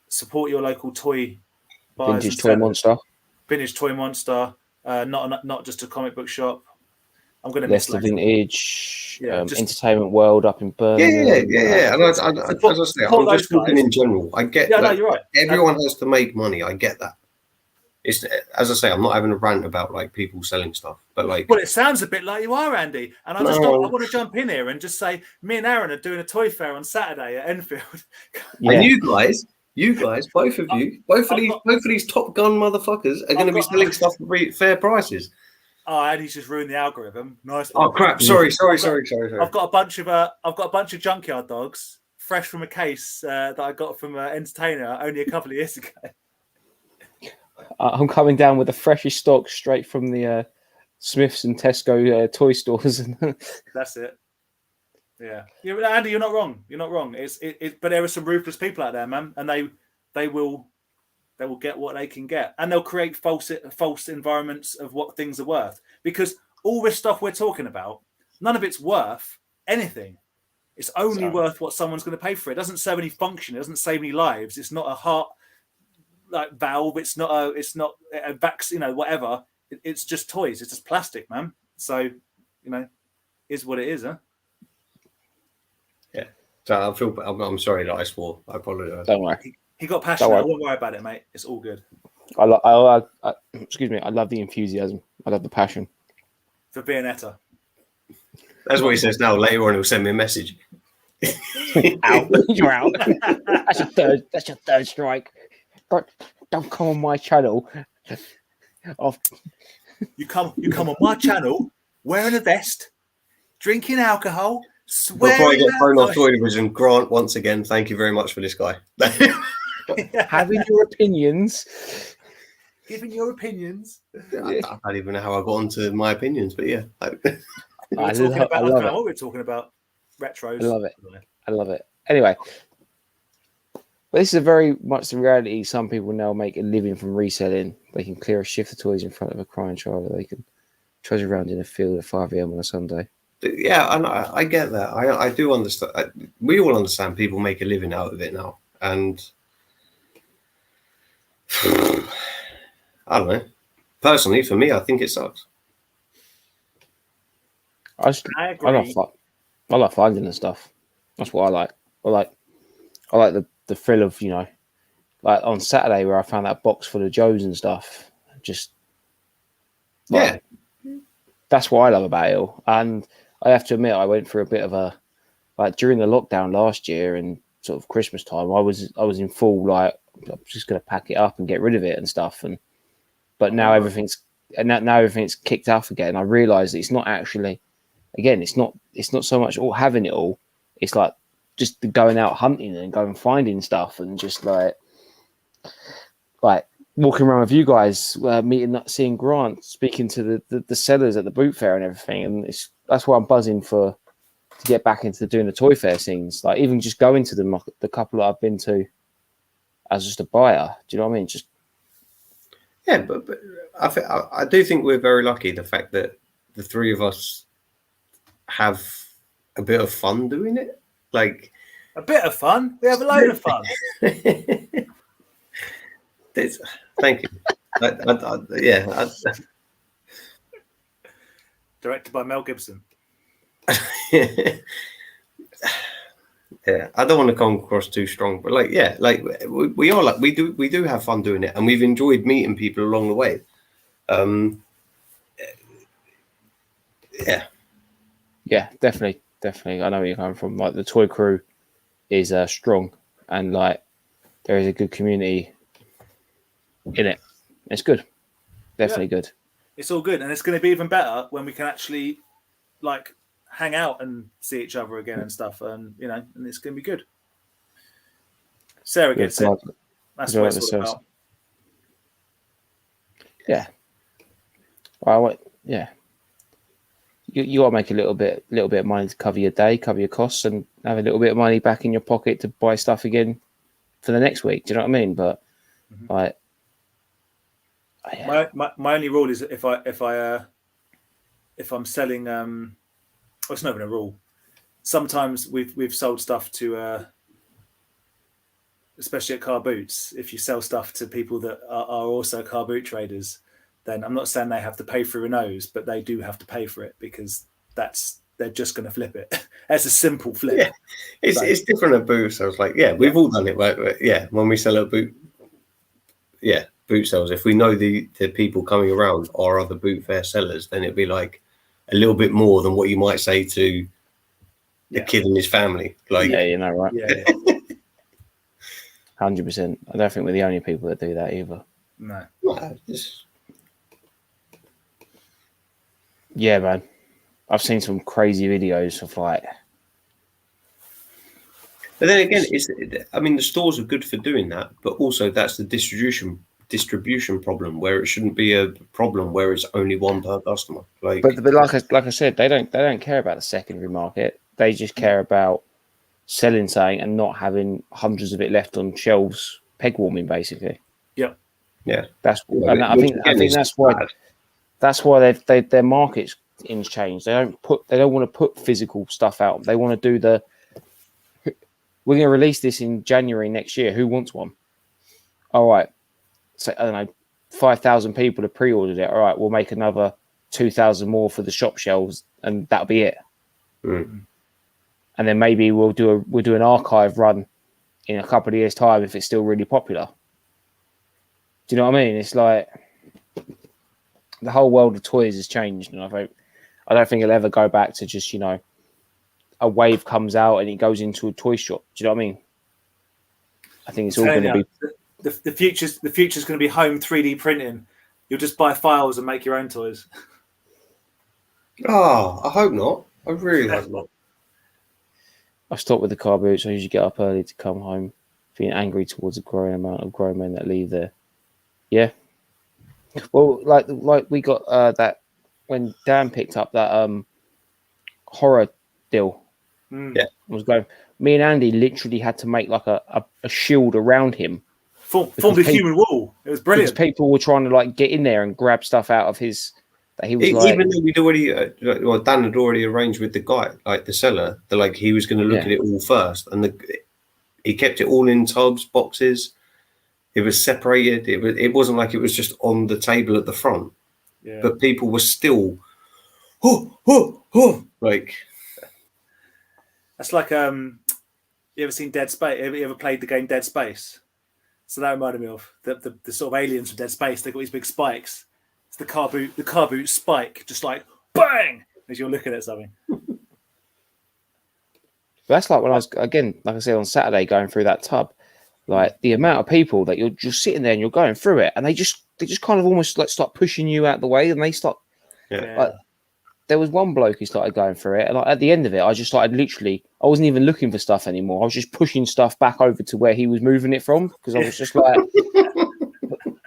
Support your local toy buyers. Vintage Toy Monster. Vintage Toy Monster. Not just a comic book shop. I'm going to miss the Vintage Entertainment World up in Birmingham. Yeah. And as I say, I'm just talking in general. I get. Yeah, no, you're right. Everyone has to make money. I get that. It's, as I say, I'm not having a rant about like people selling stuff, but like. Well, it sounds a bit like you are, Andy. And I want to jump in here and just say, me and Aaron are doing a toy fair on Saturday at Enfield. Yeah. And you guys, both of these Top Gun motherfuckers are going to be selling stuff for fair prices. Oh, Andy's just ruined the algorithm. Nice. Oh crap! Sorry. I've got a bunch of junkyard dogs, fresh from a case that I got from an entertainer only a couple of years ago. I'm coming down with the freshest stock straight from the Smiths and Tesco toy stores. That's it. Yeah, Andy, you're not wrong. But there are some ruthless people out there, man, and they will get what they can get, and they'll create false environments of what things are worth. Because all this stuff we're talking about, none of it's worth anything. It's only worth what someone's going to pay for it. It doesn't serve any function. It doesn't save any lives. It's not a heart like valve. It's not a vaccine. Whatever. It's just toys. It's just plastic, man. So is what it is, huh? Yeah. So I'm sorry that I swore. I apologize. Don't worry. He got passionate. I won't worry about it, mate. It's all good. Excuse me. I love the enthusiasm. I love the passion. For Bayonetta. That's what he says now. Later on, he'll send me a message. Out. You're out. That's your third strike. Don't come on my channel. You come on my channel wearing a vest, drinking alcohol, swearing. Before I get thrown off at- Toy Division, Grant, once again, thank you very much for this guy. Having your opinions. Giving your opinions. I don't even know how I got onto my opinions, but yeah. We were talking about, I don't know what we were talking about. Retros. I love it. I love it. Anyway, but this is very much the reality. Some people now make a living from reselling. They can clear a shift of toys in front of a crying child, or they can trudge around in a field at 5 a.m. on a Sunday. Yeah, and I get that. I do understand. We all understand people make a living out of it now. And I don't know. Personally, for me, I think it sucks. I agree. I like finding the stuff. That's what I like. I like the thrill of, like on Saturday where I found that box full of Joes and stuff. Just that's what I love about it all. And I have to admit, I went through a bit of a, like during the lockdown last year and sort of Christmas time, I was in full, like, I'm just going to pack it up and get rid of it and stuff. But now everything's kicked off again. I realised that it's not actually, again, it's not so much all having it all. It's like just going out hunting and going finding stuff and just like walking around with you guys, seeing Grant, speaking to the sellers at the boot fair and everything. And that's why I'm buzzing to get back into doing the toy fair scenes. Like even just going to them, the couple that I've been to as just a buyer. Do you know what I mean? Just but I do think we're very lucky. The fact that the three of us have a bit of fun doing it, like a bit of fun. We have a load of fun. Thank you. Directed by Mel Gibson. Yeah, I don't want to come across too strong, but we do have fun doing it, and we've enjoyed meeting people along the way. Yeah, definitely. I know where you're coming from. Like the toy crew is strong, and like there is a good community in it. It's good, definitely good. It's all good, and it's going to be even better when we can actually like hang out and see each other again and stuff, and and it's going to be good. Sarah gets it. That's what it's all about. Yeah. Yeah. You got to make a little bit of money to cover your day, cover your costs, and have a little bit of money back in your pocket to buy stuff again for the next week. Do you know what I mean? But my only rule is if I'm selling, well, it's not even a rule. Sometimes we've sold stuff to, especially at car boots. If you sell stuff to people that are also car boot traders, then I'm not saying they have to pay for a nose, but they do have to pay for it because they're just going to flip it. It's a simple flip. Yeah, it's different at boots. I was like, we've all done it. Right? Yeah, when we sell a boot, boot sales. If we know the people coming around are other boot fair sellers, then it'd be like a little bit more than what you might say to the kid and his family. Like, right? Yeah. 100%. I don't think we're the only people that do that either. No. Yeah, man. I've seen some crazy videos of like. But then again, the stores are good for doing that, but also that's the distribution problem where it shouldn't be a problem where it's only one per customer. Like, but like I said, they don't care about the secondary market. They just care about selling something and not having hundreds of it left on shelves, peg warming, basically. Yeah. I think that's why their market's changed. They don't want to put physical stuff out. They want to do we're going to release this in January next year. Who wants one? All right. So I don't know, 5,000 people have pre-ordered it. All right, we'll make another 2,000 more for the shop shelves, and that'll be it. Mm. And then maybe we'll do an archive run in a couple of years' time if it's still really popular. Do you know what I mean? It's like the whole world of toys has changed, and I don't think it'll ever go back to just a wave comes out and it goes into a toy shop. Do you know what I mean? I think it's all going to be the future's going to be home 3D printing You'll just buy files and make your own toys. Oh, I hope not. I really hope not. I stopped with the car boots. I usually get up early to come home, feeling angry towards a growing amount of grown men that leave there. Yeah. Well, like we got that when Dan picked up that horror deal. Yeah. Was going. Me and Andy literally had to make like a shield around him. Formed a human wall. It was brilliant. Because people were trying to like get in there and grab stuff out of his. That he was like, even though we'd already, Dan had already arranged with the guy, like the seller, that like he was going to look at it all first, and he kept it all in tubs, boxes. It was separated. It wasn't like it was just on the table at the front. Yeah. But people were still, like. That's like you ever seen Dead Space? You ever played the game Dead Space? So that reminded me of the sort of aliens from Dead Space. They've got these big spikes. It's the car boot spike, just like bang as you're looking at something. That's like when I was again, like I said on Saturday, going through that tub. Like the amount of people that you're just sitting there and you're going through it, and they just kind of almost like start pushing you out the way, and they start. Yeah. Like, there was one bloke who started going through it, and like, at the end of it, I just started literally. I wasn't even looking for stuff anymore. I was just pushing stuff back over to where he was moving it from because I was just like,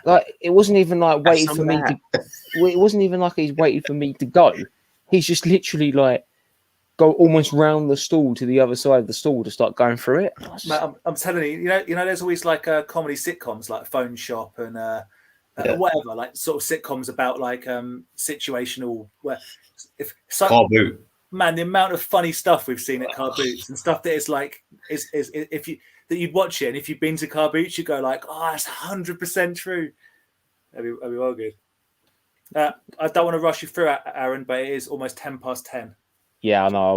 like it wasn't even like waiting for me to. It wasn't even like he's waiting for me to go. He's just literally like go almost round the stall to the other side of the stall to start going through it. Mate, I'm telling you, you know, there's always like comedy sitcoms like Phone Shop and whatever, like sort of sitcoms about like situational. Where Car boot. Man, the amount of funny stuff we've seen at Car Boots and stuff that is like is if you that you'd watch it, and if you've been to Car Boots, you go like, oh, that's 100% true. That'd be well good. I don't want to rush you through it, Aaron, but it is almost 10:10. Yeah, I know. I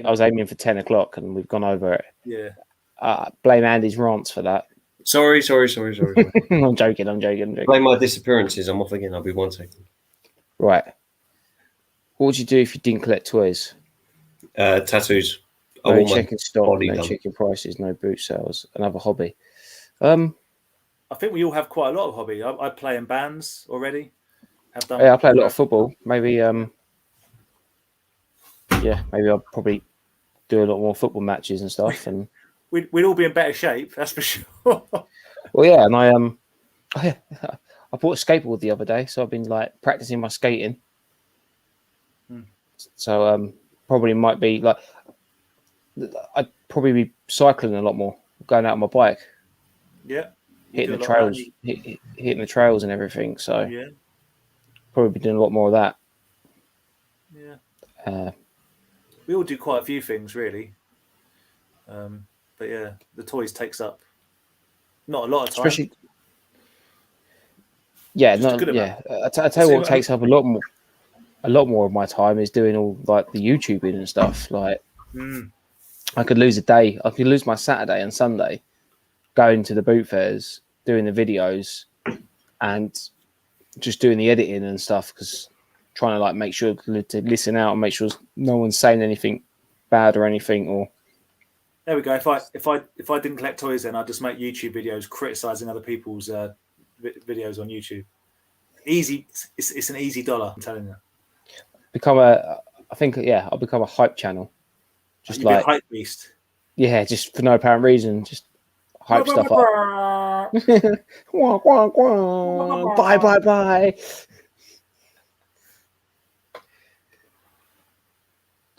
was aiming for 10 o'clock, and we've gone over it. Yeah. Blame Andy's rants for that. Sorry. I'm joking. Blame my disappearances. I'm off again. I'll be 1 second. Right. What would you do if you didn't collect toys? Tattoos. No checking stock, no done. checking prices, no boot sales. Another hobby. I think we all have quite a lot of hobby. I play in bands already. I play a lot of football. Maybe maybe I'll probably do a lot more football matches and stuff. And we'd all be in better shape, that's for sure. Well, yeah, and I bought a skateboard the other day, so I've been like practicing my skating. So probably might be like I'd probably be cycling a lot more, going out on my bike. Yeah, hitting the trails, hitting the trails and everything. So yeah, probably be doing a lot more of that. Yeah. We all do quite a few things, really. But yeah, the toys takes up not a lot of time. Especially, yeah, I tell you what takes up a lot more of my time is doing all like the YouTubing and stuff. Like, I could lose a day. I could lose my Saturday and Sunday going to the boot fairs, doing the videos, and just doing the editing and stuff because. Trying to like make sure to listen out and make sure no one's saying anything bad or anything. Or there we go. If I didn't collect toys, then I'd just make YouTube videos criticizing other people's videos on YouTube. Easy, it's an easy dollar. I'm telling you. I'll become a hype channel. Just like a hype beast. Yeah, just for no apparent reason, just hype stuff up. Bye.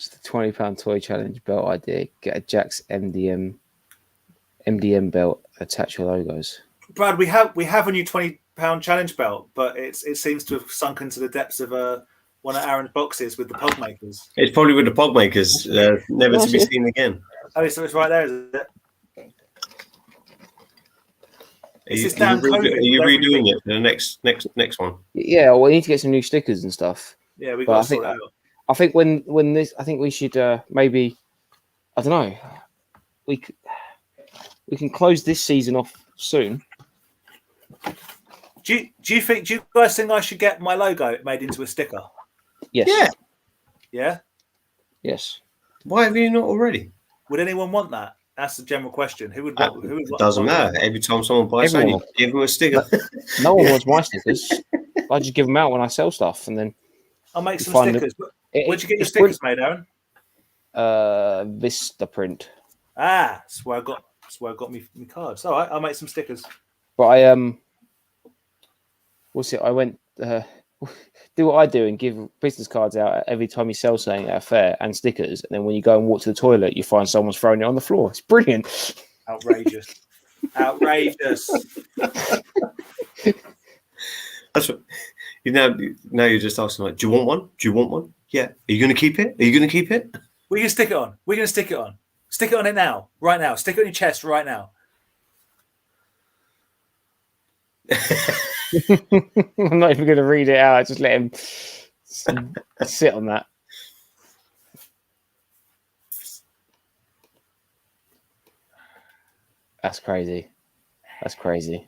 It's the £20 toy challenge belt idea. Get a Jack's MDM belt. Attach your logos. Brad, we have a new £20 challenge belt, but it seems to have sunk into the depths of one of Aaron's boxes with the pog makers. It's probably with the pog makers, never to be seen again. Oh, so it's right there, is it? Are you redoing it for the next one? Yeah, well, we need to get some new stickers and stuff. Yeah, we got to sort it out. I think when this, I think we should maybe, I don't know, we can close this season off soon. Do you guys think I should get my logo made into a sticker? Yes. Yeah. Yeah. Yes. Why have you not already? Would anyone want that? That's the general question. Who would want? It doesn't matter. Every time someone buys something, give them a sticker. No one wants my stickers. I just give them out when I sell stuff, and then I'll make some find stickers. Where'd you get your stickers made, Aaron? Vista Print. Ah, that's where I got my cards. All right, I'll make some stickers. But I what's it? I went do what I do and give business cards out every time you sell something at a fair and stickers, and then when you go and walk to the toilet, you find someone's throwing it on the floor. It's brilliant. Outrageous. Outrageous. That's what now you're just asking, like, do you want one? Do you want one? Yeah. Are you gonna keep it? Are you gonna keep it? We're gonna stick it on. We're gonna stick it on. Stick it on it now. Right now. Stick it on your chest right now. I'm not even going to read it out. I just let him sit on that. That's crazy. That's crazy.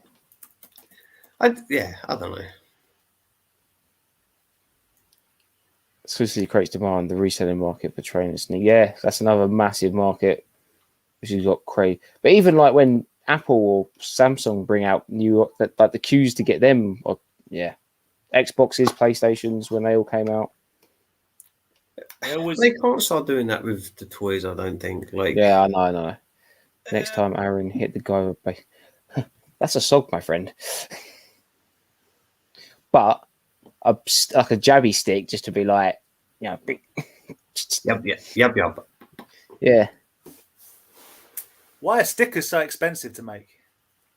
I don't know. Swiftly creates demand, the reselling market for trainers. Yeah, that's another massive market which has got crazy. But even like when Apple or Samsung bring out new, like the queues to get them, or Xboxes, PlayStations, when they all came out. They can't start doing that with the toys, I don't think. Like, yeah, I know. Next time Aaron hit the guy with that's a sog, my friend. But like a jabby stick, just to be like, yep. Yeah. Why are stickers so expensive to make?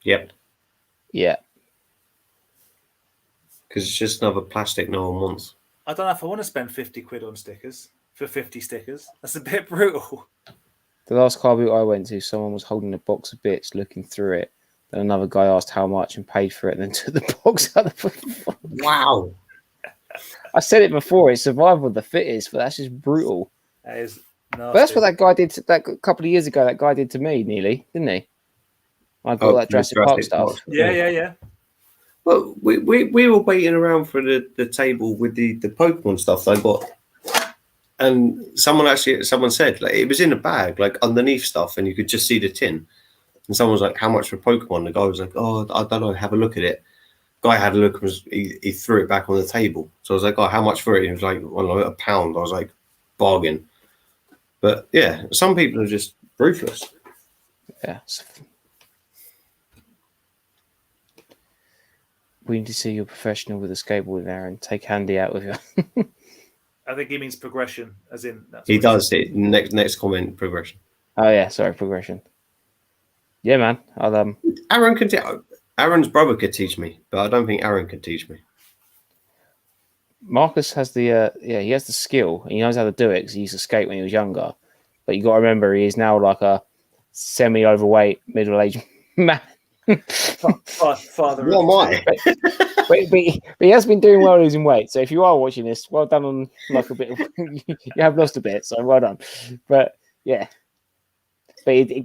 Yep. Yeah. Because it's just another plastic no one wants. I don't know if I want to spend 50 quid on stickers for 50 stickers. That's a bit brutal. The last car boot I went to, someone was holding a box of bits, looking through it. Then another guy asked how much and paid for it, and then took the box out of the Wow. I said it before, it's survival of the fittest, but that's just brutal. That is nasty. But that's what that guy did a couple of years ago. That guy did to me, nearly, didn't he? I got that Jurassic Park stuff. Yeah. Well, we were waiting around for the table with the Pokemon stuff that I got, and someone said, like, it was in a bag, like underneath stuff, and you could just see the tin. And someone was like, "How much for Pokemon?" The guy was like, "Oh, I don't know. Have a look at it." Guy had a look, and he threw it back on the table. So I was like, "Oh, how much for it?" He was like, "Well, £1." I was like, "Bargain." But yeah, some people are just ruthless. Yeah. We need to see you're professional with a skateboard, Aaron. Take Handy out with you. I think he means progression, as in. He does it. Next comment, progression. Oh yeah, sorry, progression. Yeah, man. Aaron's brother could teach me, but I don't think Aaron could teach me. Marcus has the he has the skill. And he knows how to do it because he used to skate when he was younger. But you got to remember, he is now like a semi-overweight, middle-aged man. Father. What am I? but he has been doing well losing weight. So if you are watching this, well done on like a bit. You have lost a bit, so well done. But yeah, but he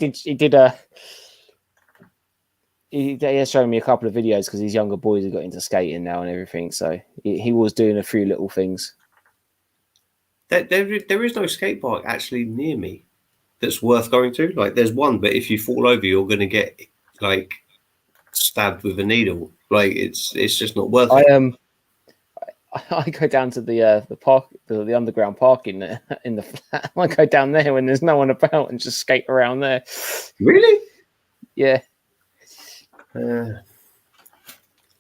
has shown me a couple of videos because his younger boys have got into skating now and everything. So he was doing a few little things. There is no skate park actually near me that's worth going to. Like, there's one, but if you fall over, you're going to get like stabbed with a needle. Like, it's just not worth it. I go down to the park, the underground parking in the flat. I go down there when there's no one about and just skate around there. Really? Yeah.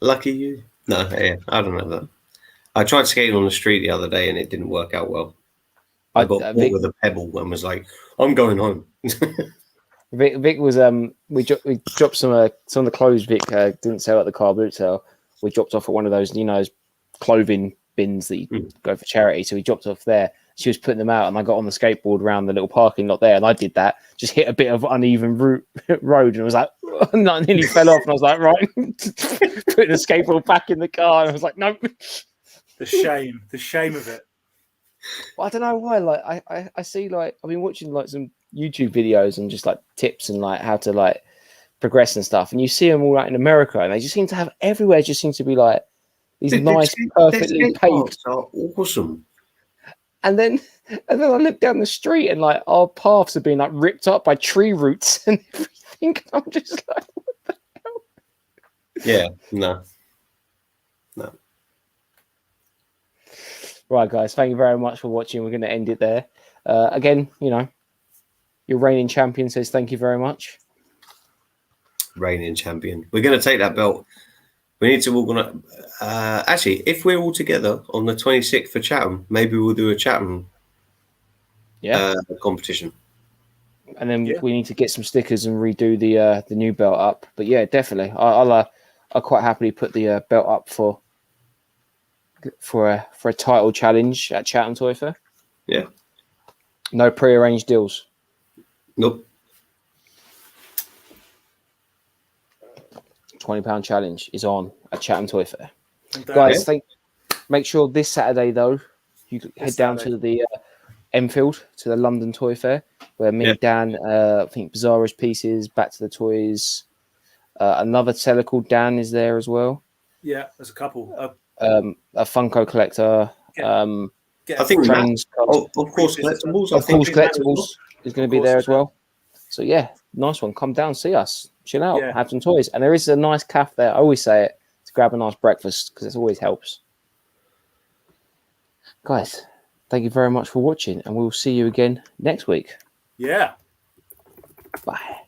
Lucky you. No, yeah, I don't know that. I tried skating on the street the other day and it didn't work out well. I got caught with a pebble and was like, "I'm going home." Vic was we dropped some of the clothes Vic didn't sell at the car boot sale. We dropped off at one of those clothing bins that you go for charity. So we dropped off there. She was putting them out, and I got on the skateboard around the little parking lot there, and I did that. Just hit a bit of uneven road, and I was like, and I nearly fell off, and I was like, right, putting the skateboard back in the car, and I was like, nope. The shame of it. Well, I don't know why. Like I see, like, I've been watching like some YouTube videos and just like tips and like how to like progress and stuff, and you see them all out in America, and they just seem to have everywhere. Just seems to be like these nice, perfectly paved. Are awesome. And then I look down the street and like our paths have been like ripped up by tree roots and everything. I'm just like, what the hell? Yeah, no. Right, guys. Thank you very much for watching. We're going to end it there. Again, your reigning champion says thank you very much. Reigning champion. We're going to take that belt. We need to organize. Actually, if we're all together on the 26th for Chatham, maybe we'll do a Chatham competition. And then we need to get some stickers and redo the new belt up. But yeah, definitely. I'll quite happily put the belt up for a title challenge at Chatham Toy Fair. Yeah. No pre-arranged deals. Nope. £20 challenge is on at Chatham Toy Fair. Guys, make sure this Saturday though you head down to the Enfield to the London Toy Fair where me and Dan, I think Bizarro's Pieces, Back to the Toys, another seller called Dan is there as well. Yeah, there's a couple. A Funko collector. I think Trains, of course collectibles. Of course, collectibles is going to be there as well. So yeah, nice one. Come down, see us, chill out, have some toys, and there is a nice cafe there. I always say it to grab a nice breakfast because it always helps. Guys, thank you very much for watching, and we'll see you again next week. Yeah. Bye.